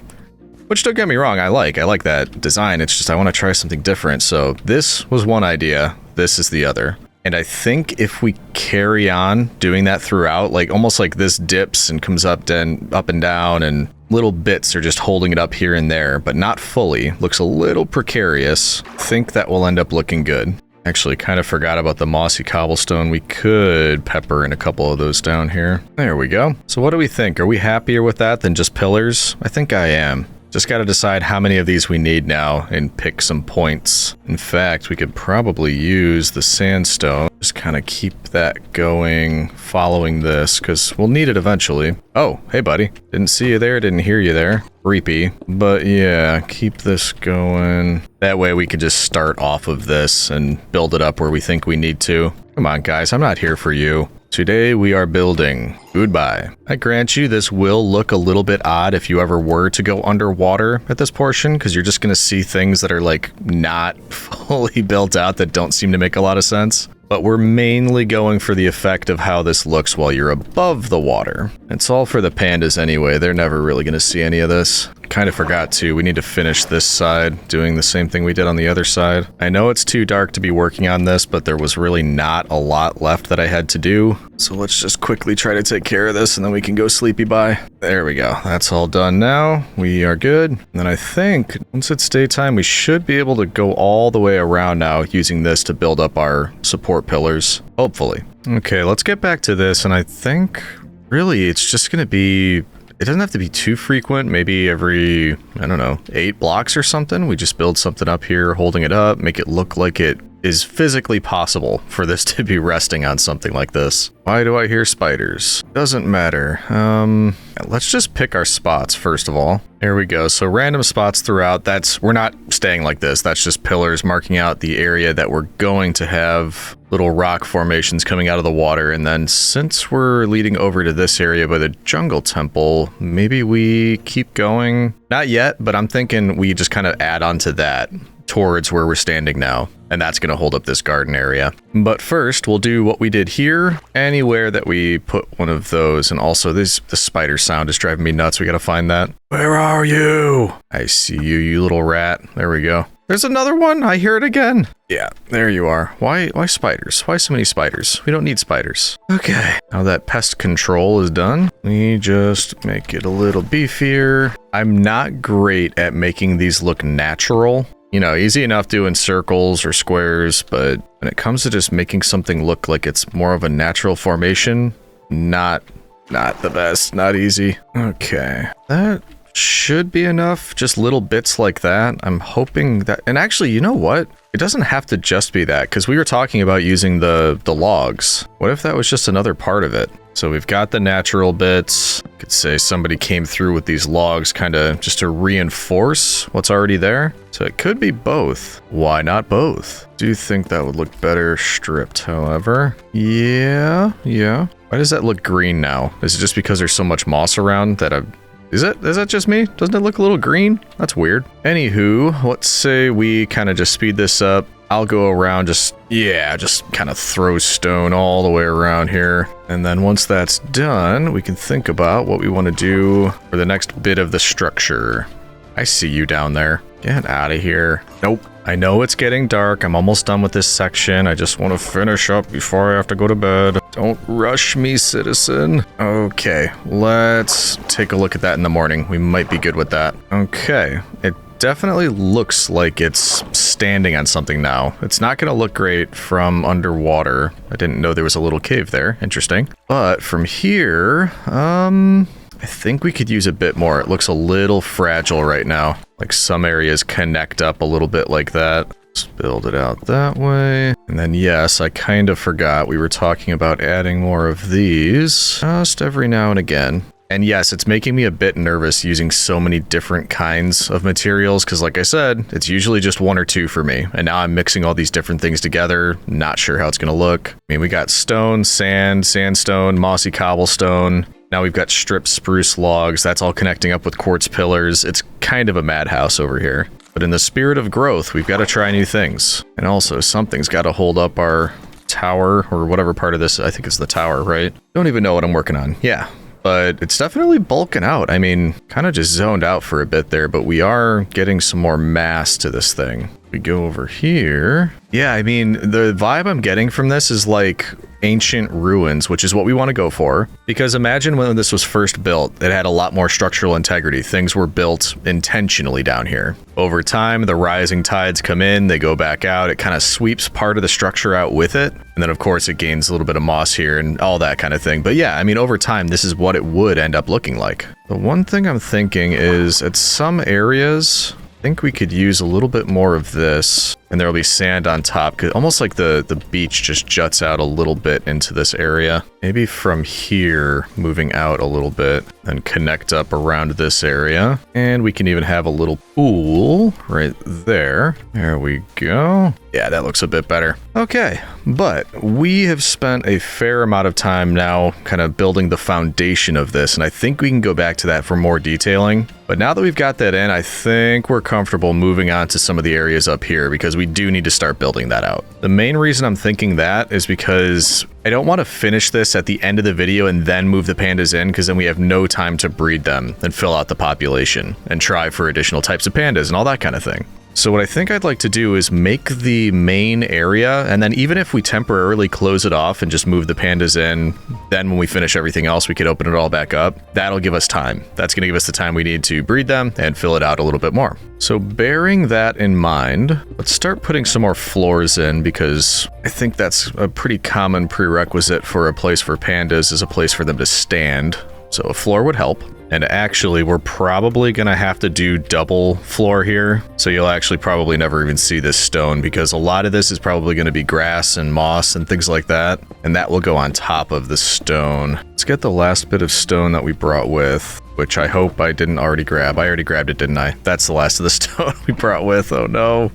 Which, don't get me wrong, I like that design. It's just I want to try something different. So this was one idea. This is the other. And I think if we carry on doing that throughout, like almost like this dips and comes up and down, and little bits are just holding it up here and there, but not fully. Looks a little precarious. I think that will end up looking good. Actually, kind of forgot about the mossy cobblestone. We could pepper in a couple of those down here. There we go. So what do we think? Are we happier with that than just pillars? I think I am. Just got to decide how many of these we need now and pick some points. In fact, we could probably use the sandstone. Just kind of keep that going following this because we'll need it eventually. Oh, hey buddy. Didn't see you there, didn't hear you there. Creepy. But yeah, keep this going. That way we can just start off of this and build it up where we think we need to. Come on guys, I'm not here for you. Today we are building. Goodbye. I grant you this will look a little bit odd if you ever were to go underwater at this portion, because you're just going to see things that are like not fully built out that don't seem to make a lot of sense. But we're mainly going for the effect of how this looks while you're above the water. It's all for the pandas anyway. They're never really going to see any of this. Kind of forgot to. We need to finish this side, doing the same thing we did on the other side. I know it's too dark to be working on this, but there was really not a lot left that I had to do. So let's just quickly try to take care of this and then we can go sleepy bye. There we go. That's all done now. We are good. And then I think once it's daytime, we should be able to go all the way around now using this to build up our support pillars. Hopefully. Okay, let's get back to this. And I think really it's just going to be... It doesn't have to be too frequent, maybe every, I don't know, 8 blocks or something. We just build something up here, holding it up, make it look like it is physically possible for this to be resting on something like this. Why do I hear spiders? Doesn't matter. Let's just pick our spots first of all. There we go. So random spots throughout. We're not staying like this. That's just pillars marking out the area that we're going to have little rock formations coming out of the water. And then since we're leading over to this area by the jungle temple, maybe we keep going. Not yet, but I'm thinking we just kind of add on to that towards where we're standing now. And that's going to hold up this garden area. But first, we'll do what we did here. Anywhere that we put one of those. And also, the spider sound is driving me nuts. We got to find that. Where are you? I see you, you little rat. There we go. There's another one. I hear it again. Yeah, there you are. Why spiders? Why so many spiders? We don't need spiders. Okay, now that pest control is done, we just make it a little beefier. I'm not great at making these look natural. You know, easy enough doing circles or squares, but when it comes to just making something look like it's more of a natural formation, not the best, not easy. Okay, that should be enough, just little bits like that. I'm hoping that, and actually, you know what? It doesn't have to just be that, because we were talking about using the logs. What if that was just another part of it? So we've got the natural bits. I could say somebody came through with these logs kind of just to reinforce what's already there. So it could be both. Why not both? Do think that would look better stripped, however. Yeah. Why does that look green now? Is it just because there's so much moss around that Is that just me? Doesn't it look a little green? That's weird. Anywho, let's say we kind of just speed this up. I'll go around just kind of throw stone all the way around here. And then once that's done, we can think about what we want to do for the next bit of the structure. I see you down there. Get out of here. Nope. I know it's getting dark. I'm almost done with this section. I just want to finish up before I have to go to bed. Don't rush me, citizen. Okay, let's take a look at that in the morning. We might be good with that. Okay, it definitely looks like it's standing on something now. It's not going to look great from underwater. I didn't know there was a little cave there. Interesting. But from here, I think we could use a bit more. It looks a little fragile right now. Like some areas connect up a little bit like that. Let's build it out that way. And then yes, I kind of forgot we were talking about adding more of these just every now and again. And yes, it's making me a bit nervous using so many different kinds of materials because like I said, it's usually just one or two for me. And now I'm mixing all these different things together. Not sure how it's going to look. I mean, we got stone, sand, sandstone, mossy cobblestone. Now we've got stripped spruce logs. That's all connecting up with quartz pillars. It's kind of a madhouse over here. But in the spirit of growth, we've got to try new things. And also, something's got to hold up our tower, or whatever part of this. I think it's the tower, right? Don't even know what I'm working on. Yeah, but it's definitely bulking out. I mean, kind of just zoned out for a bit there, but we are getting some more mass to this thing. We go over here. Yeah, I mean, the vibe I'm getting from this is like ancient ruins, which is what we want to go for. Because imagine when this was first built, it had a lot more structural integrity. Things were built intentionally down here. Over time, the rising tides come in, they go back out. It kind of sweeps part of the structure out with it. And then, of course, it gains a little bit of moss here and all that kind of thing. But yeah, I mean, over time, this is what it would end up looking like. The one thing I'm thinking is at some areas, I think we could use a little bit more of this, and there'll be sand on top, 'cause almost like the beach just juts out a little bit into this area. Maybe from here, moving out a little bit, and connect up around this area. And we can even have a little pool right there. There we go. Yeah, that looks a bit better. Okay, but we have spent a fair amount of time now kind of building the foundation of this, and I think we can go back to that for more detailing. But now that we've got that in, I think we're comfortable moving on to some of the areas up here because we do need to start building that out. The main reason I'm thinking that is because I don't want to finish this at the end of the video and then move the pandas in, because then we have no time to breed them and fill out the population and try for additional types of pandas and all that kind of thing. So what I think I'd like to do is make the main area, and then even if we temporarily close it off and just move the pandas in, then when we finish everything else, we could open it all back up. That'll give us time. That's going to give us the time we need to breed them and fill it out a little bit more. So bearing that in mind, let's start putting some more floors in, because I think that's a pretty common prerequisite for a place for pandas, is a place for them to stand. So a floor would help. And actually, we're probably going to have to do double floor here. So you'll actually probably never even see this stone, because a lot of this is probably going to be grass and moss and things like that. And that will go on top of the stone. Let's get the last bit of stone that we brought with, which I hope I didn't already grab. I already grabbed it, didn't I? That's the last of the stone we brought with. Oh no.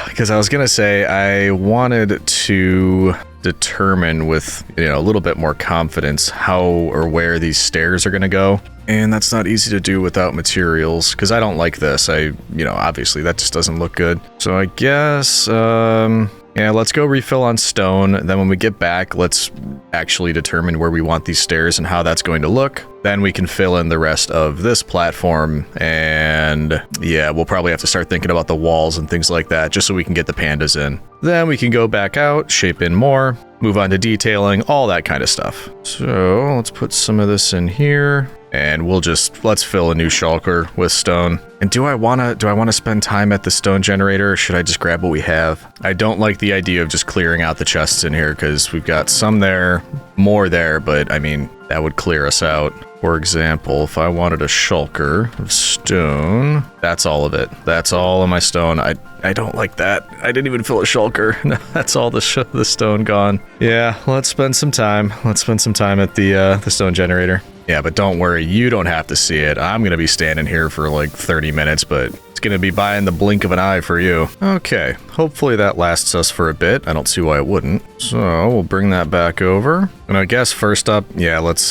Because I was going to say I wanted to determine with, a little bit more confidence how or where these stairs are going to go. And that's not easy to do without materials, because I don't like this. Obviously that just doesn't look good. So I guess, yeah, let's go refill on stone. Then when we get back, let's actually determine where we want these stairs and how that's going to look. Then we can fill in the rest of this platform. And yeah, we'll probably have to start thinking about the walls and things like that, just so we can get the pandas in. Then we can go back out, shape in more, move on to detailing, all that kind of stuff. So let's put some of this in here. And let's fill a new shulker with stone. And do I wanna spend time at the stone generator, or should I just grab what we have? I don't like the idea of just clearing out the chests in here, because we've got some there, more there, but I mean, that would clear us out. For example, if I wanted a shulker of stone, that's all of it. That's all of my stone. I don't like that. I didn't even fill a shulker. No, that's all the stone gone. Yeah, let's spend some time. Let's spend some time at the stone generator. Yeah, but don't worry, you don't have to see it. I'm gonna be standing here for like 30 minutes, but it's gonna be by in the blink of an eye for you. Okay, hopefully that lasts us for a bit. I don't see why it wouldn't. So we'll bring that back over. And I guess first up, yeah, let's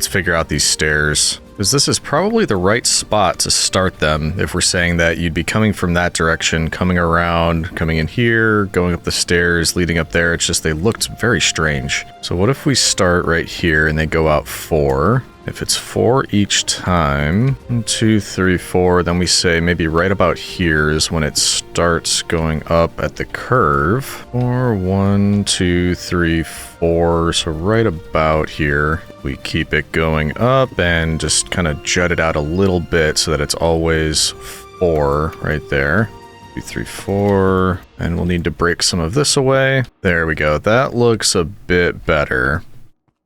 figure out these stairs. Because this is probably the right spot to start them if we're saying that you'd be coming from that direction, coming around, coming in here, going up the stairs, leading up there. It's just they looked very strange. So what if we start right here and they go out 4? If it's 4 each time, 1, 2, 3, 4, then we say maybe right about here is when it starts going up at the curve. Or 1, 2, 3, 4, so right about here. We keep it going up and just kind of jut it out a little bit so that it's always 4 right there. 2, 3, 4, and we'll need to break some of this away. There we go. That looks a bit better.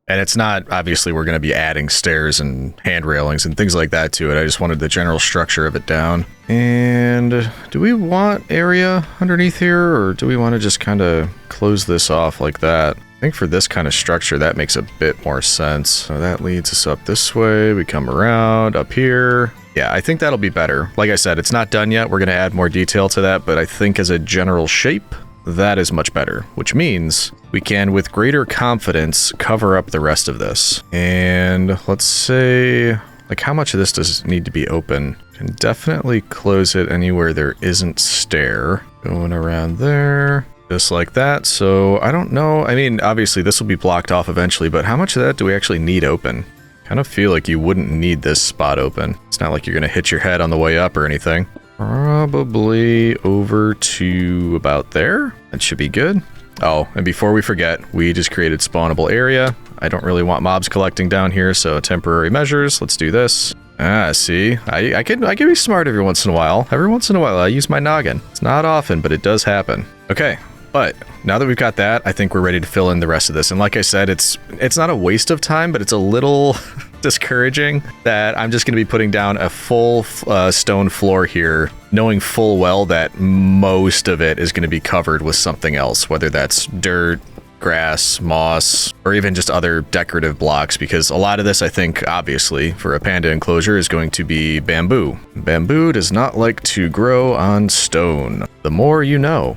And it's not, obviously, we're going to be adding stairs and hand railings and things like that to it. I just wanted the general structure of it down. And do we want area underneath here, or do we want to just kind of close this off like that? I think for this kind of structure, that makes a bit more sense. So that leads us up this way. We come around up here. Yeah, I think that'll be better. Like I said, it's not done yet. We're going to add more detail to that, but I think as a general shape, that is much better, which means we can, with greater confidence, cover up the rest of this. And let's say, like, how much of this does need to be open? Can definitely close it anywhere there isn't stair. Going around there, just like that. So I don't know. I mean, obviously this will be blocked off eventually, but how much of that do we actually need open? Kind of feel like you wouldn't need this spot open. It's not like you're going to hit your head on the way up or anything. Probably over to about there. That should be good. Oh, and before we forget, we just created spawnable area. I don't really want mobs collecting down here, so temporary measures. Let's do this. Ah, see, I can be smart every once in a while. Every once in a while, I use my noggin. It's not often, but it does happen. Okay, but now that we've got that, I think we're ready to fill in the rest of this. And like I said, it's not a waste of time, but it's a little discouraging that I'm just going to be putting down a full stone floor here, knowing full well that most of it is going to be covered with something else, whether that's dirt, grass, moss, or even just other decorative blocks, because a lot of this, I think, obviously, for a panda enclosure is going to be bamboo. Bamboo does not like to grow on stone. The more you know.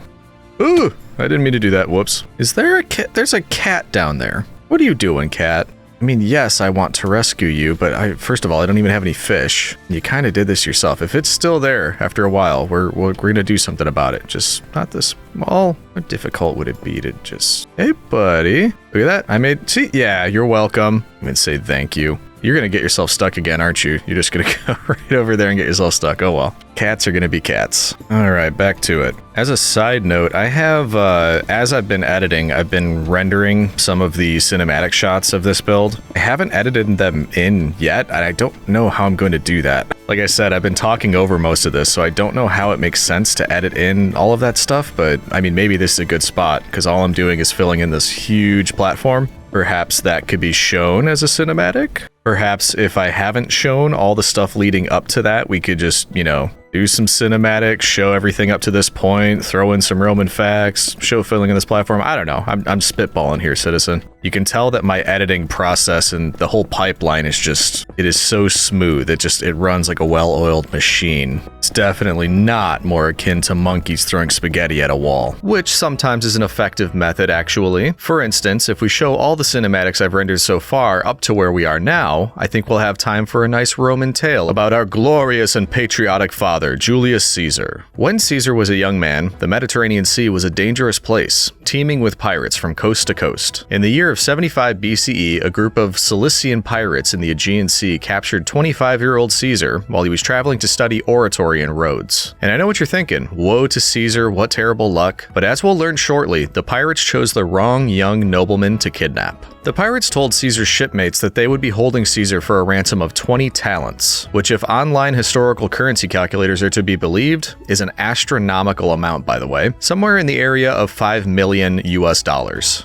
Ooh, I didn't mean to do that. Whoops. Is there a cat? There's a cat down there. What are you doing, cat? I mean, yes, I want to rescue you, but first of all, I don't even have any fish. You kind of did this yourself. If it's still there after a while, we're going to do something about it. Just not this small. How difficult would it be to just... Hey, buddy. Look at that. See, yeah, you're welcome. I'm going to say thank you. You're going to get yourself stuck again, aren't you? You're just going to go right over there and get yourself stuck. Oh, well. Cats are going to be cats. All right, back to it. As a side note, I have, as I've been editing, I've been rendering some of the cinematic shots of this build. I haven't edited them in yet, and I don't know how I'm going to do that. Like I said, I've been talking over most of this, so I don't know how it makes sense to edit in all of that stuff, but I mean, maybe this is a good spot, because all I'm doing is filling in this huge platform. Perhaps that could be shown as a cinematic. Perhaps if I haven't shown all the stuff leading up to that, we could just, you know, do some cinematics, show everything up to this point, throw in some Roman facts, show filling in this platform. I don't know. I'm spitballing here, citizen. You can tell that my editing process and the whole pipeline is just, it is so smooth. It runs like a well-oiled machine. It's definitely not more akin to monkeys throwing spaghetti at a wall, which sometimes is an effective method, actually. For instance, if we show all the cinematics I've rendered so far up to where we are now, I think we'll have time for a nice Roman tale about our glorious and patriotic father, Julius Caesar. When Caesar was a young man, the Mediterranean Sea was a dangerous place, teeming with pirates from coast to coast. In the year year of 75 BCE, a group of Cilician pirates in the Aegean Sea captured 25-year-old Caesar while he was traveling to study oratory in Rhodes. And I know what you're thinking, woe to Caesar, what terrible luck. But as we'll learn shortly, the pirates chose the wrong young nobleman to kidnap. The pirates told Caesar's shipmates that they would be holding Caesar for a ransom of 20 talents, which, if online historical currency calculators are to be believed, is an astronomical amount, by the way, somewhere in the area of $5 million US.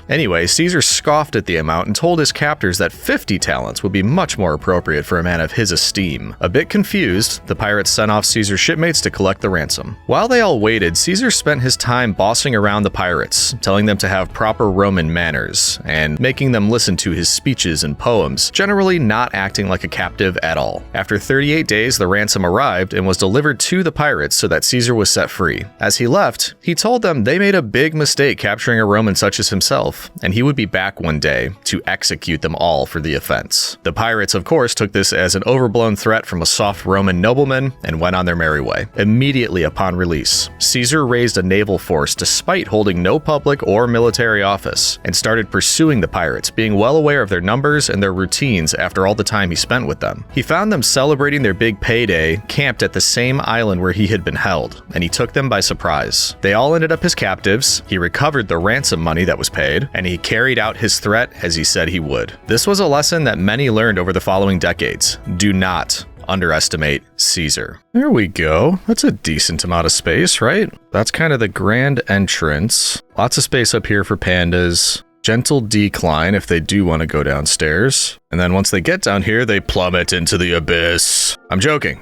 Anyway, Caesar scoffed at the amount and told his captors that 50 talents would be much more appropriate for a man of his esteem. A bit confused, the pirates sent off Caesar's shipmates to collect the ransom. While they all waited, Caesar spent his time bossing around the pirates, telling them to have proper Roman manners, and making them listen to his speeches and poems, generally not acting like a captive at all. After 38 days, the ransom arrived and was delivered to the pirates so that Caesar was set free. As he left, he told them they made a big mistake capturing a Roman such as himself, and he would be back one day to execute them all for the offense. The pirates, of course, took this as an overblown threat from a soft Roman nobleman and went on their merry way. Immediately upon release, Caesar raised a naval force despite holding no public or military office, and started pursuing the pirates, being well aware of their numbers and their routines after all the time he spent with them. He found them celebrating their big payday, camped at the same island where he had been held, and he took them by surprise. They all ended up his captives, he recovered the ransom money that was paid, and he carried out his threat as he said he would. This was a lesson that many learned over the following decades. Do not underestimate Caesar. There we go. That's a decent amount of space, right? That's kind of the grand entrance. Lots of space up here for pandas. Gentle decline if they do want to go downstairs. And then once they get down here, they plummet into the abyss. I'm joking.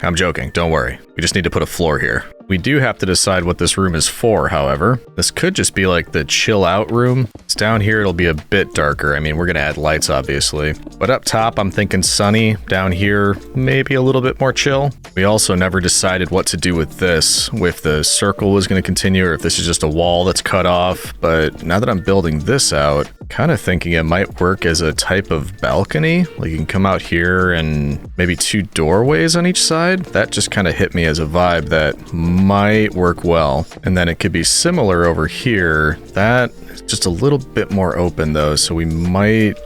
Don't worry. We just need to put a floor here. We do have to decide what this room is for, however. This could just be like the chill out room. It's down here, it'll be a bit darker. I mean, we're gonna add lights, obviously. But up top, I'm thinking sunny. Down here, maybe a little bit more chill. We also never decided what to do with this, if the circle was gonna continue or if this is just a wall that's cut off. But now that I'm building this out, kind of thinking it might work as a type of balcony. Like you can come out here and maybe 2 doorways on each side. That just kind of hit me as a vibe that might work well. And then it could be similar over here. That is just a little bit more open though, so we might...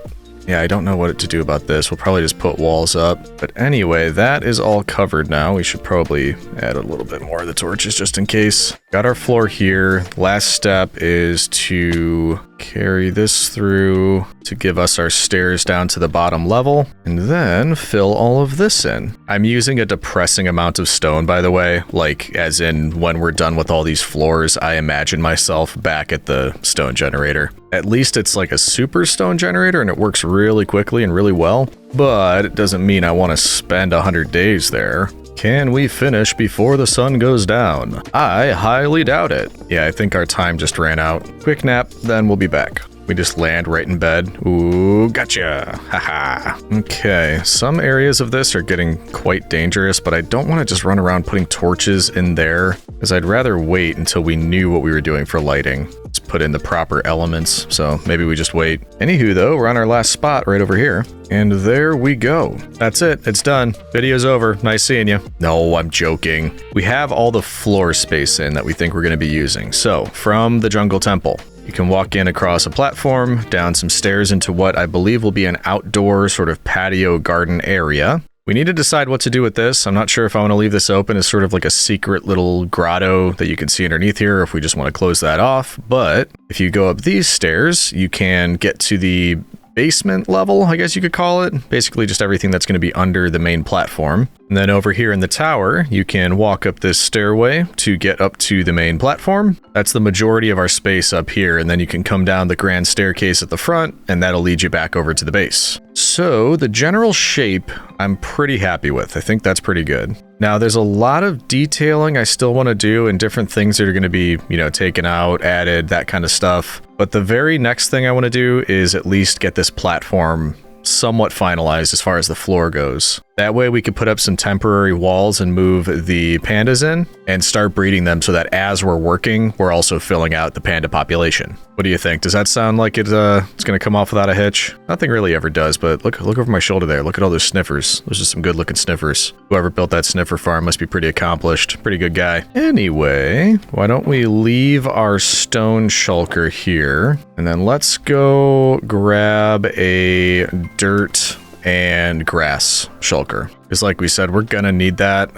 Yeah, I don't know what to do about this. We'll probably just put walls up. But anyway, that is all covered now. We should probably add a little bit more of the torches just in case. Got our floor here. Last step is to carry this through to give us our stairs down to the bottom level, and then fill all of this in. I'm using a depressing amount of stone, by the way, like as in when we're done with all these floors, I imagine myself back at the stone generator. At least it's like a super stone generator and it works really quickly and really well, but it doesn't mean I want to spend 100 days there. Can we finish before the sun goes down? I highly doubt it. Yeah, I think our time just ran out. Quick nap, then we'll be back. We just land right in bed. Ooh, gotcha. Haha. Okay, some areas of this are getting quite dangerous, but I don't want to just run around putting torches in there, because I'd rather wait until we knew what we were doing for lighting. Let's put in the proper elements, so maybe we just wait. Anywho though, we're on our last spot right over here. And there we go. That's it. It's done. Video's over. Nice seeing you. No, I'm joking. We have all the floor space in that we think we're going to be using. So, from the Jungle Temple, you can walk in across a platform, down some stairs into what I believe will be an outdoor sort of patio garden area. We need to decide what to do with this. I'm not sure if I want to leave this open as sort of like a secret little grotto that you can see underneath here, or if we just want to close that off. But if you go up these stairs, you can get to the basement level, I guess you could call it. Basically just everything that's going to be under the main platform. And then over here in the tower, you can walk up this stairway to get up to the main platform. That's the majority of our space up here. And then you can come down the grand staircase at the front, and that'll lead you back over to the base. So the general shape, I'm pretty happy with. I think that's pretty good. Now there's a lot of detailing I still want to do and different things that are going to be, taken out, added, that kind of stuff. But the very next thing I want to do is at least get this platform somewhat finalized as far as the floor goes. That way we could put up some temporary walls and move the pandas in and start breeding them so that as we're working, we're also filling out the panda population. What do you think? Does that sound like it's going to come off without a hitch? Nothing really ever does, but look over my shoulder there. Look at all those sniffers. Those are some good looking sniffers. Whoever built that sniffer farm must be pretty accomplished. Pretty good guy. Anyway, why don't we leave our stone shulker here, and then let's go grab a dirt and grass shulker. Because like we said, we're gonna need that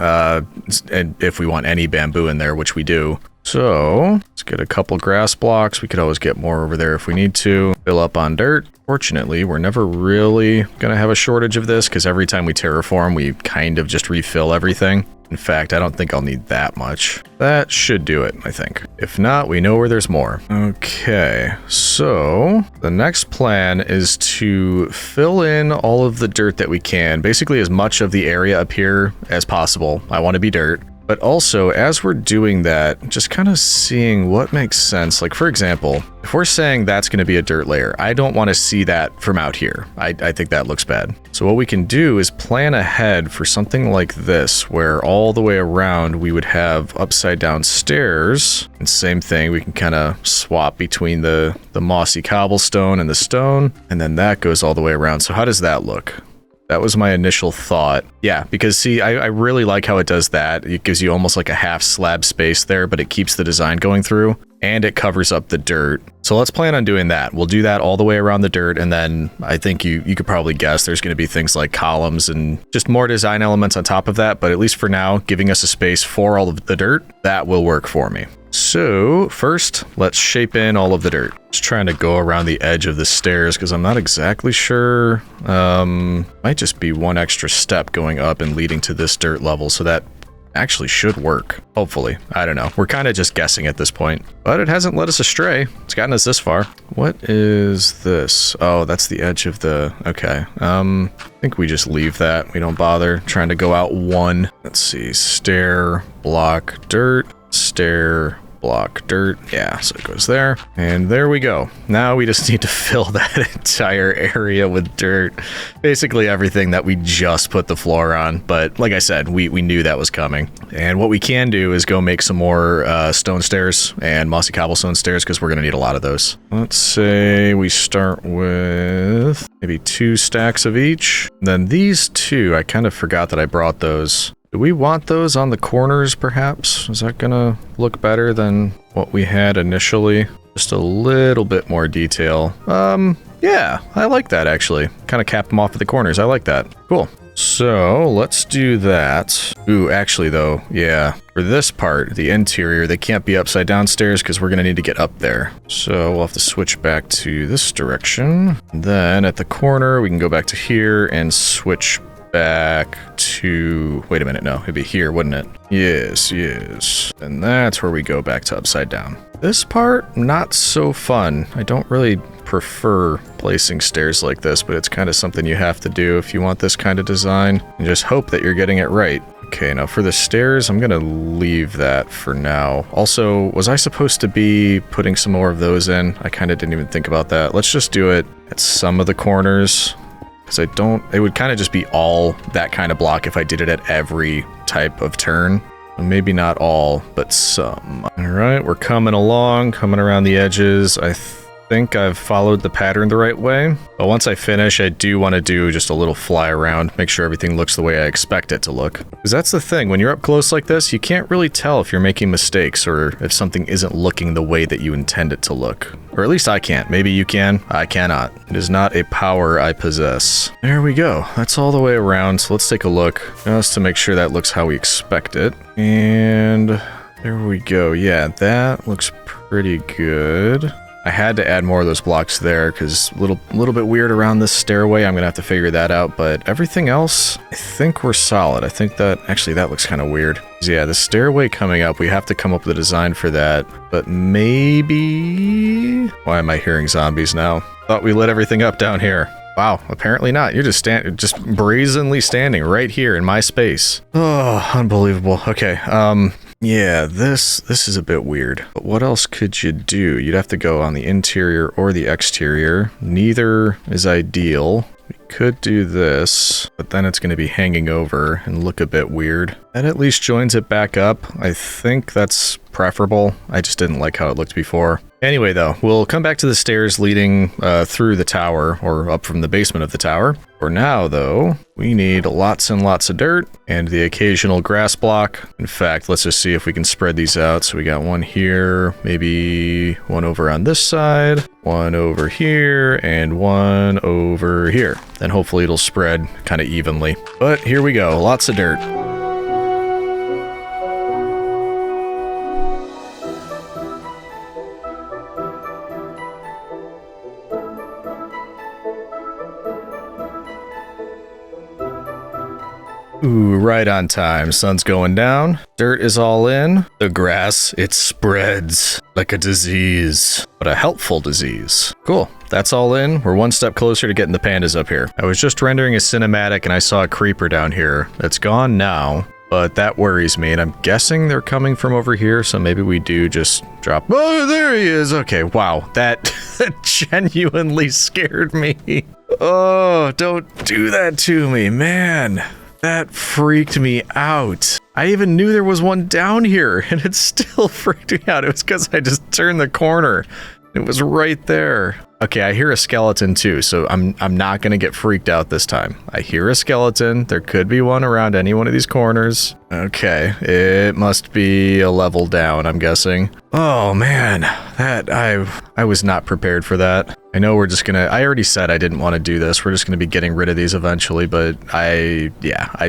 and if we want any bamboo in there, which we do. So let's get a couple grass blocks. We could always get more over there if we need to. Fill up on dirt. Fortunately, we're never really gonna have a shortage of this because every time we terraform, we kind of just refill everything. In fact, I don't think I'll need that much. That should do it, I think. If not, we know where there's more. Okay, so the next plan is to fill in all of the dirt that we can. Basically, as much of the area up here as possible. I want to be dirt. But also, as we're doing that, just kind of seeing what makes sense. Like, for example, if we're saying that's going to be a dirt layer, I don't want to see that from out here. I think that looks bad. So what we can do is plan ahead for something like this, where all the way around we would have upside down stairs. And same thing, we can kind of swap between the mossy cobblestone and the stone, and then that goes all the way around. So how does that look? That was my initial thought. Yeah, because see, I really like how it does that. It gives you almost like a half slab space there, but it keeps the design going through, and it covers up the dirt. So let's plan on doing that. We'll do that all the way around the dirt, and then I think you could probably guess there's going to be things like columns and just more design elements on top of that, but at least for now, giving us a space for all of the dirt, that will work for me. So first, let's shape in all of the dirt. Just trying to go around the edge of the stairs because I'm not exactly sure. Might just be one extra step going up and leading to this dirt level, so that actually should work. Hopefully. I don't know. We're kind of just guessing at this point, but it hasn't led us astray. It's gotten us this far. What is this? Oh, that's the edge of the... Okay. I think we just leave that. We don't bother trying to go out one. Let's see. Stair, block, dirt. Stair, block, dirt. Yeah, so it goes there. And there we go. Now we just need to fill that entire area with dirt. Basically everything that we just put the floor on. But like I said, we knew that was coming. And what we can do is go make some more stone stairs and mossy cobblestone stairs because we're going to need a lot of those. Let's say we start with maybe 2 stacks of each. Then these 2, I kind of forgot that I brought those. Do we want those on the corners, perhaps? Is that gonna look better than what we had initially? Just a little bit more detail. Yeah, I like that, actually. Kind of cap them off at the corners. I like that. Cool. So, let's do that. Ooh, actually, though, yeah. For this part, the interior, they can't be upside down stairs because we're gonna need to get up there. So, we'll have to switch back to this direction. Then, at the corner, we can go back to here and switch back to... Wait a minute, no, it'd be here, wouldn't it? Yes, yes. And that's where we go back to upside down. This part, not so fun. I don't really prefer placing stairs like this, but it's kind of something you have to do if you want this kind of design. And just hope that you're getting it right. Okay, now for the stairs, I'm gonna leave that for now. Also, was I supposed to be putting some more of those in? I kind of didn't even think about that. Let's just do it at some of the corners. Because it would kind of just be all that kind of block if I did it at every type of turn. Maybe not all, but some. All right, we're coming along, coming around the edges. I think I've followed the pattern the right way. But once I finish, I do want to do just a little fly around, make sure everything looks the way I expect it to look. Because that's the thing, when you're up close like this, you can't really tell if you're making mistakes or if something isn't looking the way that you intend it to look. Or at least I can't. Maybe you can. I cannot. It is not a power I possess. There we go. That's all the way around. So let's take a look just to make sure that looks how we expect it. And there we go. Yeah, that looks pretty good. I had to add more of those blocks there because a little bit weird around this stairway. I'm gonna have to figure that out, but everything else, I think we're solid. I think that actually that looks kind of weird. So yeah, the stairway coming up, we have to come up with a design for that, but maybe... Why am I hearing zombies now? Thought we lit everything up down here. Wow, apparently not. You're just brazenly standing right here in my space. Oh, unbelievable. Okay, yeah, this is a bit weird. But what else could you do? You'd have to go on the interior or the exterior. Neither is ideal. We could do this, but then it's going to be hanging over and look a bit weird. That at least joins it back up. I think that's preferable. I just didn't like how it looked before. Anyway, though, we'll come back to the stairs leading through the tower, or up from the basement of the tower. For now, though, we need lots and lots of dirt and the occasional grass block. In fact, let's just see if we can spread these out. So we got one here, maybe one over on this side, one over here, and one over here. Then hopefully it'll spread kind of evenly. But here we go, lots of dirt. Ooh, right on time. Sun's going down. Dirt is all in. The grass, it spreads like a disease, but a helpful disease. Cool. That's all in. We're one step closer to getting the pandas up here. I was just rendering a cinematic and I saw a creeper down here. That's gone now, but that worries me. And I'm guessing they're coming from over here. So maybe we do just drop. Oh, there he is. Okay. Wow. That genuinely scared me. Oh, don't do that to me, man. That freaked me out. I even knew there was one down here, and it still freaked me out. It was because I just turned the corner. It was right there. Okay, I hear a skeleton too, so I'm not gonna get freaked out this time. I hear a skeleton. There could be one around any one of these corners. Okay, it must be a level down, I'm guessing. Oh man, that I was not prepared for that. I know we're just gonna, I already said I didn't want to do this. We're just gonna be getting rid of these eventually, but I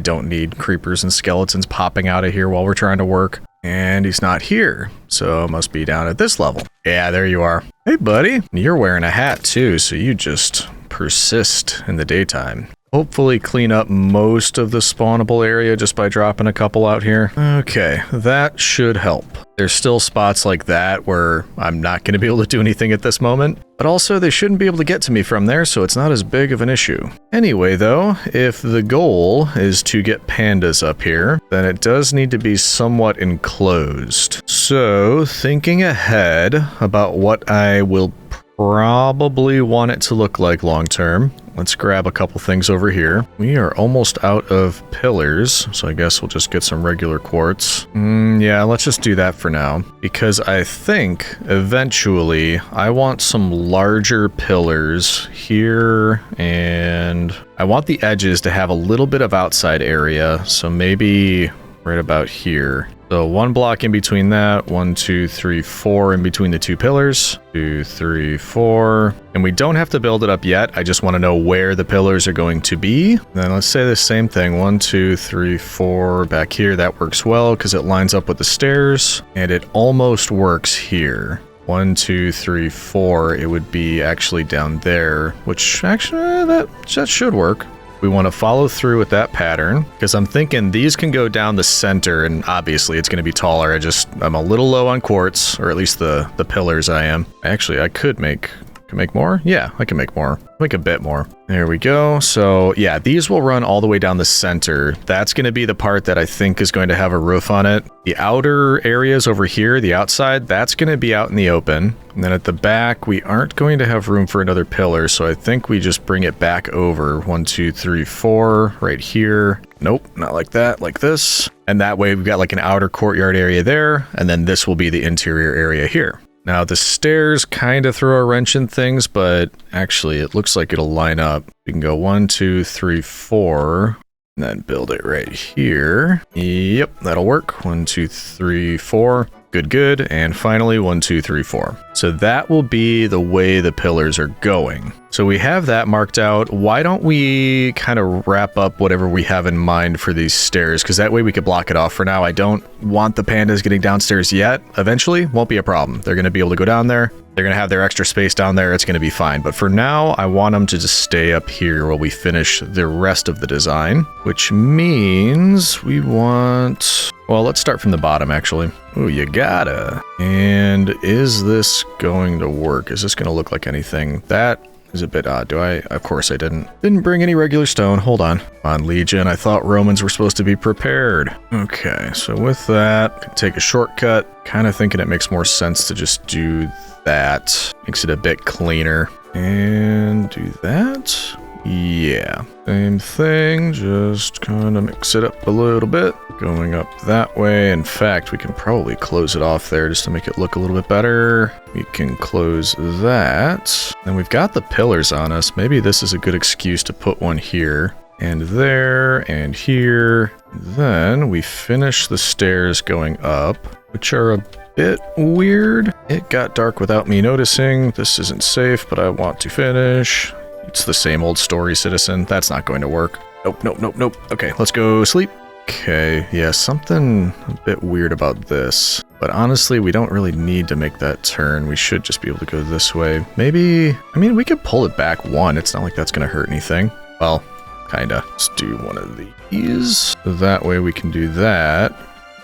don't need creepers and skeletons popping out of here while we're trying to work. And he's not here, so it must be down at this level. Yeah, there you are. Hey, buddy. You're wearing a hat, too, so you just persist in the daytime. Hopefully clean up most of the spawnable area just by dropping a couple out here. Okay, that should help. There's still spots like that where I'm not going to be able to do anything at this moment, but also they shouldn't be able to get to me from there, so it's not as big of an issue. Anyway, though, if the goal is to get pandas up here, then it does need to be somewhat enclosed. So, thinking ahead about what I will probably want it to look like long term. Let's grab a couple things over here. We are almost out of pillars, so I guess we'll just get some regular quartz. Yeah, let's just do that for now, because I think eventually I want some larger pillars here, and I want the edges to have a little bit of outside area, so maybe right about here. So one block in between that, 1, 2, 3, 4 in between the two pillars, 2, 3, 4. And we don't have to build it up yet. I just want to know where the pillars are going to be. Then let's say the same thing, 1, 2, 3, 4 back here. That works well because it lines up with the stairs, and it almost works here. 1, 2, 3, 4. It would be actually down there, which actually that should work. We want to follow through with that pattern because I'm thinking these can go down the center, and obviously it's going to be taller. I'm a little low on quartz, or at least the pillars I am. Actually, I could make more. Yeah, I can make more. Make a bit more. There we go. So yeah, these will run all the way down the center. That's going to be the part that I think is going to have a roof on it. The outer areas over here, the outside, that's going to be out in the open. And then at the back, we aren't going to have room for another pillar. So I think we just bring it back over. 1, 2, 3, 4 right here. Nope, not like that, like this. And that way we've got like an outer courtyard area there. And then this will be the interior area here. Now the stairs kind of throw a wrench in things, but actually it looks like it'll line up. We can go 1, 2, 3, 4, and then build it right here. Yep, that'll work. 1, 2, 3, 4. Good. And finally, 1, 2, 3, 4. So that will be the way the pillars are going. So we have that marked out. Why don't we kind of wrap up whatever we have in mind for these stairs? Because that way we could block it off for now. I don't want the pandas getting downstairs yet. Eventually, won't be a problem. They're going to be able to go down there. They're going to have their extra space down there. It's going to be fine. But for now, I want them to just stay up here while we finish the rest of the design, which means we want... Well, let's start from the bottom, actually. Oh, you gotta. And is this going to work? Is this going to look like anything? That is a bit odd. Do I? Of course I didn't. Didn't bring any regular stone. Hold on. Come on, Legion. I thought Romans were supposed to be prepared. Okay, so with that, take a shortcut. Kind of thinking it makes more sense to just do that. Makes it a bit cleaner. And do that. Yeah, same thing, just kind of mix it up a little bit. Going up that way. In fact, we can probably close it off there just to make it look a little bit better. We can close that. And we've got the pillars on us. Maybe this is a good excuse to put one here and there and here. Then we finish the stairs going up, which are a bit weird. It got dark without me noticing. This isn't safe, but I want to finish. It's the same old story, citizen. That's not going to work. Nope, nope, nope, nope. Okay, let's go sleep. Okay, yeah, something a bit weird about this. But honestly, we don't really need to make that turn. We should just be able to go this way. Maybe, I mean, we could pull it back one. It's not like that's going to hurt anything. Well, kinda. Let's do one of these. That way we can do that.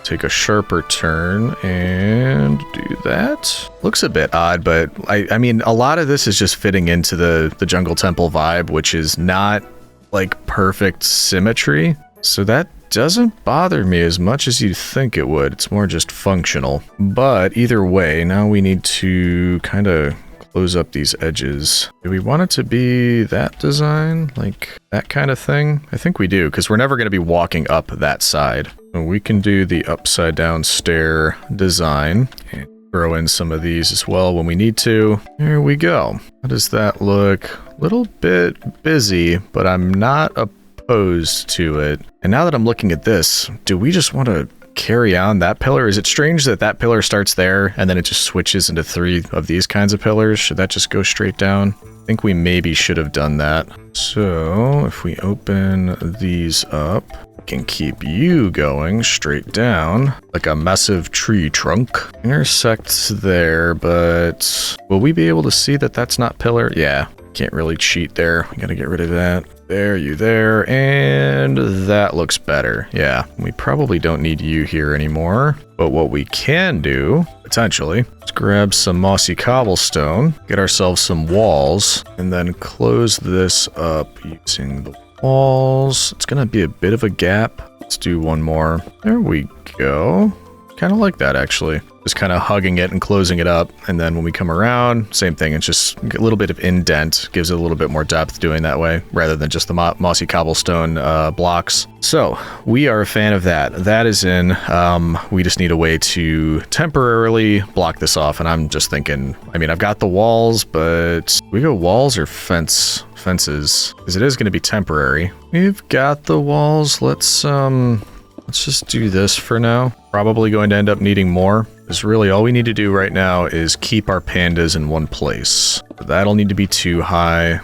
Take a sharper turn and do that. Looks a bit odd, but I mean, a lot of this is just fitting into the Jungle Temple vibe, which is not like perfect symmetry. So that doesn't bother me as much as you'd think it would. It's more just functional. But either way, now we need to kind of close up these edges. Do we want it to be that design? Like that kind of thing? I think we do, because we're never going to be walking up that side. So we can do the upside down stair design and throw in some of these as well when we need to. There we go. How does that look? A little bit busy, but I'm not opposed to it. And now that I'm looking at this, do we just want to carry on that pillar? Is it strange that that pillar starts there and then it just switches into 3 of these kinds of pillars? Should that just go straight down? I think we maybe should have done that. So if we open these up, we can keep you going straight down like a massive tree trunk. Intersects there, but will we be able to see that that's not pillar? Yeah, can't really cheat there. We gotta get rid of that. There, you there, and that looks better. Yeah, we probably don't need you here anymore. But what we can do, potentially, is grab some mossy cobblestone, get ourselves some walls, and then close this up using the walls. It's gonna be a bit of a gap. Let's do one more. There we go. Kind of like that, actually. Just kind of hugging it and closing it up. And then when we come around, same thing. It's just a little bit of indent. Gives it a little bit more depth doing that way, rather than just the mossy cobblestone blocks. So, we are a fan of that. That is in. We just need a way to temporarily block this off. And I'm just thinking, I mean, I've got the walls, but we go walls or fences? Because it is going to be temporary. We've got the walls. Let's just do this for now. Probably going to end up needing more. Because really all we need to do right now is keep our pandas in one place. That'll need to be too high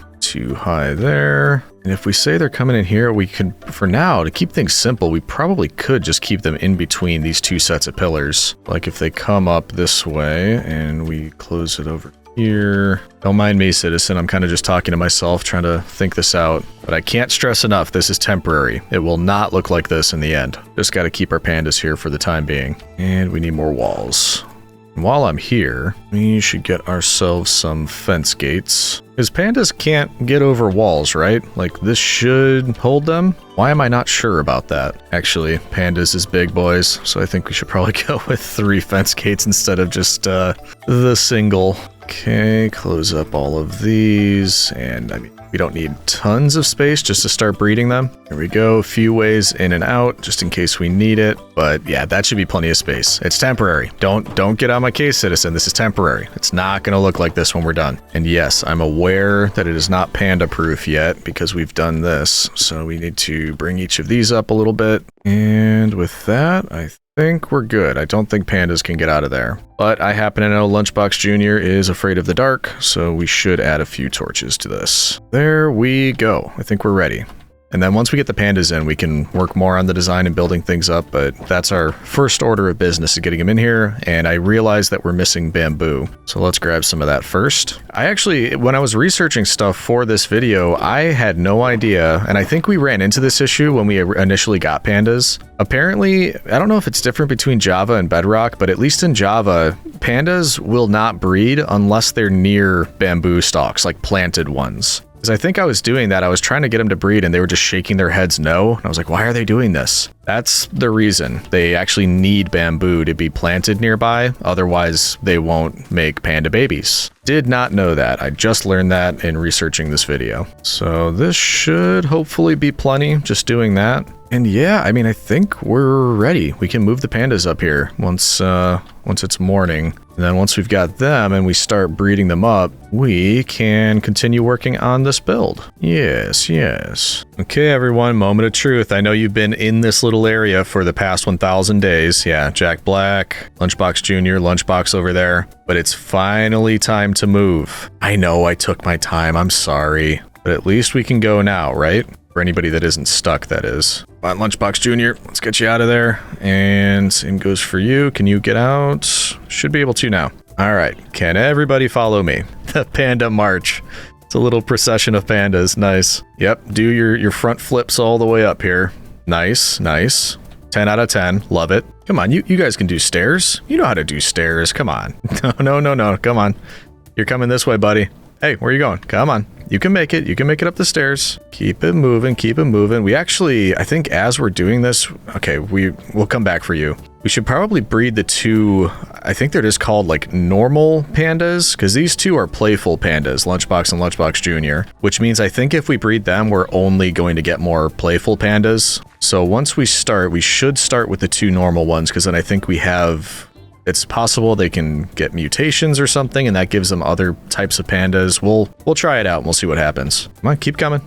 there. And if we say they're coming in here, we could, for now, to keep things simple, we probably could just keep them in between these 2 sets of pillars. Like if they come up this way and we close it over here. Don't mind me, citizen. I'm kind of just talking to myself, trying to think this out. But I can't stress enough, this is temporary. It will not look like this in the end. Just got to keep our pandas here for the time being. And we need more walls. And while I'm here, we should get ourselves some fence gates. Because pandas can't get over walls, right? Like, this should hold them? Why am I not sure about that? Actually, pandas is big, boys. So I think we should probably go with 3 fence gates instead of just the single. Okay, close up all of these, and I mean, we don't need tons of space just to start breeding them. Here we go, a few ways in and out, just in case we need it. But yeah, that should be plenty of space. It's temporary. Don't get on my case, citizen. This is temporary. It's not going to look like this when we're done. And yes, I'm aware that it is not panda proof yet because we've done this. So we need to bring each of these up a little bit. And with that, I think we're good. I don't think pandas can get out of there. But I happen to know Lunchbox Jr. is afraid of the dark, so we should add a few torches to this. There we go. I think we're ready. And then once we get the pandas in, we can work more on the design and building things up, but that's our first order of business, is getting them in here, and I realized that we're missing bamboo. So let's grab some of that first. I actually, when I was researching stuff for this video, I had no idea, and I think we ran into this issue when we initially got pandas. Apparently, I don't know if it's different between Java and Bedrock, but at least in Java, pandas will not breed unless they're near bamboo stalks, like planted ones. Because I think I was doing that. I was trying to get them to breed and they were just shaking their heads no. And I was like, why are they doing this? That's the reason. They actually need bamboo to be planted nearby. Otherwise, they won't make panda babies. Did not know that. I just learned that in researching this video. So this should hopefully be plenty just doing that. And yeah, I mean, I think we're ready. We can move the pandas up here once it's morning. And then once we've got them and we start breeding them up, we can continue working on this build. Yes, yes. Okay, everyone, moment of truth. I know you've been in this little area for the past 1,000 days. Yeah, Jack Black, Lunchbox Jr., Lunchbox over there. But it's finally time to move. I know I took my time. I'm sorry. But at least we can go now, right? For anybody that isn't stuck, that is. Come on, Lunchbox Jr., let's get you out of there. And same goes for you. Can you get out? Should be able to now. All right, can everybody follow me? The panda march. It's a little procession of pandas. Nice. Yep, do your front flips all the way up here. Nice, nice. 10 out of 10. Love it. Come on, you guys can do stairs. You know how to do stairs. Come on. No. Come on. You're coming this way, buddy. Hey, where are you going? Come on. You can make it. You can make it up the stairs. Keep it moving. Keep it moving. We actually, I think as we're doing this, okay, we'll come back for you. We should probably breed the two, I think they're just called like normal pandas, because these two are playful pandas, Lunchbox and Lunchbox Jr., which means I think if we breed them, we're only going to get more playful pandas. So once we start, we should start with the two normal ones, because then I think we have... It's possible they can get mutations or something, and that gives them other types of pandas. We'll try it out and we'll see what happens. Come on, keep coming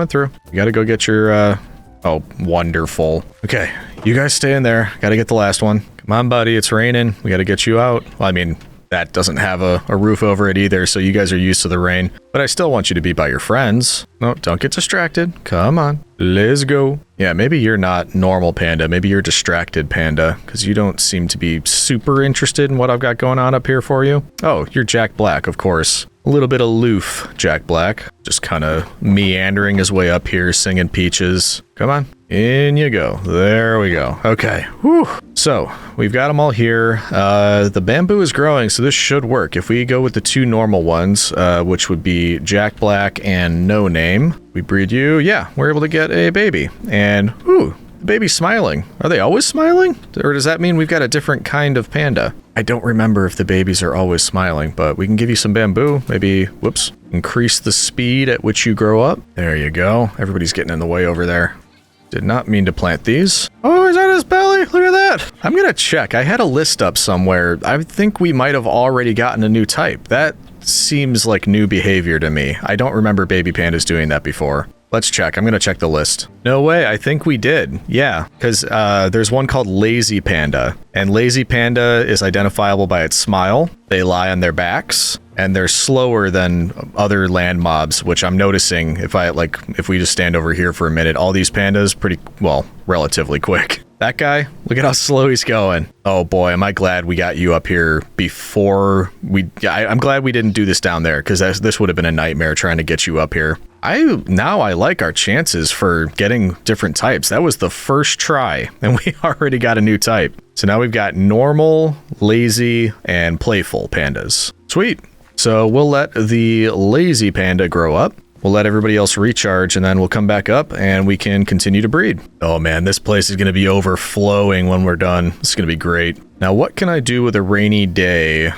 through. You gotta go get your, oh, wonderful. Okay, you guys stay in there. Gotta get the last one. Come on, buddy, it's raining. We gotta get you out. Well, I mean, that doesn't have a roof over it either, so you guys are used to the rain. But I still want you to be by your friends. No, don't get distracted. Come on. Let's go. Yeah, maybe you're not normal panda. Maybe you're distracted panda, because you don't seem to be super interested in what I've got going on up here for you. Oh, you're Jack Black, of course. A little bit aloof, Jack Black. Just kind of meandering his way up here, singing peaches. Come on. In you go. There we go. Okay. Whew. So, we've got them all here. The bamboo is growing, so this should work. If we go with the two normal ones, which would be Jack Black and No Name, we breed you. Yeah, we're able to get a baby. And, ooh, the baby's smiling. Are they always smiling? Or does that mean we've got a different kind of panda? I don't remember if the babies are always smiling, but we can give you some bamboo. Maybe, whoops, increase the speed at which you grow up. There you go. Everybody's getting in the way over there. Did not mean to plant these. Oh, is that his belly? Look at that. I'm gonna check. I had a list up somewhere. I think we might have already gotten a new type. That seems like new behavior to me. I don't remember baby pandas doing that before. Let's check. I'm gonna check the list. No way, I think we did. Yeah, because there's one called Lazy Panda, and Lazy Panda is identifiable by its smile. They lie on their backs, and they're slower than other land mobs, which I'm noticing if we just stand over here for a minute, all these pandas pretty, well, relatively quick. That guy, look at how slow he's going. Oh boy, am I glad we got you up here before I'm glad we didn't do this down there, because this would have been a nightmare trying to get you up here. Now I like our chances for getting different types. That was the first try, and we already got a new type. So now we've got normal, lazy, and playful pandas. Sweet. So we'll let the lazy panda grow up. We'll let everybody else recharge, and then we'll come back up and we can continue to breed. Oh man, this place is going to be overflowing when we're done. It's going to be great. Now, what can I do with a rainy day?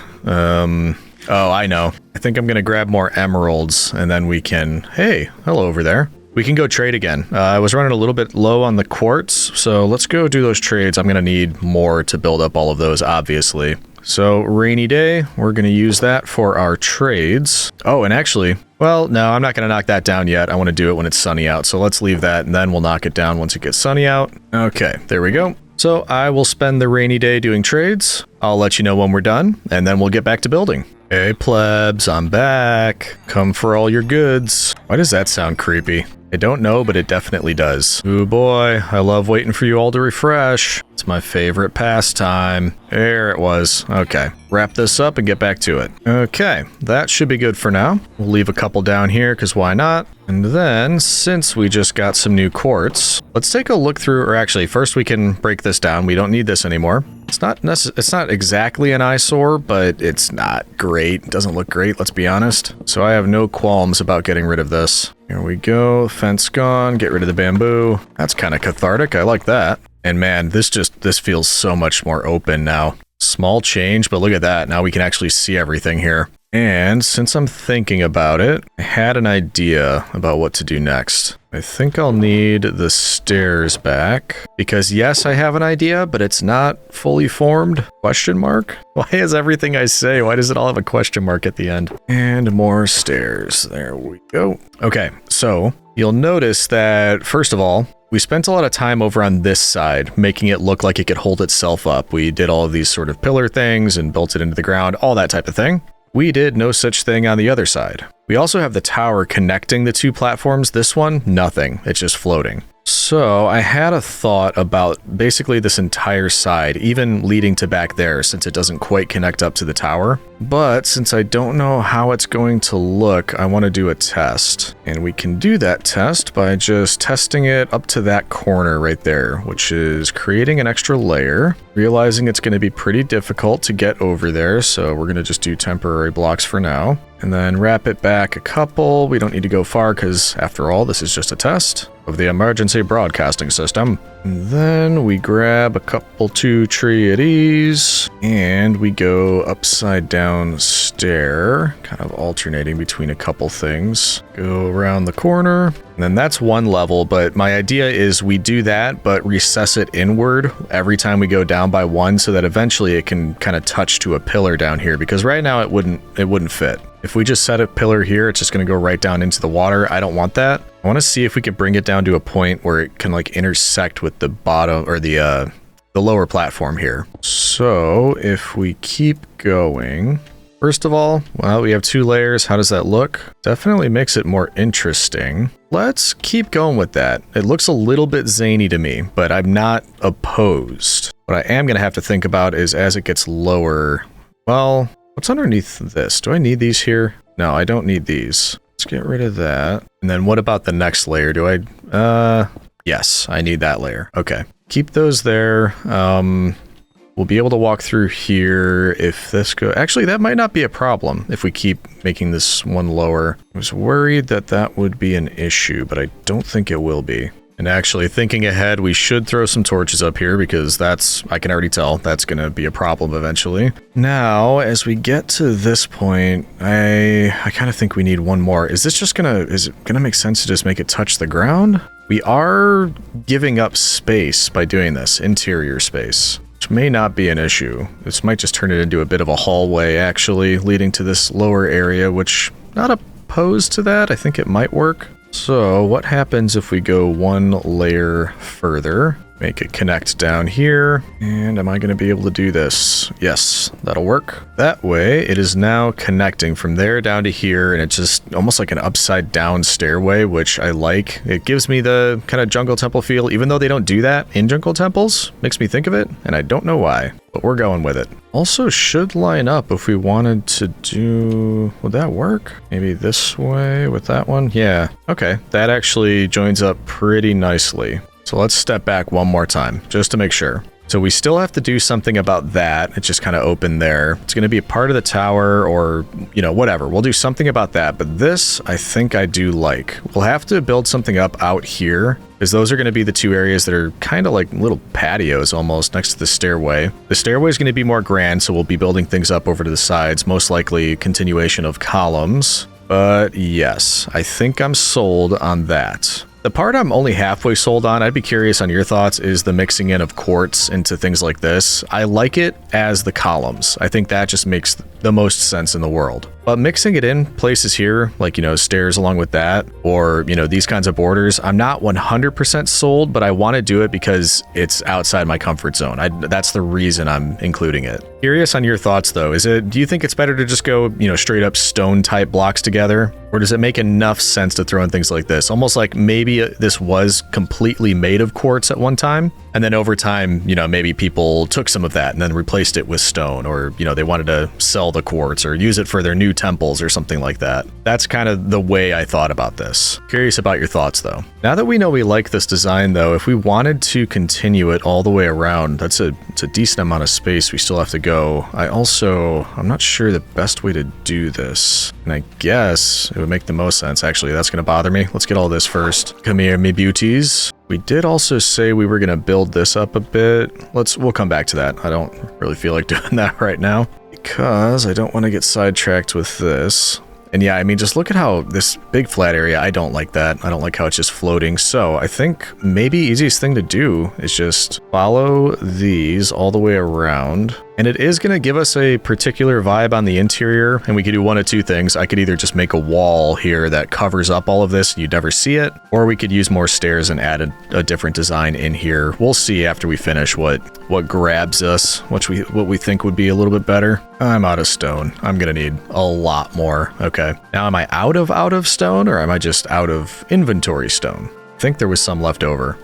Oh, I know. I think I'm going to grab more emeralds, and then we can... Hey, hello over there. We can go trade again. I was running a little bit low on the quartz, so let's go do those trades. I'm going to need more to build up all of those, obviously. So, rainy day, we're going to use that for our trades. Oh, and actually, well, no, I'm not going to knock that down yet. I want to do it when it's sunny out, so let's leave that, and then we'll knock it down once it gets sunny out. Okay, there we go. So, I will spend the rainy day doing trades. I'll let you know when we're done, and then we'll get back to building. Hey plebs, I'm back. Come for all your goods. Why does that sound creepy? I don't know, but it definitely does. Ooh boy, I love waiting for you all to refresh. It's my favorite pastime. There it was. Okay, wrap this up and get back to it. Okay, that should be good for now. We'll leave a couple down here, because why not? And then, since we just got some new quartz, let's take a look through, or actually, first we can break this down. We don't need this anymore. It's not exactly an eyesore, but it's not great. It doesn't look great, let's be honest. So I have no qualms about getting rid of this. Here we go. Fence gone. Get rid of the bamboo. That's kind of cathartic. I like that. And man, this feels so much more open now. Small change, but look at that. Now we can actually see everything here. And since I'm thinking about it, I had an idea about what to do next. I think I'll need the stairs back because yes, I have an idea, but it's not fully formed. Question mark? Why is everything I say, why does it all have a question mark at the end? And more stairs. There we go. Okay, so you'll notice that first of all, we spent a lot of time over on this side, making it look like it could hold itself up. We did all of these sort of pillar things and built it into the ground, all that type of thing. We did no such thing on the other side. We also have the tower connecting the two platforms. This one, nothing. It's just floating. So I had a thought about basically this entire side, even leading to back there since it doesn't quite connect up to the tower. But since I don't know how it's going to look, I want to do a test. And we can do that test by just testing it up to that corner right there, which is creating an extra layer, realizing it's going to be pretty difficult to get over there. So we're going to just do temporary blocks for now. And then wrap it back a couple. We don't need to go far because after all, this is just a test of the emergency broadcasting system. And then we grab a couple 2 at ease and we go upside down stair, kind of alternating between a couple things. Go around the corner and then that's one level. But my idea is we do that, but recess it inward every time we go down by one so that eventually it can kind of touch to a pillar down here because right now it wouldn't fit. If we just set a pillar here, it's just going to go right down into the water. I don't want that. I want to see if we can bring it down to a point where it can like intersect with the bottom or the lower platform here. So if we keep going, first of all, well, we have 2 layers. How does that look? Definitely makes it more interesting. Let's keep going with that. It looks a little bit zany to me, but I'm not opposed. What I am going to have to think about is as it gets lower, well, what's underneath this? Do I need these here? No, I don't need these. Let's get rid of that. And then what about the next layer? Do I, yes, I need that layer. Okay. Keep those there. We'll be able to walk through here if this go. Actually, that might not be a problem if we keep making this one lower. I was worried that that would be an issue, but I don't think it will be. And actually, thinking ahead, we should throw some torches up here because I can already tell that's going to be a problem eventually. Now, as we get to this point, I kind of think we need one more. Is it going to make sense to just make it touch the ground? We are giving up space by doing this, interior space, which may not be an issue. This might just turn it into a bit of a hallway, actually, leading to this lower area, which not opposed to that. I think it might work. So what happens if we go one layer further, make it connect down here, and am I going to be able to do this? Yes, that'll work. That way it is now connecting from there down to here, and it's just almost like an upside down stairway, which I like. It gives me the kind of jungle temple feel, even though they don't do that in jungle temples. Makes me think of it, and I don't know why, but we're going with it. Also should line up if we wanted to do, would that work? Maybe this way with that one? Yeah, okay. That actually joins up pretty nicely. So let's step back one more time, just to make sure. So we still have to do something about that. It's just kind of open there. It's going to be a part of the tower or, you know, whatever. We'll do something about that. But this, I think I do like. We'll have to build something up out here because those are going to be the 2 areas that are kind of like little patios almost next to the stairway. The stairway is going to be more grand, so we'll be building things up over to the sides, most likely continuation of columns. But yes, I think I'm sold on that. The part I'm only halfway sold on, I'd be curious on your thoughts, is the mixing in of quartz into things like this. I like it as the columns. I think that just makes the most sense in the world. But mixing it in places here, like, you know, stairs along with that, or, you know, these kinds of borders, I'm not 100% sold, but I want to do it because it's outside my comfort zone. That's the reason I'm including it. Curious on your thoughts though, do you think it's better to just go, you know, straight up stone type blocks together? Or does it make enough sense to throw in things like this? Almost like maybe this was completely made of quartz at one time, And then over time, you know, maybe people took some of that and then replaced it with stone, or, you know, they wanted to sell the quartz or use it for their new temples or something like that. That's kind of the way I thought about this. Curious about your thoughts though. Now that we know we like this design though, if we wanted to continue it all the way around, it's a decent amount of space we still have to go. I'm not sure the best way to do this. And I guess it would make the most sense. Actually, that's going to bother me. Let's get all this first. Come here, me beauties. We did also say we were going to build this up a bit. We'll come back to that. I don't really feel like doing that right now because I don't want to get sidetracked with this. And yeah, I mean, just look at how this big flat area, I don't like that. I don't like how it's just floating. So I think maybe easiest thing to do is just follow these all the way around. And it is going to give us a particular vibe on the interior. And we could do one of two things. I could either just make a wall here that covers up all of this and you'd never see it, or we could use more stairs and add a different design in here. We'll see after we finish what grabs us, what we think would be a little bit better. I'm out of stone. I'm going to need a lot more. Okay. Now, am I out of stone, or am I just out of inventory stone? I think there was some left over.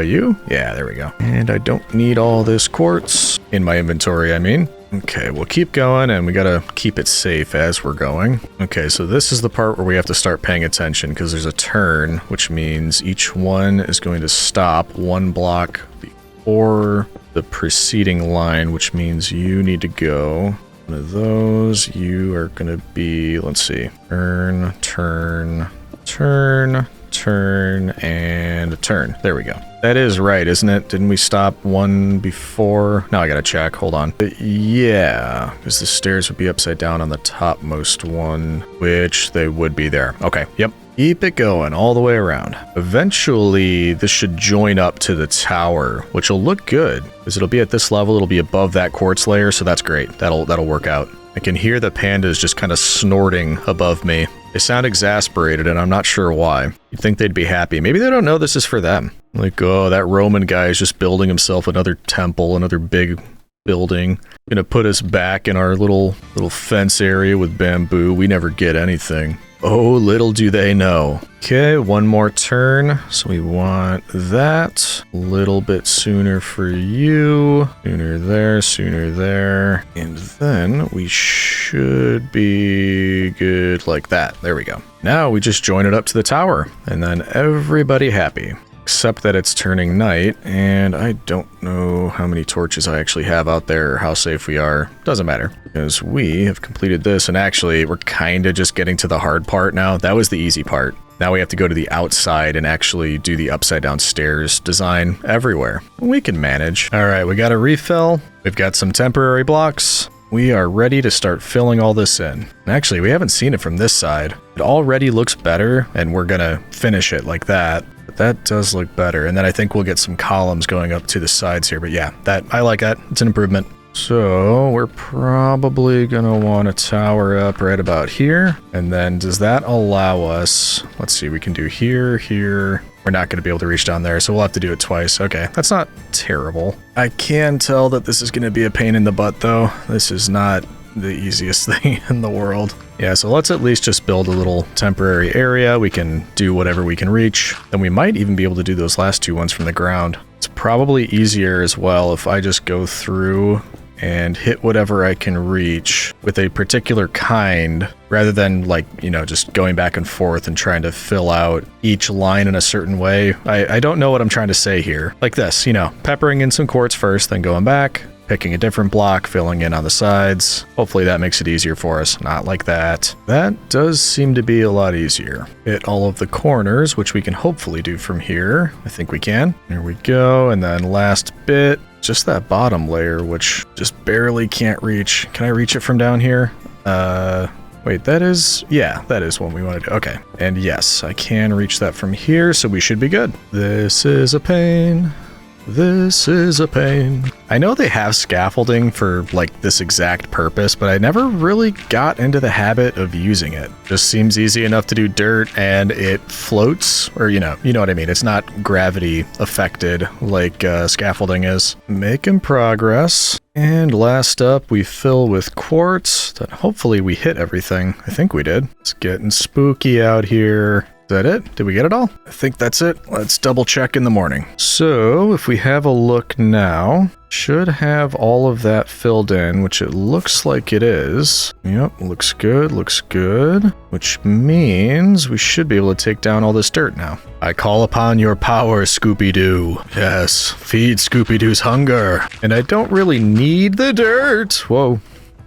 You? Yeah, there we go. And I don't need all this quartz in my inventory, I mean. Okay, we'll keep going, and we gotta keep it safe as we're going. Okay, so this is the part where we have to start paying attention, because there's a turn, which means each one is going to stop one block before the preceding line, which means you need to go. One of those, you are gonna be, let's see, turn, turn, turn, turn, and turn. There we go. That is right, isn't it? Didn't we stop one before? Now I gotta check. Hold on. Yeah, because the stairs would be upside down on the topmost one, which they would be there. Okay, yep. Keep it going all the way around. Eventually, this should join up to the tower, which will look good, because it'll be at this level. It'll be above that quartz layer, so that's great. That'll work out. I can hear the pandas just kind of snorting above me. They sound exasperated, and I'm not sure why. You'd think they'd be happy. Maybe they don't know this is for them. Like, oh, that Roman guy is just building himself another temple, another big building. Gonna put us back in our little fence area with bamboo. We never get anything. Oh, little do they know. Okay, one more turn. So we want that a little bit sooner for you. Sooner there. And then we should be good like that. There we go. Now we just join it up to the tower, and then everybody happy. Except that it's turning night, and I don't know how many torches I actually have out there or how safe we are. Doesn't matter, because we have completed this, and actually we're kind of just getting to the hard part now. That was the easy part. Now we have to go to the outside and actually do the upside down stairs design everywhere. We can manage. All right, we got a refill. We've got some temporary blocks. We are ready to start filling all this in. Actually, we haven't seen it from this side. It already looks better, and we're gonna finish it like that. But that does look better. And then I think we'll get some columns going up to the sides here. But yeah, I like that. It's an improvement. So we're probably gonna want a tower up right about here. And then does that allow us, let's see, we can do here, here. We're not gonna be able to reach down there, so we'll have to do it twice. Okay, that's not terrible. I can tell that this is gonna be a pain in the butt though. This is not the easiest thing in the world. Yeah, so let's at least just build a little temporary area. We can do whatever we can reach. Then we might even be able to do those last two ones from the ground. It's probably easier as well if I just go through and hit whatever I can reach with a particular kind, rather than like, you know, just going back and forth and trying to fill out each line in a certain way. I don't know what I'm trying to say here. Like this, you know, peppering in some quartz first, then going back, picking a different block, filling in on the sides. Hopefully that makes it easier for us. Not like that. That does seem to be a lot easier. Hit all of the corners, which we can hopefully do from here. I think we can. There we go. And then last bit, just that bottom layer, which just barely can't reach. Can I reach it from down here? Wait, that is one we want to do. Okay. And yes, I can reach that from here, so we should be good. This is a pain. This is a pain. I know they have scaffolding for like this exact purpose, but I never really got into the habit of using it. Just seems easy enough to do dirt and it floats, or you know what I mean. It's not gravity affected like scaffolding is. Making progress. And last up, we fill with quartz. Then hopefully we hit everything. I think we did. It's getting spooky out here. Is that it? Did we get it all? I think that's it. Let's double check in the morning. So if we have a look now, should have all of that filled in, which it looks like it is. Yep, looks good, which means we should be able to take down all this dirt now. I call upon your power, Scooby-Doo. Yes, feed Scooby-Doo's hunger. And I don't really need the dirt. Whoa.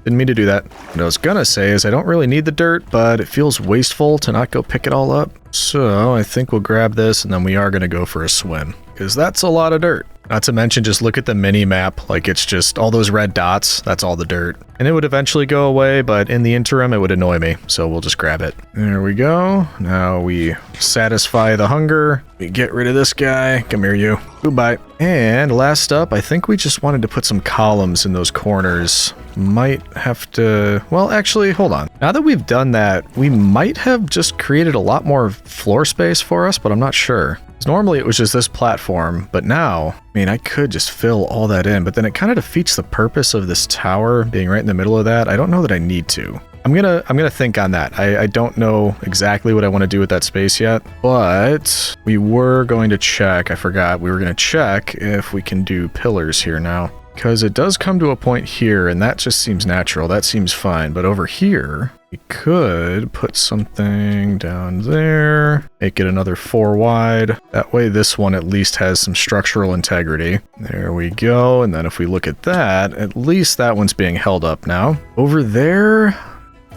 Didn't mean to do that. What I was gonna say is I don't really need the dirt, but it feels wasteful to not go pick it all up. So I think we'll grab this and then we are gonna go for a swim, because that's a lot of dirt. Not to mention, just look at the mini map, like it's just all those red dots, that's all the dirt. And it would eventually go away, but in the interim, it would annoy me, so we'll just grab it. There we go. Now we satisfy the hunger. We get rid of this guy. Come here, you. Goodbye. And last up, I think we just wanted to put some columns in those corners. Might have to... Well, actually, hold on. Now that we've done that, we might have just created a lot more floor space for us, but I'm not sure. Normally it was just this platform, but now, I mean, I could just fill all that in, but then it kind of defeats the purpose of this tower being right in the middle of that. I don't know that I need to. I'm gonna think on that. I don't know exactly what I want to do with that space yet, but we were going to check. I forgot. We were going to check if we can do pillars here now, because it does come to a point here, and that just seems natural. That seems fine, but over here, we could put something down there, make it another 4 wide. That way this one at least has some structural integrity. There we go. And then if we look at that, at least that one's being held up now. Over there,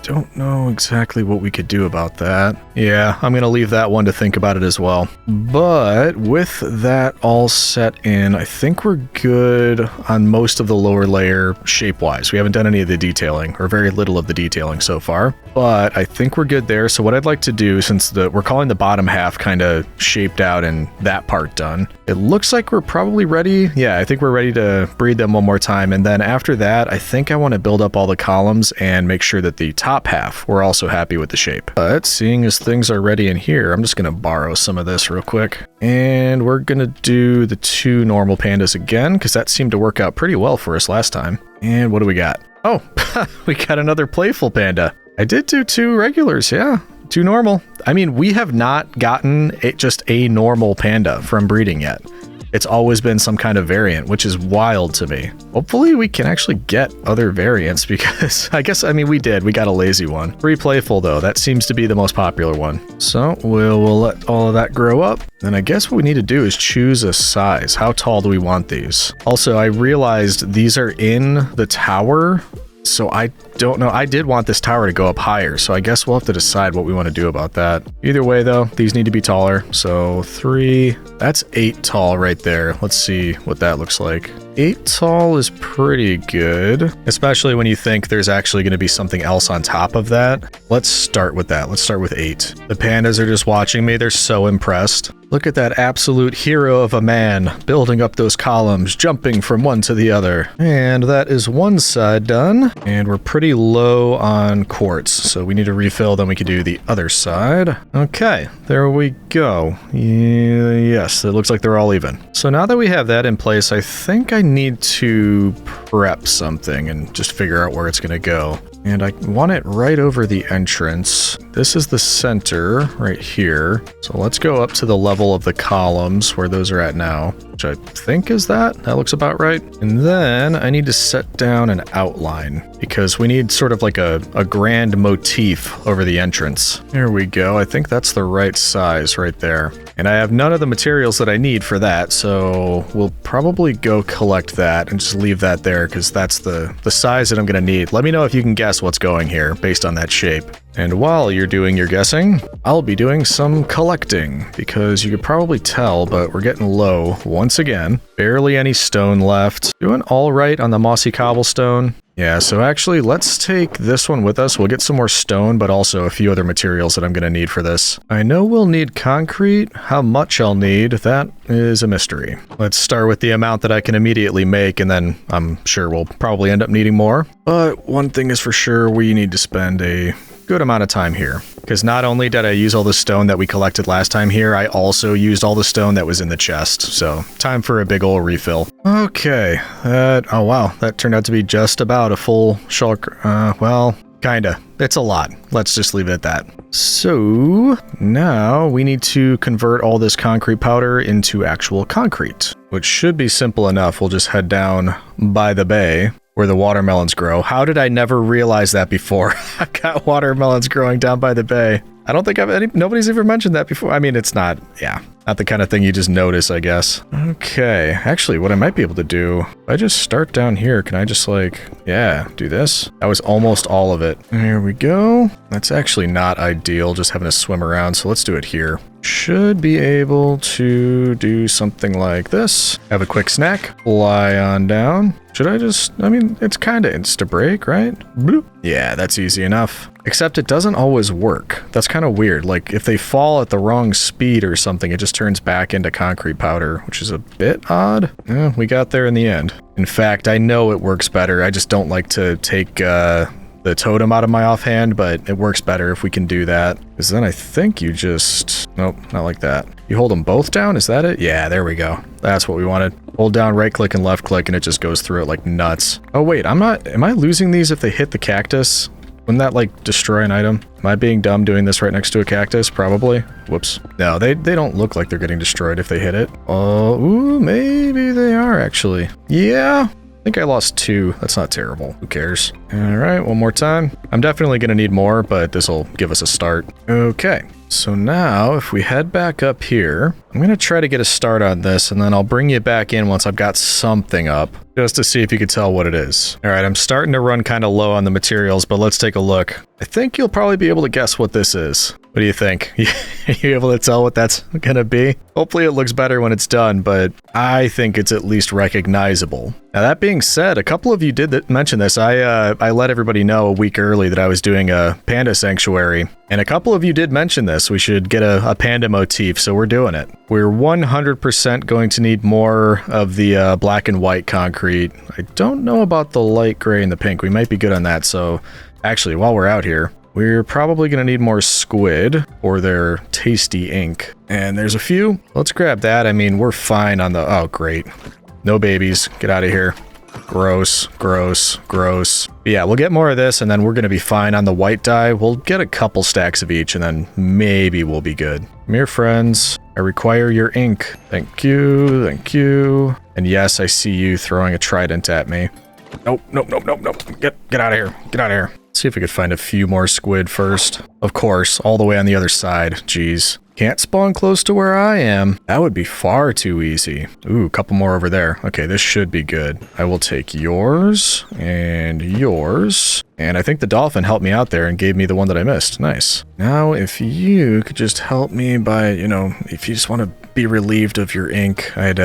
don't know exactly what we could do about that. Yeah, I'm going to leave that one to think about it as well. But with that all set in, I think we're good on most of the lower layer shape-wise. We haven't done any of the detailing, or very little of the detailing so far. But I think we're good there. So what I'd like to do, since we're calling the bottom half kind of shaped out and that part done, it looks like we're probably ready. Yeah, I think we're ready to breed them one more time. And then after that, I think I want to build up all the columns and make sure that the top half, we're also happy with the shape. But seeing as things are ready in here, I'm just going to borrow some of this real quick. And we're going to do the 2 normal pandas again, because that seemed to work out pretty well for us last time. And what do we got? Oh, we got another playful panda. I did do 2 regulars, yeah. 2 normal. I mean, we have not gotten just a normal panda from breeding yet. It's always been some kind of variant, which is wild to me. Hopefully we can actually get other variants, because I guess, I mean, we did. We got a lazy one. 3 playful, though. That seems to be the most popular one. So we'll let all of that grow up. Then I guess what we need to do is choose a size. How tall do we want these? Also, I realized these are in the tower, so I don't know. I did want this tower to go up higher, so I guess we'll have to decide what we want to do about that. Either way, though, these need to be taller. So 3, that's 8 tall right there. Let's see what that looks like. 8 tall is pretty good, especially when you think there's actually going to be something else on top of that. Let's start with that. Let's start with 8. The pandas are just watching me. They're so impressed. Look at that absolute hero of a man building up those columns, jumping from one to the other. And that is one side done. And we're pretty low on quartz, so we need to refill, then we can do the other side. Okay, there we go. Yes, it looks like they're all even. So now that we have that in place, I think I need to prep something and just figure out where it's going to go. And I want it right over the entrance. This is the center right here. So let's go up to the level of the columns where those are at now, which I think is that. That looks about right. And then I need to set down an outline because we need sort of like a grand motif over the entrance. There we go. I think that's the right size right there. And I have none of the materials that I need for that, so we'll probably go collect that and just leave that there because that's the size that I'm going to need. Let me know if you can guess what's going here based on that shape. And while you're doing your guessing, I'll be doing some collecting because you could probably tell, but we're getting low once again. Barely any stone left. Doing all right on the mossy cobblestone. Yeah, so actually, let's take this one with us. We'll get some more stone, but also a few other materials that I'm going to need for this. I know we'll need concrete. How much I'll need, that is a mystery. Let's start with the amount that I can immediately make, and then I'm sure we'll probably end up needing more. But one thing is for sure, we need to spend a good amount of time here. Because not only did I use all the stone that we collected last time here, I also used all the stone that was in the chest. So, time for a big ol' refill. Okay, oh wow, that turned out to be just about a full shulker. Well, Kinda. It's a lot. Let's just leave it at that. So now we need to convert all this concrete powder into actual concrete, which should be simple enough. We'll just head down by the bay where the watermelons grow. How did I never realize that before? I've got watermelons growing down by the bay. I don't think nobody's ever mentioned that before. I mean, it's not the kind of thing you just notice, I guess. Okay, actually, what I might be able to do, if I just start down here, can I just do this? That was almost all of it. There we go. That's actually not ideal, just having to swim around, so let's do it here. Should be able to do something like this. Have a quick snack, fly on down. It's kind of insta-break, right? Bloop. Yeah, that's easy enough. Except it doesn't always work. That's kind of weird. Like, if they fall at the wrong speed or something, it just turns back into concrete powder, which is a bit odd. Yeah, we got there in the end. In fact, I know it works better. I just don't like to take the totem out of my offhand, but it works better if we can do that. Because then I think you just... Nope, not like that. You hold them both down? Is that it? Yeah, there we go. That's what we wanted. Hold down right click and left click and it just goes through it like nuts. Oh wait, am I losing these if they hit the cactus? Wouldn't that destroy an item? Am I being dumb doing this right next to a cactus? Probably. Whoops. No, they don't look like they're getting destroyed if they hit it. Oh, ooh, maybe they are actually. Yeah. I think I lost 2. That's not terrible. Who cares? All right, one more time. I'm definitely going to need more, but this will give us a start. Okay. So now if we head back up here, I'm going to try to get a start on this and then I'll bring you back in once I've got something up just to see if you can tell what it is. All right, I'm starting to run kind of low on the materials, but let's take a look. I think you'll probably be able to guess what this is. What do you think? You able to tell what that's going to be? Hopefully it looks better when it's done, but I think it's at least recognizable. Now that being said, a couple of you did mention this. I let everybody know a week early that I was doing a panda sanctuary, and a couple of you did mention this. We should get a panda motif, so we're doing it. We're 100% going to need more of the black and white concrete. I don't know about the light gray and the pink. We might be good on that, so actually, while we're out here, we're probably going to need more squid or their tasty ink. And there's a few. Let's grab that. I mean, we're fine on the... Oh, great. No babies. Get out of here. Gross, gross, gross. But yeah, we'll get more of this, and then we're going to be fine on the white dye. We'll get a couple stacks of each, and then maybe we'll be good. Come here, friends. I require your ink. Thank you, thank you. And yes, I see you throwing a trident at me. Nope, nope, nope, nope, nope. Get out of here. Get out of here. Let's see if we could find a few more squid first. Of course, all the way on the other side. Jeez. Can't spawn close to where I am. That would be far too easy. Ooh, a couple more over there. Okay, this should be good. I will take yours and yours. And I think the dolphin helped me out there and gave me the one that I missed. Nice. Now, if you could just help me by, if you just want to be relieved of your ink, I'd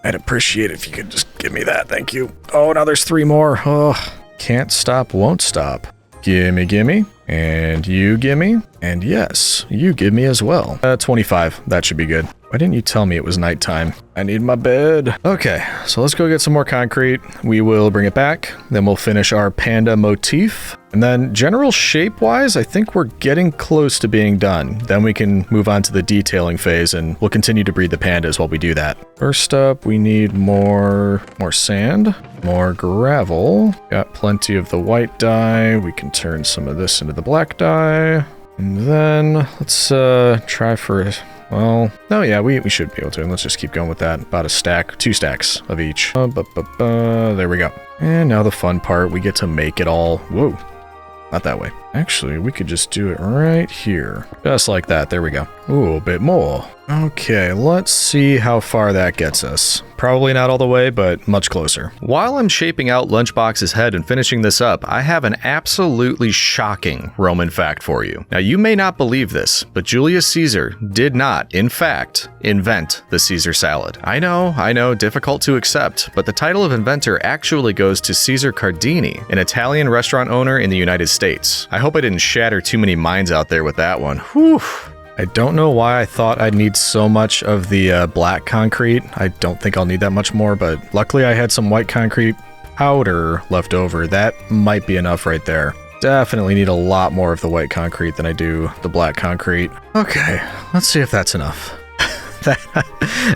appreciate it if you could just give me that. Thank you. Oh, now there's 3 more. Oh, can't stop, won't stop. Gimme, gimme. And you gimme. And yes, you give me as well. 25. That should be good. Why didn't you tell me it was nighttime? I need my bed. Okay, so let's go get some more concrete. We will bring it back. Then we'll finish our panda motif. And then general shape-wise, I think we're getting close to being done. Then we can move on to the detailing phase, and we'll continue to breed the pandas while we do that. First up, we need more sand, more gravel. Got plenty of the white dye. We can turn some of this into the black dye. And then let's try for... Well, no, yeah, we should be able to. And let's just keep going with that. About a stack, 2 stacks of each. There we go. And now the fun part, we get to make it all. Whoa, not that way. Actually, we could just do it right here. Just like that. There we go. Ooh, a bit more. Okay, let's see how far that gets us. Probably not all the way, but much closer. While I'm shaping out Lunchbox's head and finishing this up, I have an absolutely shocking Roman fact for you. Now, you may not believe this, but Julius Caesar did not, in fact, invent the Caesar salad. I know, difficult to accept, but the title of inventor actually goes to Caesar Cardini, an Italian restaurant owner in the United States. I hope I didn't shatter too many minds out there with that one. Whew. I don't know why I thought I'd need so much of the black concrete. I don't think I'll need that much more, but luckily I had some white concrete powder left over. That might be enough right there. Definitely need a lot more of the white concrete than I do the black concrete. Okay, let's see if that's enough.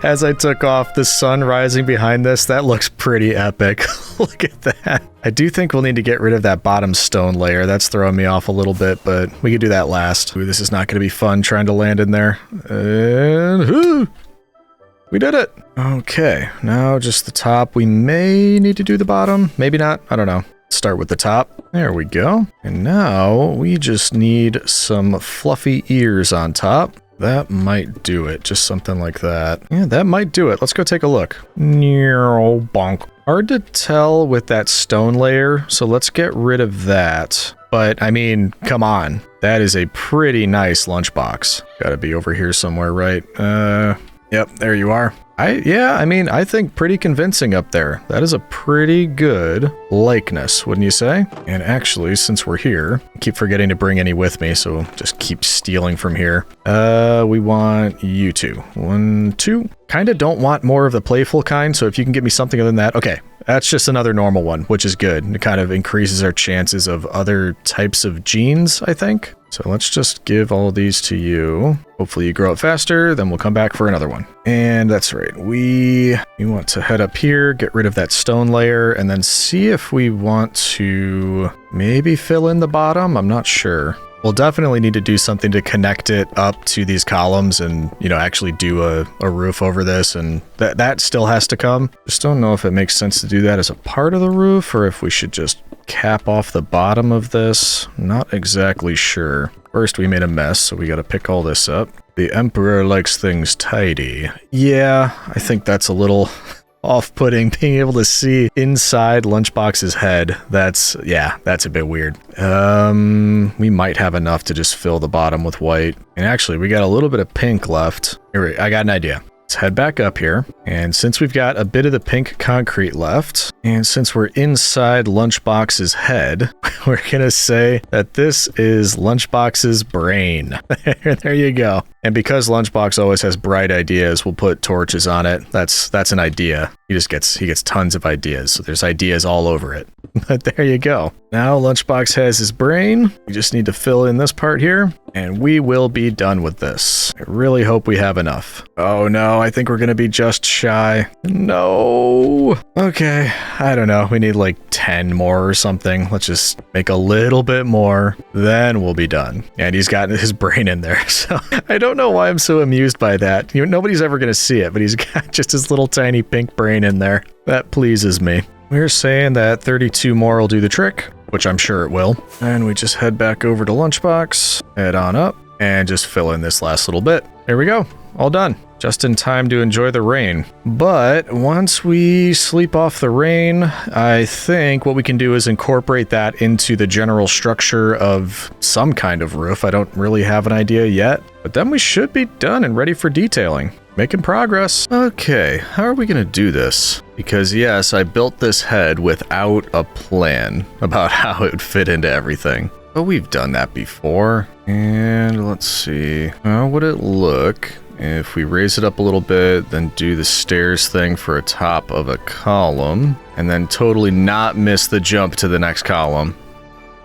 As I took off, the sun rising behind this, that looks pretty epic. Look at that. I do think we'll need to get rid of that bottom stone layer. That's throwing me off a little bit, but we could do that last. Ooh, this is not going to be fun trying to land in there. And we did it. Okay, now just the top. We may need to do the bottom. Maybe not. I don't know. Start with the top. There we go. And now we just need some fluffy ears on top. That might do it. Just something like that. Yeah, that might do it. Let's go take a look. Bonk. Hard to tell with that stone layer, so let's get rid of that. But, I mean, come on. That is a pretty nice lunchbox. Gotta be over here somewhere, right? Yep, there you are. I think pretty convincing up there. That is a pretty good likeness, wouldn't you say? And actually, since we're here, I keep forgetting to bring any with me, so just keep stealing from here. We want you two. 1, 2. Kind of don't want more of the playful kind, so if you can give me something other than that. Okay, that's just another normal one, which is good. It kind of increases our chances of other types of genes, I think. So let's just give all of these to you. Hopefully you grow up faster, then we'll come back for another one. And that's right, we want to head up here, get rid of that stone layer, and then see if we want to maybe fill in the bottom. I'm not sure. We'll definitely need to do something to connect it up to these columns and, you know, actually do a roof over this, and that still has to come. Just don't know if it makes sense to do that as a part of the roof or if we should just cap off the bottom of this. Not exactly sure. First, we made a mess, so we got to pick all this up. The Emperor likes things tidy. Yeah, I think that's a little off-putting, being able to see inside Lunchbox's head. That's a bit weird. We might have enough to just fill the bottom with white. And actually, we got a little bit of pink left. Here, I got an idea. Let's head back up here, and since we've got a bit of the pink concrete left, and since we're inside Lunchbox's head, we're gonna say that this is Lunchbox's brain. There you go. And because Lunchbox always has bright ideas, we'll put torches on it. That's an idea. He gets tons of ideas, so there's ideas all over it. But there you go. Now Lunchbox has his brain. We just need to fill in this part here, and we will be done with this. I really hope we have enough. Oh no, I think we're gonna be just shy. No. Okay, I don't know. We need like 10 more or something. Let's just make a little bit more, then we'll be done. And he's got his brain in there, so I don't know why I'm so amused by that. You know, nobody's ever gonna see it, but he's got just his little tiny pink brain in there. That pleases me. We're saying that 32 more will do the trick, which I'm sure it will. And we just head back over to Lunchbox, head on up, and just fill in this last little bit. There we go. All done. Just in time to enjoy the rain. But once we sleep off the rain, I think what we can do is incorporate that into the general structure of some kind of roof. I don't really have an idea yet, but then we should be done and ready for detailing. Making progress. Okay, how are we gonna do this? Because yes, I built this head without a plan about how it would fit into everything. But we've done that before. And let's see, how would it look if we raise it up a little bit, then do the stairs thing for a top of a column, and then totally not miss the jump to the next column?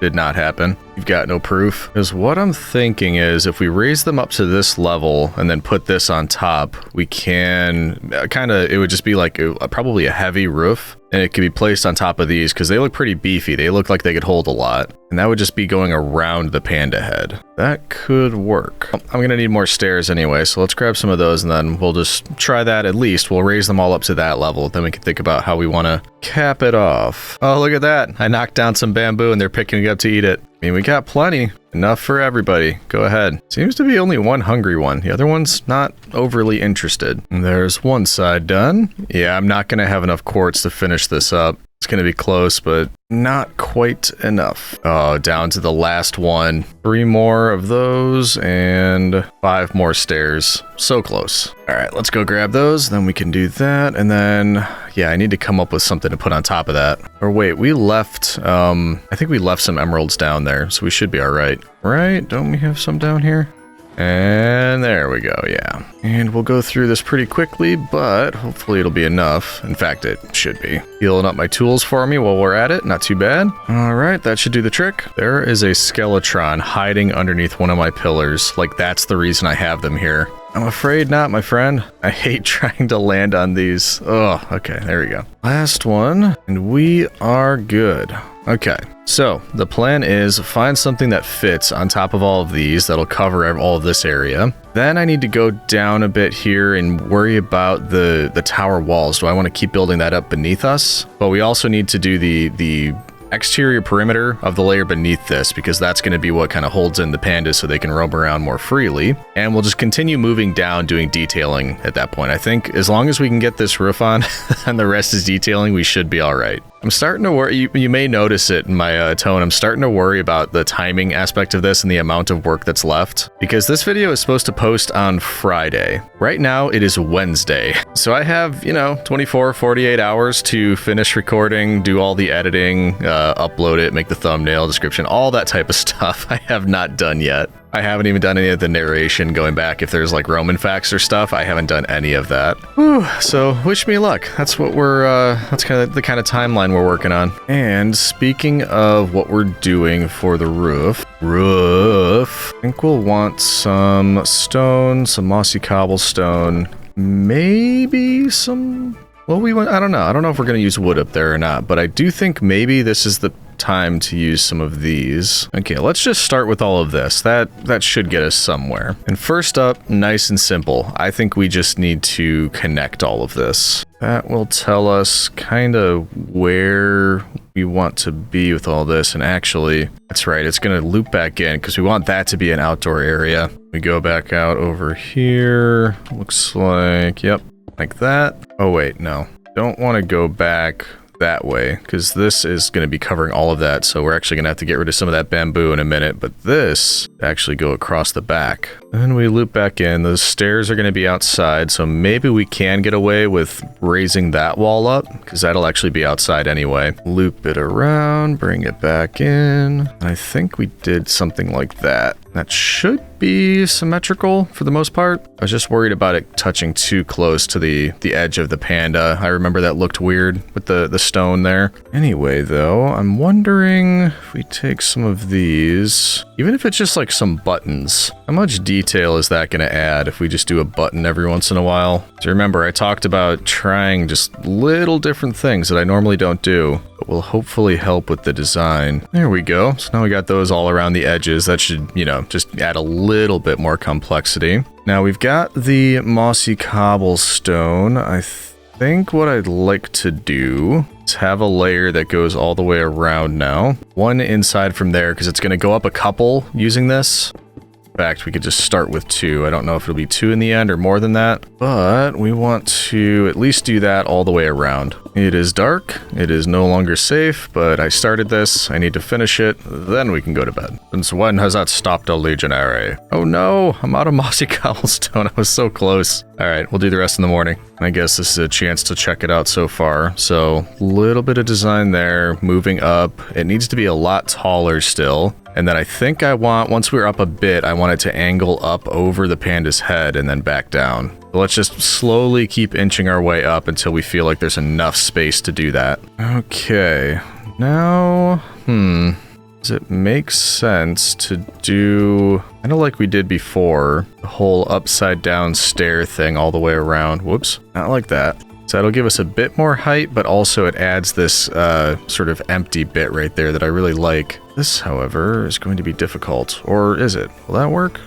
Did not happen. You've got no proof. Because what I'm thinking is if we raise them up to this level and then put this on top, we can it would just be like probably a heavy roof, and it could be placed on top of these because they look pretty beefy. They look like they could hold a lot. And that would just be going around the panda head. That could work. I'm gonna need more stairs anyway, so let's grab some of those and then we'll just try that at least. We'll raise them all up to that level. Then we can think about how we wanna cap it off. Oh, look at that. I knocked down some bamboo and they're picking it up to eat it. I mean, we got plenty. Enough for everybody. Go ahead. Seems to be only one hungry one. The other one's not overly interested. And there's one side done. Yeah, I'm not gonna have enough quartz to finish this up. It's gonna be close, but not quite enough. Oh, down to the last one. 3 more of those and 5 more stairs. So close. All right, let's go grab those. Then we can do that. And then, yeah, I need to come up with something to put on top of that. Or wait, we left, I think we left some emeralds down there, so we should be all right. Right? Don't we have some down here? And there we go, yeah. And we'll go through this pretty quickly, but hopefully it'll be enough. In fact, it should be. Healing up my tools for me while we're at it, not too bad. All right, that should do the trick. There is a Skeletron hiding underneath one of my pillars. Like, that's the reason I have them here. I'm afraid not, my friend. I hate trying to land on these. Oh, okay, there we go. Last one, and we are good. Okay, so the plan is find something that fits on top of all of these that'll cover all of this area. Then I need to go down a bit here and worry about the tower walls. Do I want to keep building that up beneath us? But we also need to do the exterior perimeter of the layer beneath this, because that's going to be what kind of holds in the pandas so they can roam around more freely. And we'll just continue moving down doing detailing at that point. I think as long as we can get this roof on and the rest is detailing, we should be all right. I'm starting to worry, you may notice it in my tone, I'm starting to worry about the timing aspect of this and the amount of work that's left, because this video is supposed to post on Friday. Right now it is Wednesday, so I have, 24, 48 hours to finish recording, do all the editing, upload it, make the thumbnail, description, all that type of stuff I have not done yet. I haven't even done any of the narration going back. If there's like Roman facts or stuff, I haven't done any of that. Whew, so wish me luck. That's what that's kind of the kind of timeline we're working on. And speaking of what we're doing for the roof, I think we'll want some stone, some mossy cobblestone, maybe some, well, I don't know. I don't know if we're going to use wood up there or not, but I do think maybe this is the time to use some of these. Okay, let's just start with all of this. That should get us somewhere. And first up, nice and simple, I think we just need to connect all of this. That will tell us kind of where we want to be with all this. And actually, that's right, it's going to loop back in because we want that to be an outdoor area. We go back out over here. Looks like, yep, like that. Oh wait, no, don't want to go back that way because this is going to be covering all of that, so we're actually going to have to get rid of some of that bamboo in a minute, but this actually go across the back. Then we loop back in. Those stairs are going to be outside, so maybe we can get away with raising that wall up because that'll actually be outside anyway. Loop it around, bring it back in. I think we did something like that. That should be symmetrical for the most part. I was just worried about it touching too close to the edge of the panda. I remember that looked weird with the stone there. Anyway, though, I'm wondering if we take some of these, even if it's just like some buttons, how much detail is that going to add if we just do a button every once in a while? So remember, I talked about trying just little different things that I normally don't do, but will hopefully help with the design. There we go. So now we got those all around the edges. That should, just add a little bit more complexity. Now we've got the mossy cobblestone. I think what I'd like to do is have a layer that goes all the way around now. One inside from there, because it's going to go up a couple using this. In fact, we could just start with 2. I don't know if it'll be 2 in the end or more than that, but we want to at least do that all the way around. It is dark. It is no longer safe, but I started this. I need to finish it. Then we can go to bed. Since when has that stopped a legionary? Oh no, I'm out of mossy cobblestone. I was so close. All right, we'll do the rest in the morning. I guess this is a chance to check it out so far. So a little bit of design there, moving up. It needs to be a lot taller still. And then I think I want, once we're up a bit, I want it to angle up over the panda's head and then back down. So let's just slowly keep inching our way up until we feel like there's enough space to do that. Okay, now, does it make sense to do, kind of like we did before, the whole upside down stair thing all the way around? Whoops, not like that. So that'll give us a bit more height, but also it adds this sort of empty bit right there that I really like. This, however, is going to be difficult. Or is it? Will that work?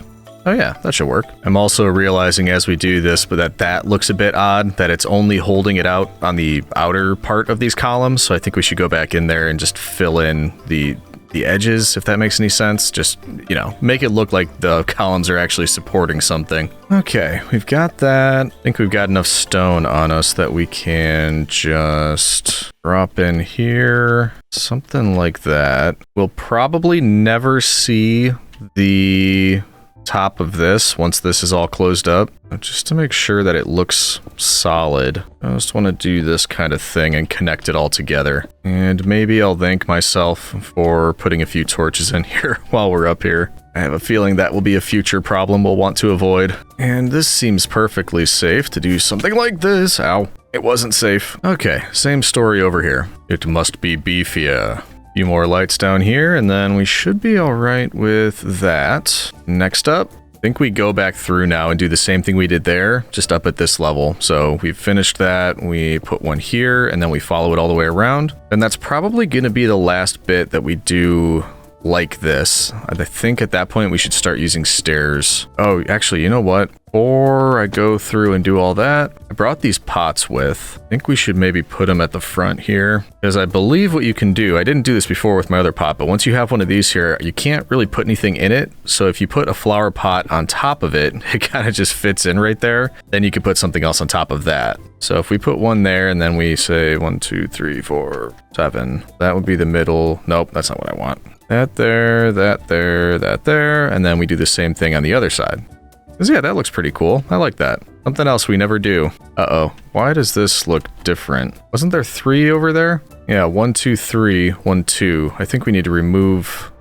Oh yeah, that should work. I'm also realizing as we do this, but that looks a bit odd, that it's only holding it out on the outer part of these columns. So I think we should go back in there and just fill in the edges, if that makes any sense. Just, make it look like the columns are actually supporting something. Okay, we've got that. I think we've got enough stone on us that we can just drop in here. Something like that. We'll probably never see the top of this once this is all closed up, just to make sure that it looks solid. I just want to do this kind of thing and connect it all together. And maybe I'll thank myself for putting a few torches in here while we're up here. I have a feeling that will be a future problem we'll want to avoid. And this seems perfectly safe to do something like this. Ow. It wasn't safe. Okay, same story over here. It must be beefier. Few more lights down here, and then we should be all right with that. Next up, think we go back through now and do the same thing we did there, just up at this level. So we've finished that. We put one here and then we follow it all the way around. And that's probably going to be the last bit that we do like this. I think at that point we should start using stairs. Oh, actually, you know what? Before I go through and do all that, I brought these pots with. I think we should maybe put them at the front here, because I believe what you can do, I didn't do this before with my other pot, but once you have one of these here, you can't really put anything in it. So if you put a flower pot on top of it, it kind of just fits in right there. Then you can put something else on top of that. So if we put one there and then we say 1, 2, 3, 4, 7, that would be the middle. Nope, that's not what I want. That there, that there, that there, and then we do the same thing on the other side. Because yeah, that looks pretty cool. I like that. Something else we never do. Uh-oh. Why does this look different? Wasn't there 3 over there? Yeah, 1, 2, 3, 1, 2. I think we need to remove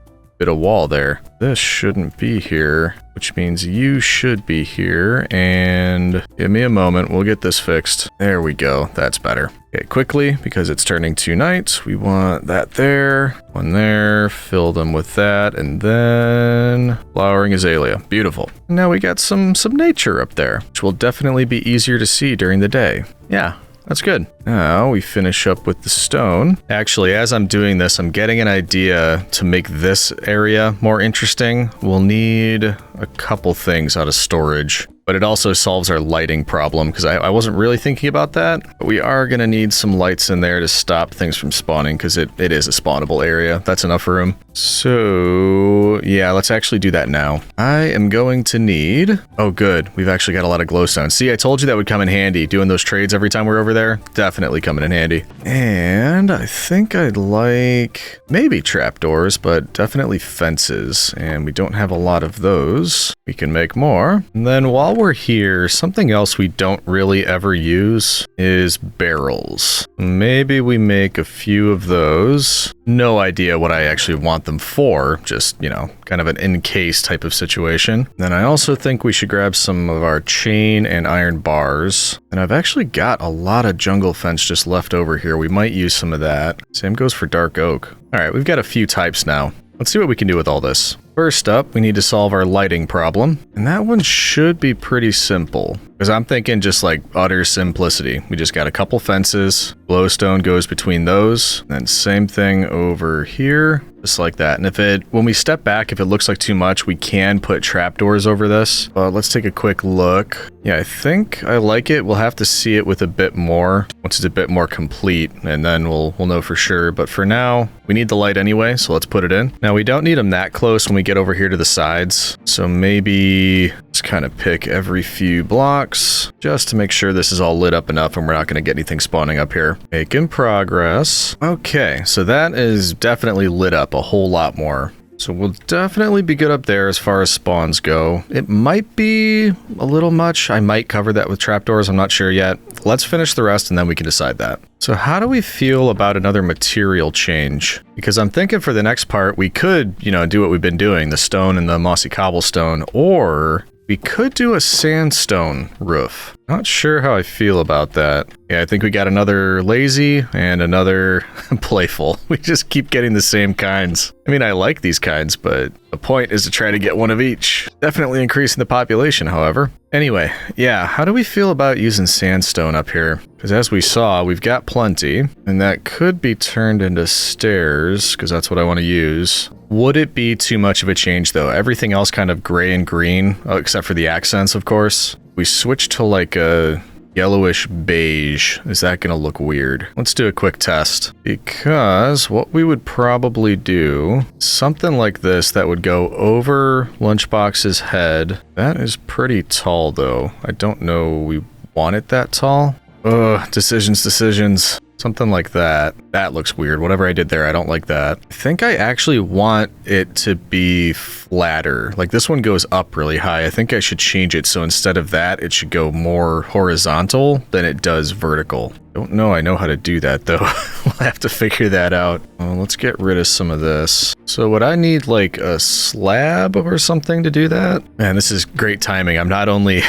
a bit of wall there. This shouldn't be here, which means you should be here. And give me a moment. We'll get this fixed. There we go. That's better. Okay, quickly, because it's turning to night, we want that there, one there, fill them with that, and then flowering azalea. Beautiful. Now we got some nature up there, which will definitely be easier to see during the day. Yeah. That's good. Now we finish up with the stone. Actually, as I'm doing this, I'm getting an idea to make this area more interesting. We'll need a couple things out of storage, but it also solves our lighting problem because I wasn't really thinking about that. But we are going to need some lights in there to stop things from spawning because it is a spawnable area. That's enough room. So yeah, let's actually do that now. I am going to need... Oh, good. We've actually got a lot of glowstone. See, I told you that would come in handy. Doing those trades every time we're over there, definitely coming in handy. And I think I'd like maybe trapdoors, but definitely fences. And we don't have a lot of those. We can make more. And then while we're here, something else we don't really ever use is barrels. Maybe we make a few of those. No idea what I actually want them for, just, you know, kind of an in-case type of situation. Then I also think we should grab some of our chain and iron bars. And I've actually got a lot of jungle fence just left over here. We might use some of that. Same goes for dark oak. All right, we've got a few types now. Let's see what we can do with all this. First up, we need to solve our lighting problem. And that one should be pretty simple. Because I'm thinking just like utter simplicity. We just got a couple fences. Glowstone goes between those. And then same thing over here. Just like that. And when we step back, if it looks like too much, we can put trapdoors over this. But let's take a quick look. Yeah, I think I like it. We'll have to see it with a bit more once it's a bit more complete. And then we'll know for sure. But for now, we need the light anyway. So let's put it in. Now we don't need them that close when we get over here to the sides. So maybe just kind of pick every few blocks just to make sure this is all lit up enough and we're not going to get anything spawning up here. Making progress. Okay, so that is definitely lit up a whole lot more. So we'll definitely be good up there as far as spawns go. It might be a little much. I might cover that with trapdoors. I'm not sure yet. Let's finish the rest and then we can decide that. So how do we feel about another material change? Because I'm thinking for the next part, we could, you know, do what we've been doing, the stone and the mossy cobblestone, or we could do a sandstone roof. Not sure how I feel about that. Yeah, I think we got another lazy and another playful. We just keep getting the same kinds. I mean, I like these kinds, but the point is to try to get one of each. Definitely increasing the population, however. Anyway, yeah, how do we feel about using sandstone up here? Because as we saw, we've got plenty, and that could be turned into stairs, because that's what I want to use. Would it be too much of a change, though? Everything else kind of gray and green, except for the accents, of course. We switch to like a yellowish beige. Is that going to look weird? Let's do a quick test. Because what we would probably do, something like this that would go over Lunchbox's head. That is pretty tall, though. I don't know we want it that tall. Ugh, decisions. Something like that. That looks weird. Whatever I did there, I don't like that. I think I actually want it to be flatter. Like this one goes up really high. I think I should change it so instead of that, it should go more horizontal than it does vertical. Don't know I know how to do that though. We'll have to figure that out. Well, let's get rid of some of this. So would I need like a slab or something to do that? Man, this is great timing. I'm not only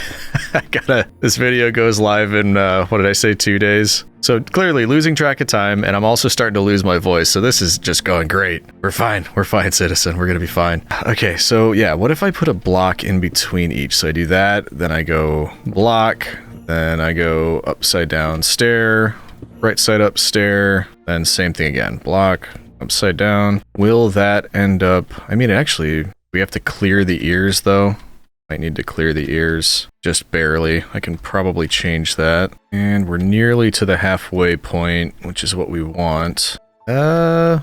this video goes live in what did I say, 2 days? So clearly losing track of time, and I'm also starting to lose my voice, so this is just going great. We're fine, citizen, we're gonna be fine. Okay, so yeah, what if I put a block in between each? So I do that, then I go block, then I go upside down stair, right side up stair, then same thing again, block, upside down. Will that end up, I mean, actually, we have to clear the ears though. Might need to clear the ears, just barely. I can probably change that. And we're nearly to the halfway point, which is what we want. Yeah,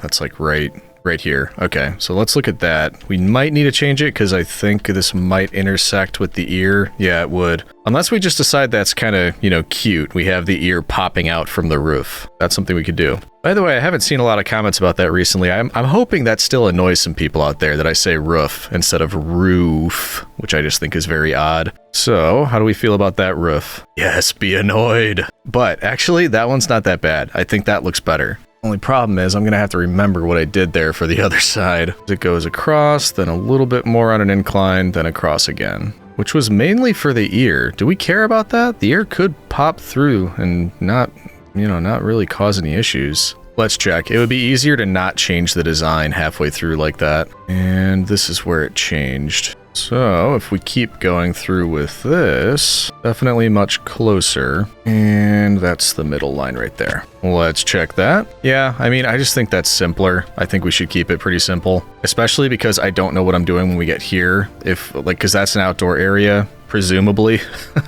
that's like right here. Okay, so let's look at that. We might need to change it because I think this might intersect with the ear. Yeah, it would. Unless we just decide that's kind of, you know, cute. We have the ear popping out from the roof. That's something we could do. By the way, I haven't seen a lot of comments about that recently. I'm hoping that still annoys some people out there that I say roof instead of roof, which I just think is very odd. So, how do we feel about that roof? Yes, be annoyed. But actually, that one's not that bad. I think that looks better. Only problem is I'm gonna have to remember what I did there for the other side. It goes across, then a little bit more on an incline, then across again. Which was mainly for the ear. Do we care about that? The ear could pop through and not, you know, not really cause any issues. Let's check. It would be easier to not change the design halfway through like that. And this is where it changed. So if we keep going through with this, definitely much closer. And that's the middle line right there. Let's check that. Yeah, I mean, I just think that's simpler. I think we should keep it pretty simple, especially because I don't know what I'm doing when we get here. If like, because that's an outdoor area, presumably.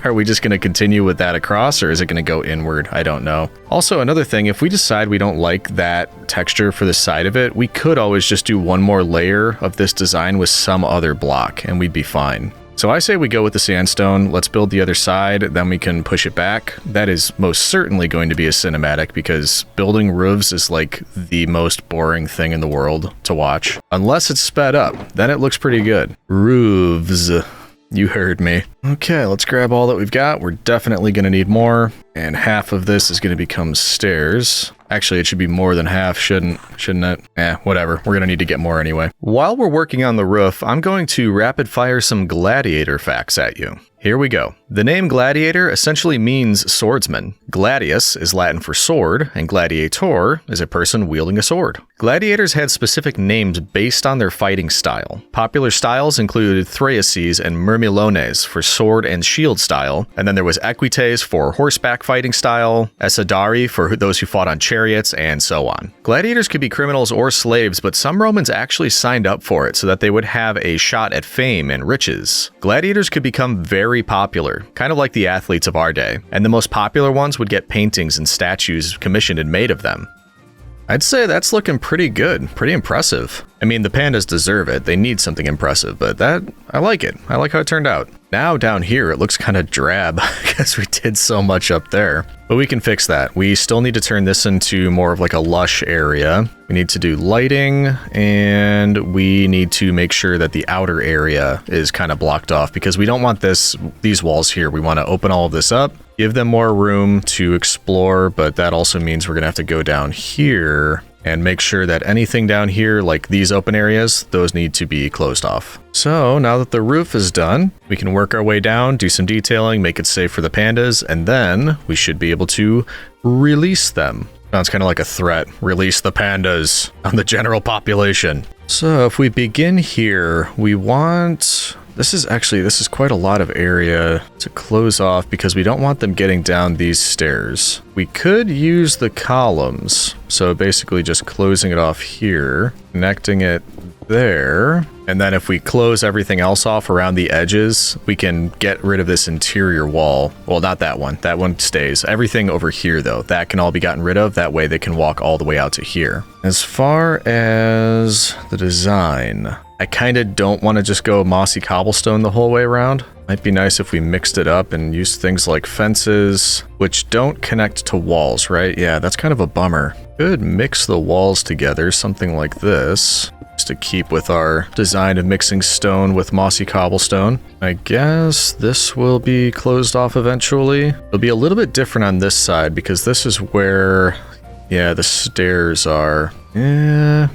Are we just going to continue with that across, or is it going to go inward? I don't know. Also, another thing, if we decide we don't like that texture for the side of it, we could always just do one more layer of this design with some other block and we'd be fine. So I say we go with the sandstone, let's build the other side, then we can push it back. That is most certainly going to be a cinematic because building roofs is like the most boring thing in the world to watch. Unless it's sped up, then it looks pretty good. Roofs. You heard me. Okay, let's grab all that we've got. We're definitely going to need more. And half of this is going to become stairs. Actually, it should be more than half, shouldn't it? Whatever. We're going to need to get more anyway. While we're working on the roof, I'm going to rapid fire some gladiator facts at you. Here we go. The name gladiator essentially means swordsman. Gladius is Latin for sword, and gladiator is a person wielding a sword. Gladiators had specific names based on their fighting style. Popular styles included Thraces and Myrmilones for sword and shield style, and then there was Equites for horseback fighting style, Essadari for those who fought on chariots, and so on. Gladiators could be criminals or slaves, but some Romans actually signed up for it so that they would have a shot at fame and riches. Gladiators could become very popular, kind of like the athletes of our day, and the most popular ones would get paintings and statues commissioned and made of them. I'd say that's looking pretty good, pretty impressive. I mean, the pandas deserve it, they need something impressive, but that, I like it. I like how it turned out. Now down here, it looks kind of drab because we did so much up there. But we can fix that. We still need to turn this into more of like a lush area. We need to do lighting, and we need to make sure that the outer area is kind of blocked off because we don't want these walls here. We want to open all of this up, give them more room to explore, but that also means we're going to have to go down here and make sure that anything down here, like these open areas, those need to be closed off. So now that the roof is done, we can work our way down, do some detailing, make it safe for the pandas, and then we should be able to release them. Sounds kind of like a threat. Release the pandas on the general population. So if we begin here, we want... This is quite a lot of area to close off because we don't want them getting down these stairs. We could use the columns. So basically just closing it off here, connecting it there. And then if we close everything else off around the edges, we can get rid of this interior wall. Well, not that one. That one stays. Everything over here, though, that can all be gotten rid of. That way they can walk all the way out to here. As far as the design, I kind of don't want to just go mossy cobblestone the whole way around. Might be nice if we mixed it up and used things like fences, which don't connect to walls, right? Yeah, that's kind of a bummer. Could mix the walls together, something like this. Just to keep with our design of mixing stone with mossy cobblestone. I guess this will be closed off eventually. It'll be a little bit different on this side because this is where, yeah, the stairs are.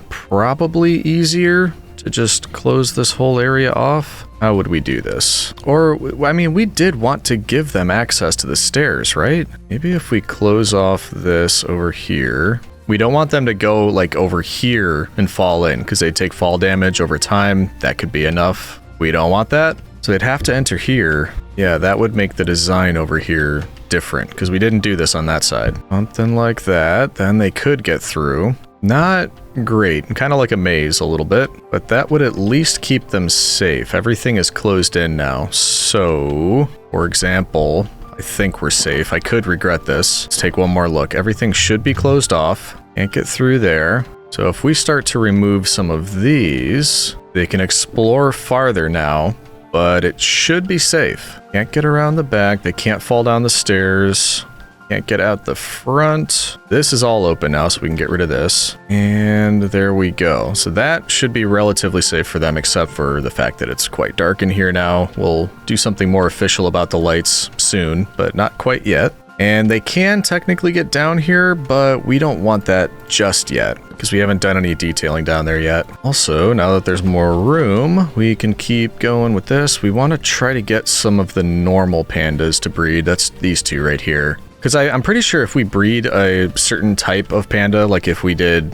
Probably easier to just close this whole area off. How would we do this? Or, I mean, we did want to give them access to the stairs, right? Maybe if we close off this over here. We don't want them to go like over here and fall in because they take fall damage over time. That could be enough. We don't want that. So they'd have to enter here. Yeah, that would make the design over here different because we didn't do this on that side. Something like that. Then they could get through. Not great. Kind of like a maze a little bit, but that would at least keep them safe. Everything is closed in now. So, for example, I think we're safe. I could regret this. Let's take one more look. Everything should be closed off. Can't get through there. So if we start to remove some of these, they can explore farther now, but it should be safe. Can't get around the back. They can't fall down the stairs. Can't get out the front. This is all open now, so we can get rid of this. And there we go. So that should be relatively safe for them, except for the fact that it's quite dark in here now. We'll do something more official about the lights soon, but not quite yet. And they can technically get down here, but we don't want that just yet because we haven't done any detailing down there yet. Also, now that there's more room, we can keep going with this. We want to try to get some of the normal pandas to breed. That's these two right here. Because I'm pretty sure if we breed a certain type of panda, like if we did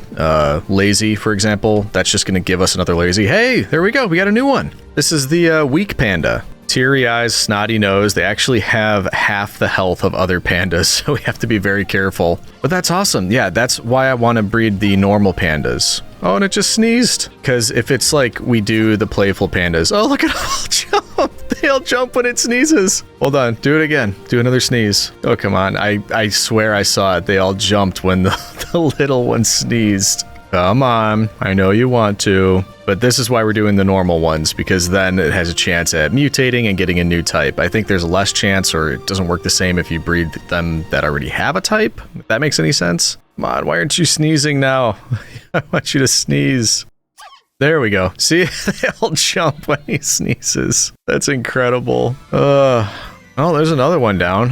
lazy, for example, that's just going to give us another lazy. Hey, there we go. We got a new one. This is the weak panda. Teary eyes, snotty nose. They actually have half the health of other pandas, so we have to be very careful. But that's awesome. Yeah, that's why I want to breed the normal pandas. Oh, and it just sneezed. Because if it's like we do the playful pandas, oh, look at them all jump. They all jump when it sneezes. Hold on, do it again. Do another sneeze. Oh, come on. I swear I saw it. They all jumped when the little one sneezed. Come on, I know you want to. But this is why we're doing the normal ones, because then it has a chance at mutating and getting a new type. I think there's less chance, or it doesn't work the same if you breed them that already have a type, if that makes any sense. Come on, why aren't you sneezing now? I want you to sneeze. There we go. See, they all jump when he sneezes. That's incredible. Oh, there's another one down.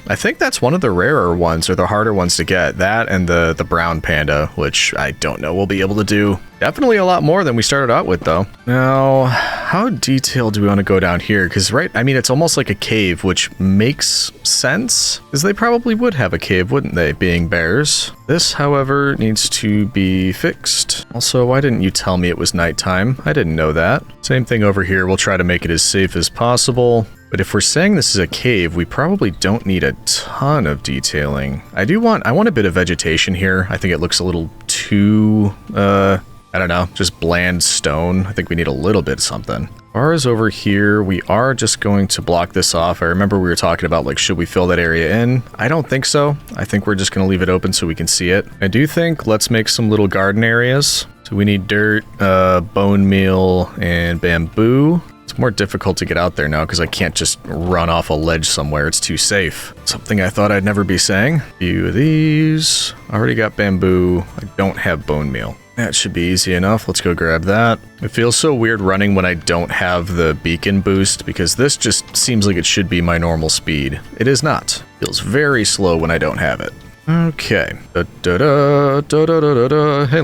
I think that's one of the rarer ones, or the harder ones to get. That and the brown panda, which I don't know we'll be able to do. Definitely a lot more than we started out with, though. Now, how detailed do we want to go down here? Because, right, I mean, it's almost like a cave, which makes sense. Because they probably would have a cave, wouldn't they, being bears? This, however, needs to be fixed. Also, why didn't you tell me it was nighttime? I didn't know that. Same thing over here. We'll try to make it as safe as possible. But if we're saying this is a cave, we probably don't need a ton of detailing. I want a bit of vegetation here. I think it looks a little too, I don't know, just bland stone. I think we need a little bit of something. As far as over here, we are just going to block this off. I remember we were talking about, like, should we fill that area in? I don't think so. I think we're just going to leave it open so we can see it. I do think let's make some little garden areas. So we need dirt, bone meal, and bamboo. It's more difficult to get out there now because I can't just run off a ledge somewhere. It's too safe. Something I thought I'd never be saying. A few of these. Already got bamboo. I don't have bone meal. That should be easy enough. Let's go grab that. It feels so weird running when I don't have the beacon boost because this just seems like it should be my normal speed. It is not. Feels very slow when I don't have it. Okay. Hey,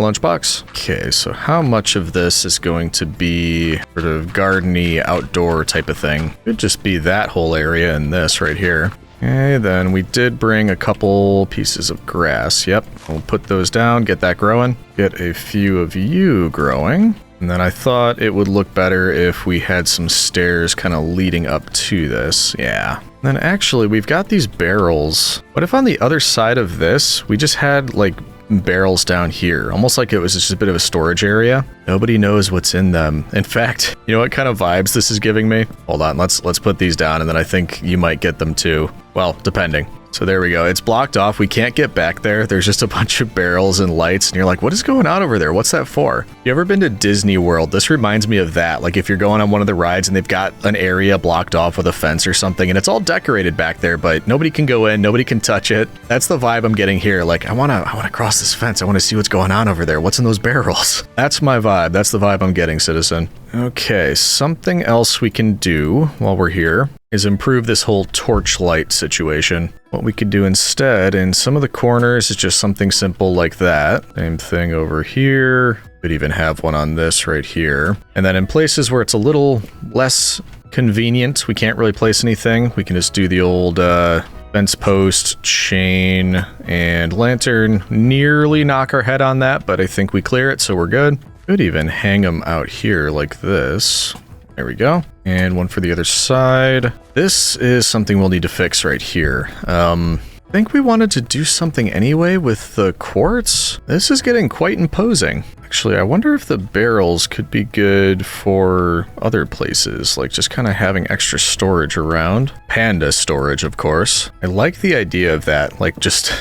lunchbox. Okay, so how much of this is going to be sort of garden-y, outdoor type of thing? Could just be that whole area and this right here. Okay, then we did bring a couple pieces of grass. Yep, we'll put those down, get that growing. Get a few of you growing. And then I thought it would look better if we had some stairs kind of leading up to this. Yeah. Then actually, we've got these barrels. What if on the other side of this, we just had like barrels down here, almost like it was just a bit of a storage area? Nobody knows what's in them. In fact, you know what kind of vibes this is giving me? Hold on, let's put these down, and then I think you might get them too. Well, depending. So there we go. It's blocked off. We can't get back there. There's just a bunch of barrels and lights, and you're like, what is going on over there? What's that for? You ever been to Disney World? This reminds me of that. Like if you're going on one of the rides and they've got an area blocked off with a fence or something, and it's all decorated back there, but nobody can go in, nobody can touch it. That's the vibe I'm getting here. Like, I want to cross this fence. I want to see what's going on over there. What's in those barrels? That's my vibe. That's the vibe I'm getting, citizen. Okay, something else we can do while we're here is improve this whole torchlight situation. What we could do instead in some of the corners is just something simple like that. Same thing over here. Could even have one on this right here. And then in places where it's a little less convenient, we can't really place anything, we can just do the old fence post, chain, and lantern. Nearly knock our head on that, but I think we clear it, so we're good. Could even hang them out here like this. There we go. And one for the other side. This is something we'll need to fix right here. I think we wanted to do something anyway with the quartz. This is getting quite imposing. Actually, I wonder if the barrels could be good for other places, like just kind of having extra storage around. Panda storage, of course. I like the idea of that, like just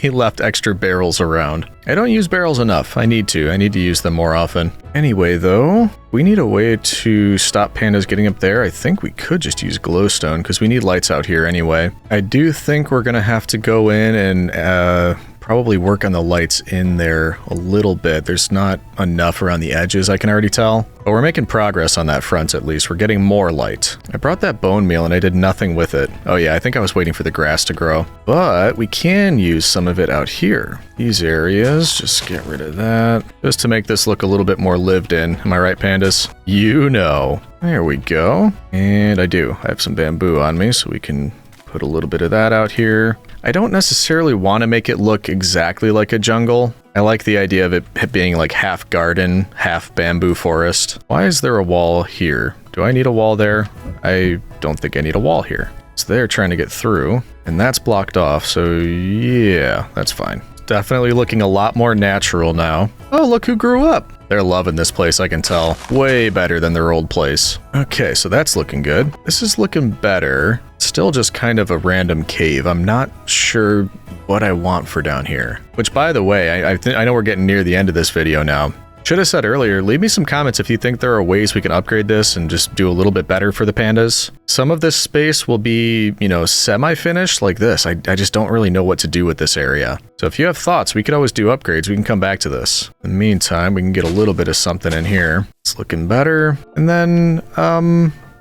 we left extra barrels around. I don't use barrels enough. I need to use them more often. Anyway, though, we need a way to stop pandas getting up there. I think we could just use glowstone because we need lights out here anyway. I do think we're gonna have to go in and probably work on the lights in there a little bit. There's not enough around the edges, I can already tell. But we're making progress on that front at least. We're getting more light. I brought that bone meal and I did nothing with it. Oh yeah, I think I was waiting for the grass to grow. But we can use some of it out here. These areas, just get rid of that. Just to make this look a little bit more lived in. Am I right, pandas? You know. There we go. And I have some bamboo on me, so we can put a little bit of that out here. I don't necessarily want to make it look exactly like a jungle. I like the idea of it being like half garden, half bamboo forest. Why is there a wall here? Do I need a wall there? I don't think I need a wall here. So they're trying to get through, and that's blocked off, so yeah, that's fine. Definitely looking a lot more natural now. Oh, look who grew up. They're loving this place, I can tell. Way better than their old place. Okay, so that's looking good. This is looking better. Still just kind of a random cave. I'm not sure what I want for down here. Which, by the way, I know we're getting near the end of this video now. Should have said earlier, leave me some comments if you think there are ways we can upgrade this and just do a little bit better for the pandas. Some of this space will be, you know, semi-finished like this. I just don't really know what to do with this area. So if you have thoughts, we could always do upgrades. We can come back to this. In the meantime, we can get a little bit of something in here. It's looking better. And then,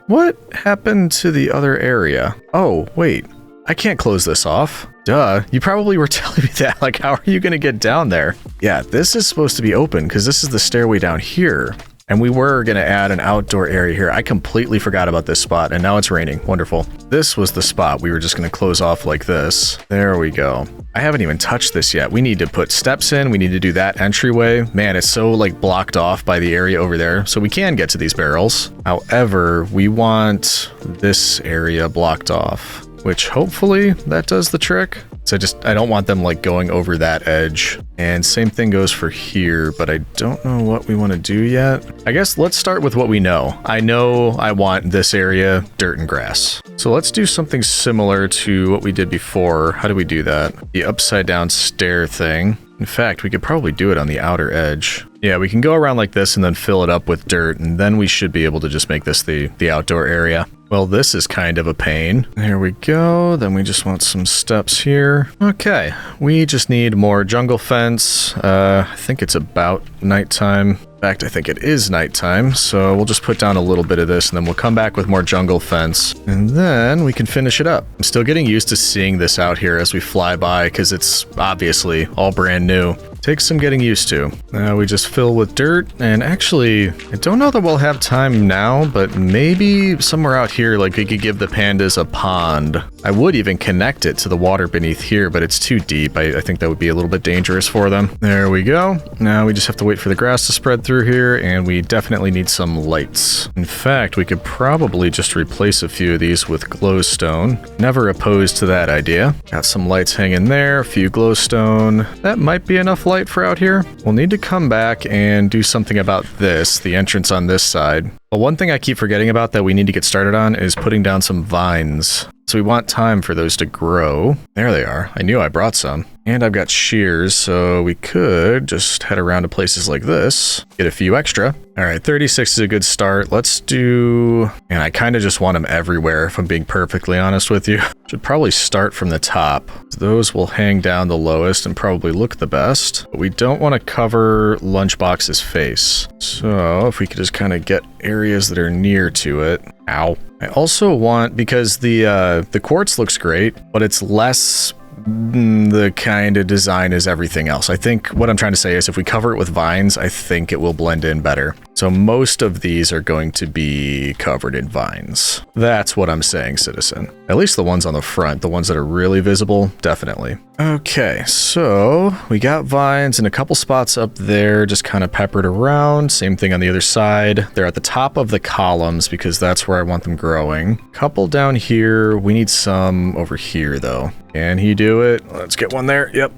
what happened to the other area? Oh, wait. I can't close this off. Duh, you probably were telling me that, like, how are you gonna get down there? Yeah, this is supposed to be open, because this is the stairway down here. And we were gonna add an outdoor area here. I completely forgot about this spot, and now it's raining. Wonderful. This was the spot we were just gonna close off like this. There we go. I haven't even touched this yet. We need to put steps in. We need to do that entryway. Man, it's so, like, blocked off by the area over there, so we can get to these barrels. However, we want this area blocked off, which hopefully that does the trick. So I don't want them like going over that edge. And same thing goes for here, but I don't know what we want to do yet. I guess let's start with what we know. I know I want this area dirt and grass. So let's do something similar to what we did before. How do we do that? The upside down stair thing. In fact, we could probably do it on the outer edge. Yeah, we can go around like this and then fill it up with dirt, and then we should be able to just make this the outdoor area. Well, this is kind of a pain. There we go. Then we just want some steps here. Okay, we just need more jungle fence. I think it's about nighttime. In fact, I think it is nighttime, so we'll just put down a little bit of this, and then we'll come back with more jungle fence, and then we can finish it up. I'm still getting used to seeing this out here as we fly by, because it's obviously all brand new. Takes some getting used to. Now we just fill with dirt, and actually, I don't know that we'll have time now, but maybe somewhere out here, like we could give the pandas a pond. I would even connect it to the water beneath here, but it's too deep. I think that would be a little bit dangerous for them. There we go. Now we just have to wait for the grass to spread through here, and we definitely need some lights. In fact, we could probably just replace a few of these with glowstone. Never opposed to that idea. Got some lights hanging there, a few glowstone. That might be enough light for out here. We'll need to come back and do something about this, the entrance on this side. But one thing I keep forgetting about that we need to get started on is putting down some vines. So we want time for those to grow. There they are. I knew I brought some. And I've got shears, so we could just head around to places like this, get a few extra. All right, 36 is a good start. Let's do, and I kind of just want them everywhere, if I'm being perfectly honest with you. Should probably start from the top. Those will hang down the lowest and probably look the best. But we don't want to cover Lunchbox's face. So if we could just kind of get areas that are near to it. Ow. I also want, because the quartz looks great, but it's less the kind of design as everything else. I think what I'm trying to say is if we cover it with vines, I think it will blend in better. So most of these are going to be covered in vines. That's what I'm saying, citizen. At least the ones on the front, the ones that are really visible, definitely. Okay, so we got vines in a couple spots up there, just kind of peppered around. Same thing on the other side. They're at the top of the columns because that's where I want them growing. Couple down here. We need some over here though. Can he do it? Let's get one there. Yep.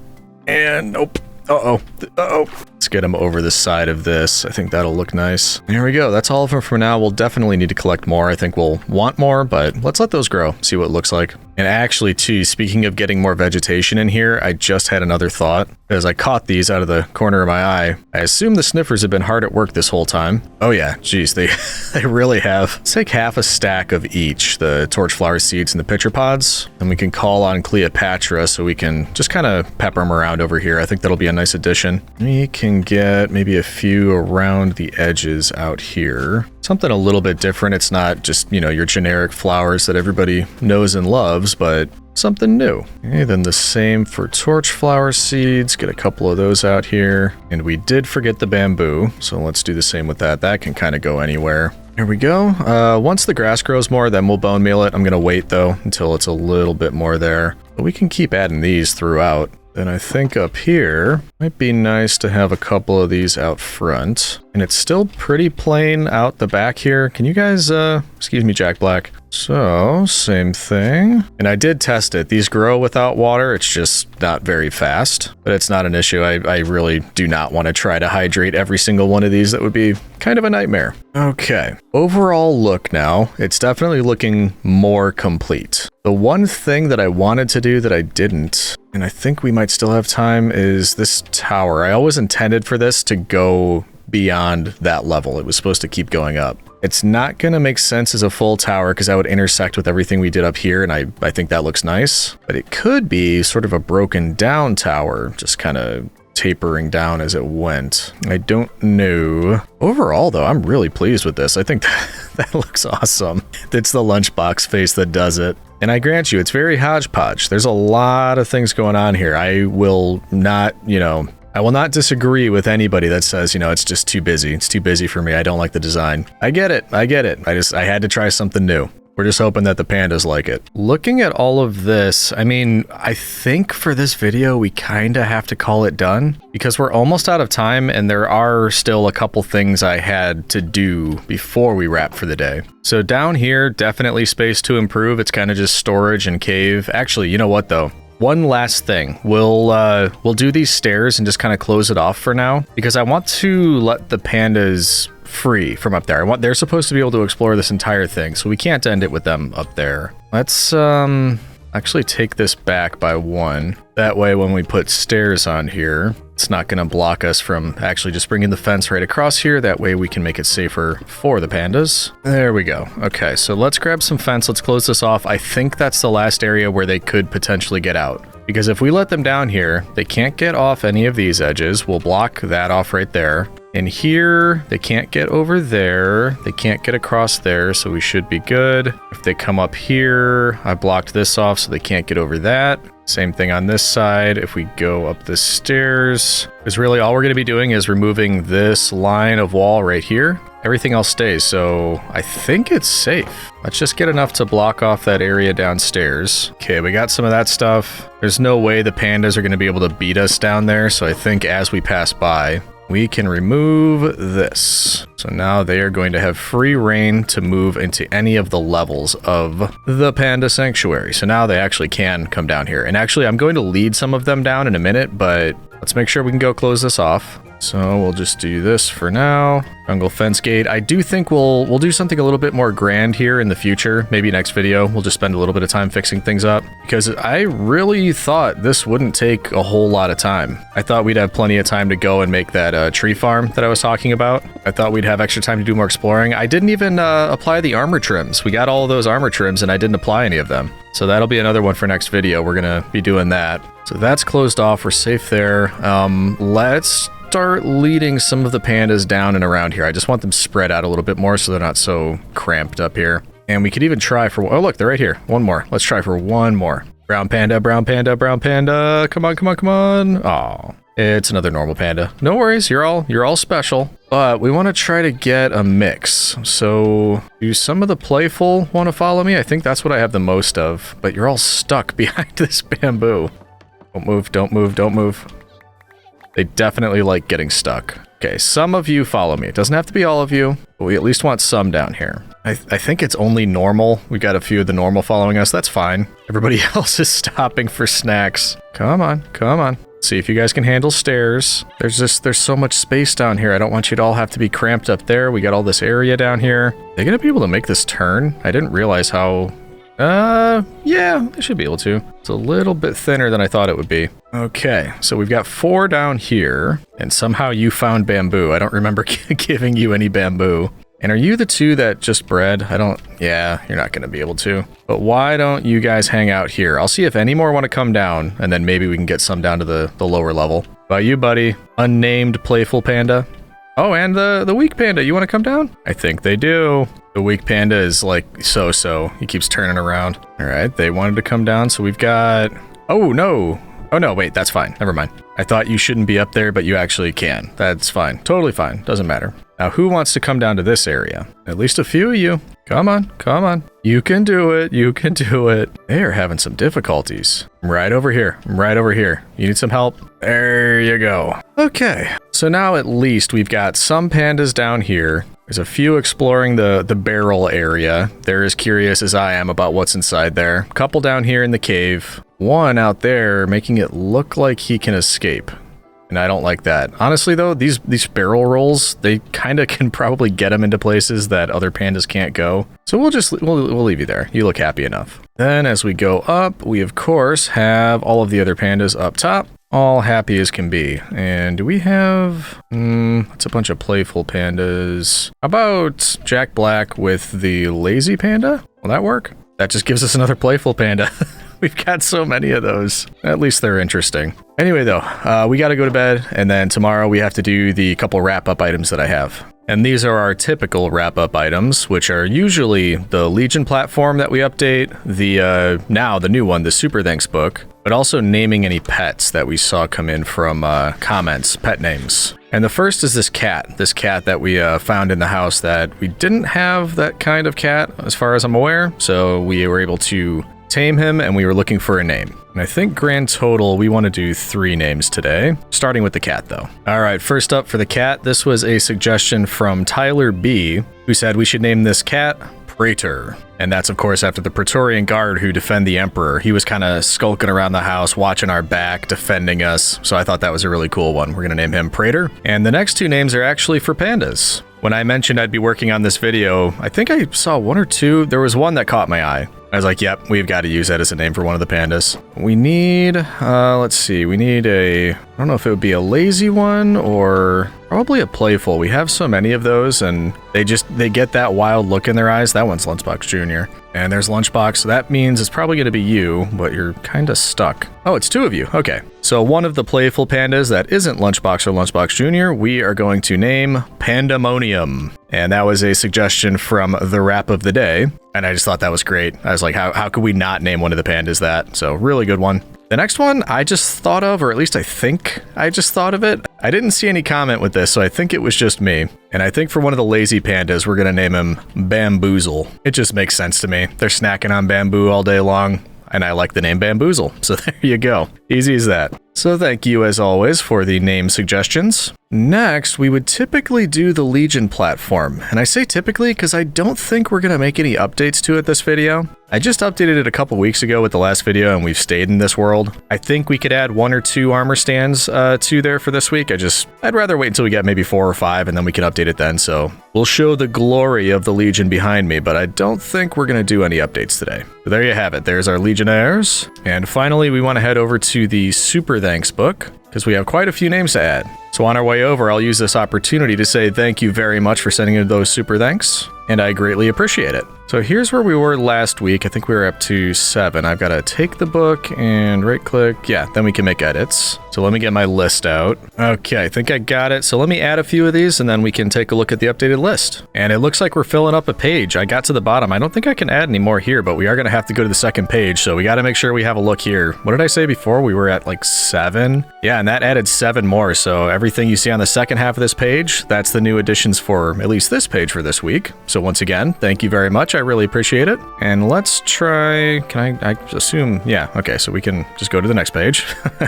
And nope. Uh-oh. Uh-oh. Let's get them over the side of this. I think that'll look nice. There we go. That's all of them for now. We'll definitely need to collect more. I think we'll want more, but let's let those grow, see what it looks like. And actually, too, speaking of getting more vegetation in here, I just had another thought. As I caught these out of the corner of my eye, I assume the sniffers have been hard at work this whole time. Oh yeah, geez, they really have. Let's take half a stack of each, the torchflower seeds and the pitcher pods, and we can call on Cleopatra so we can just kind of pepper them around over here. I think that'll be a nice addition. We can get maybe a few around the edges out here. Something a little bit different. It's not just, you know, your generic flowers that everybody knows and loves, but something new. Okay, then the same for torchflower seeds. Get a couple of those out here. And we did forget the bamboo, so let's do the same with that. That can kind of go anywhere. Here we go. Once the grass grows more, then we'll bone meal it. I'm going to wait, though, until it's a little bit more there. But we can keep adding these throughout. Then I think up here, might be nice to have a couple of these out front. And it's still pretty plain out the back here. Can you guys, excuse me, Jack Black. So, same thing. And I did test it. These grow without water. It's just not very fast, but it's not an issue. I really do not want to try to hydrate every single one of these. That would be kind of a nightmare. Okay. Overall look now, it's definitely looking more complete. The one thing that I wanted to do that I didn't, and I think we might still have time, is this tower. I always intended for this to go beyond that level. It was supposed to keep going up. It's not going to make sense as a full tower because that would intersect with everything we did up here, and I think that looks nice. But it could be sort of a broken down tower, just kind of tapering down as it went. I don't know. Overall, though, I'm really pleased with this. I think that looks awesome. It's the lunchbox face that does it. And I grant you, it's very hodgepodge. There's a lot of things going on here. I will not, I will not disagree with anybody that says, it's just too busy. It's too busy for me. I don't like the design. I get it. I had to try something new. We're just hoping that the pandas like it. Looking at all of this, I think for this video, we kind of have to call it done because we're almost out of time and there are still a couple things I had to do before we wrap for the day. So down here, definitely space to improve. It's kind of just storage and cave. Actually, you know what though? One last thing, we'll do these stairs and just kind of close it off for now because I want to let the pandas free from up there. They're supposed to be able to explore this entire thing, so we can't end it with them up there. Let's actually take this back by one. That way when we put stairs on here, it's not going to block us from actually just bringing the fence right across here. That way we can make it safer for the pandas. There we go. Okay, so let's grab some fence. Let's close this off. I think that's the last area where they could potentially get out. Because if we let them down here, they can't get off any of these edges. We'll block that off right there. And here, they can't get over there. They can't get across there, so we should be good. If they come up here, I blocked this off so they can't get over that. Same thing on this side. If we go up the stairs, because really all we're going to be doing is removing this line of wall right here. Everything else stays, so I think it's safe. Let's just get enough to block off that area downstairs. Okay, we got some of that stuff. There's no way the pandas are going to be able to beat us down there, so I think as we pass by, we can remove this. So now they are going to have free reign to move into any of the levels of the Panda Sanctuary. So now they actually can come down here. And actually, I'm going to lead some of them down in a minute, but let's make sure we can go close this off. So we'll just do this for now. Jungle fence gate. I do think we'll do something a little bit more grand here in the future. Maybe next video, we'll just spend a little bit of time fixing things up, because I really thought this wouldn't take a whole lot of time. I thought we'd have plenty of time to go and make that tree farm that I was talking about. I thought we'd have extra time to do more exploring. I didn't even apply the armor trims. We got all of those armor trims and I didn't apply any of them. So that'll be another one for next video. We're gonna be doing that. So that's closed off. We're safe there. Let's start leading some of the pandas down and around here. I just want them spread out a little bit more so they're not so cramped up here. And we could even try for, oh look, they're right here. One more. Let's try for one more. Brown panda, brown panda, brown panda. Come on, come on, come on. Oh, it's another normal panda. No worries, you're all special. But we want to try to get a mix. So do some of the playful want to follow me? I think that's what I have the most of, but you're all stuck behind this bamboo. Don't move, don't move, don't move. They definitely like getting stuck. Okay, some of you follow me. It doesn't have to be all of you, but we at least want some down here. I think it's only normal. We got a few of the normal following us. That's fine. Everybody else is stopping for snacks. Come on, come on. See if you guys can handle stairs. There's so much space down here. I don't want you to all have to be cramped up there. We got all this area down here. They're gonna be able to make this turn? I didn't realize how... yeah, they should be able to. It's a little bit thinner than I thought it would be. Okay, so we've got 4 down here, and somehow you found bamboo. I don't remember giving you any bamboo. And are you the 2 that just bred? Yeah, you're not gonna be able to. But why don't you guys hang out here? I'll see if any more want to come down, and then maybe we can get some down to the lower level. About you, buddy. Unnamed playful panda. Oh, and the weak panda, you want to come down? I think they do. The weak panda is like so-so. He keeps turning around. All right, they wanted to come down, so we've got... Oh, no. Oh, no, wait, that's fine. Never mind. I thought you shouldn't be up there, but you actually can. That's fine. Totally fine. Doesn't matter. Now, who wants to come down to this area? At least a few of you. Come on, come on. You can do it. You can do it. They are having some difficulties. I'm right over here. I'm right over here. You need some help? There you go. Okay. So now at least we've got some pandas down here. There's a few exploring the barrel area. They're as curious as I am about what's inside there. A couple down here in the cave. One out there making it look like he can escape. And I don't like that. Honestly though, these barrel rolls, they kind of can probably get them into places that other pandas can't go. So we'll leave you there. You look happy enough. Then as we go up, we of course have all of the other pandas up top. All happy as can be. And do we have... it's a bunch of playful pandas. How about Jack Black with the lazy panda? Will that work? That just gives us another playful panda. We've got so many of those. At least they're interesting. Anyway, though, we got to go to bed, and then tomorrow we have to do the couple wrap-up items that I have. And these are our typical wrap-up items, which are usually the Legion platform that we update, now the new one, the Super Thanks book, but also naming any pets that we saw come in from comments, pet names. And the first is this cat that we found in the house that we didn't have that kind of cat, as far as I'm aware, so we were able to tame him, and we were looking for a name. And I think grand total, we want to do 3 names today, starting with the cat, though. All right, first up for the cat, this was a suggestion from Tyler B, who said we should name this cat Praetor. And that's, of course, after the Praetorian Guard who defend the Emperor. He was kind of skulking around the house, watching our back, defending us. So I thought that was a really cool one. We're going to name him Praetor. And the next 2 names are actually for pandas. When I mentioned I'd be working on this video, I think I saw 1 or 2. There was one that caught my eye. I was like, yep, we've got to use that as a name for one of the pandas. We need, let's see, we need I don't know if it would be a lazy one or probably a playful. We have so many of those, and they get that wild look in their eyes. That one's Lunchbox Jr. And there's Lunchbox, so that means it's probably going to be you, but you're kind of stuck. Oh, it's 2 of you. Okay. So one of the playful pandas that isn't Lunchbox or Lunchbox Jr., we are going to name Pandemonium. And that was a suggestion from the Rap of the Day. And I just thought that was great. I was like, how could we not name one of the pandas that? So really good one. The next one I just thought of, or at least I think I just thought of it. I didn't see any comment with this, so I think it was just me. And I think for one of the lazy pandas, we're going to name him Bamboozle. It just makes sense to me. They're snacking on bamboo all day long, and I like the name Bamboozle. So there you go. Easy as that. So thank you, as always, for the name suggestions. Next, we would typically do the Legion platform, and I say typically because I don't think we're going to make any updates to it this video. I just updated it a couple weeks ago with the last video, and we've stayed in this world. I think we could add 1 or 2 armor stands to there for this week. I'd rather wait until we get maybe 4 or 5, and then we can update it then, so we'll show the glory of the Legion behind me, but I don't think we're going to do any updates today. So there you have it. There's our Legionnaires. And finally, we want to head over to the Super Thanks book, because we have quite a few names to add. So on our way over, I'll use this opportunity to say thank you very much for sending in those super thanks, and I greatly appreciate it. So here's where we were last week. I think we were up to 7. I've got to take the book and right click. Yeah, then we can make edits. So let me get my list out. Okay, I think I got it. So let me add a few of these and then we can take a look at the updated list. And it looks like we're filling up a page. I got to the bottom. I don't think I can add any more here, but we are going to have to go to the second page. So we got to make sure we have a look here. What did I say before? We were at like 7. Yeah, and that added 7 more. So everything you see on the second half of this page, that's the new additions for at least this page for this week. So once again, thank you very much. I really appreciate it. And let's try, I assume, yeah, okay, so we can just go to the next page.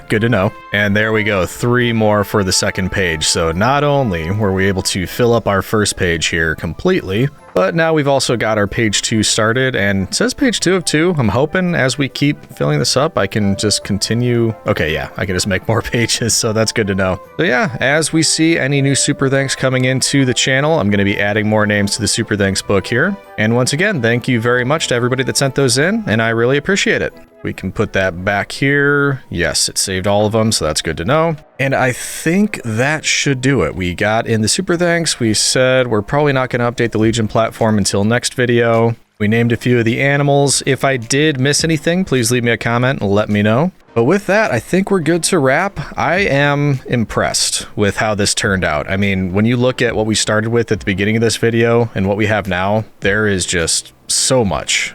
Good to know. And there we go, 3 more for the second page. So not only were we able to fill up our first page here completely, but now we've also got our page 2 started, and it says page 2 of 2. I'm hoping as we keep filling this up, I can just continue. Okay, yeah, I can just make more pages, so that's good to know. So yeah, as we see any new super thanks coming into the channel, I'm going to be adding more names to the super thanks book here. And once again, thank you very much to everybody that sent those in, and I really appreciate it. We can put that back here. Yes, it saved all of them, so that's good to know. And I think that should do it. We got in the super thanks. We said we're probably not going to update the Legion platform until next video. We named a few of the animals. If I did miss anything, please leave me a comment and let me know. But with that, I think we're good to wrap. I am impressed with how this turned out. I mean, when you look at what we started with at the beginning of this video and what we have now, there is just so much.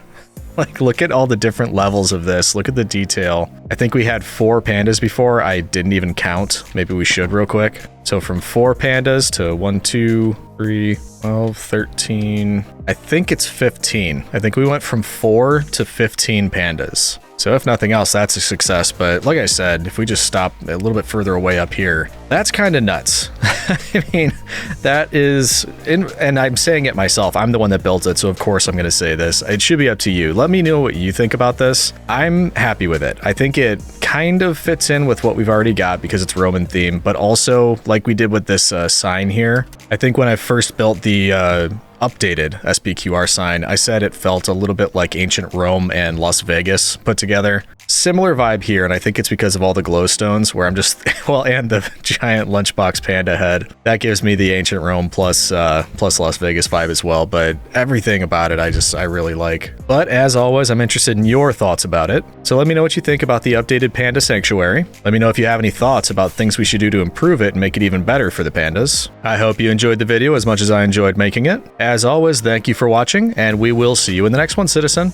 Like, look at all the different levels of this. Look at the detail. I think we had 4 pandas before. I didn't even count. Maybe we should real quick. So from 4 pandas to 1, 2, 3, 12, 13. I think it's 15. I think we went from 4 to 15 pandas. So if nothing else, that's a success. But like I said, if we just stop a little bit further away up here, that's kind of nuts. I mean, that is, and I'm saying it myself. I'm the one that built it, so of course I'm going to say this. It should be up to you. Let me know what you think about this. I'm happy with it. I think it kind of fits in with what we've already got because it's Roman theme, but also like we did with this sign here. I think when I first built the updated SPQR sign, I said it felt a little bit like ancient Rome and Las Vegas put together. Similar vibe here, and I think it's because of all the glowstones where I'm just, well, and the giant lunchbox panda head. That gives me the ancient Rome plus Las Vegas vibe as well, but everything about it I really like. But as always, I'm interested in your thoughts about it. So let me know what you think about the updated Panda Sanctuary. Let me know if you have any thoughts about things we should do to improve it and make it even better for the pandas. I hope you enjoyed the video as much as I enjoyed making it. As always, thank you for watching, and we will see you in the next one, citizen.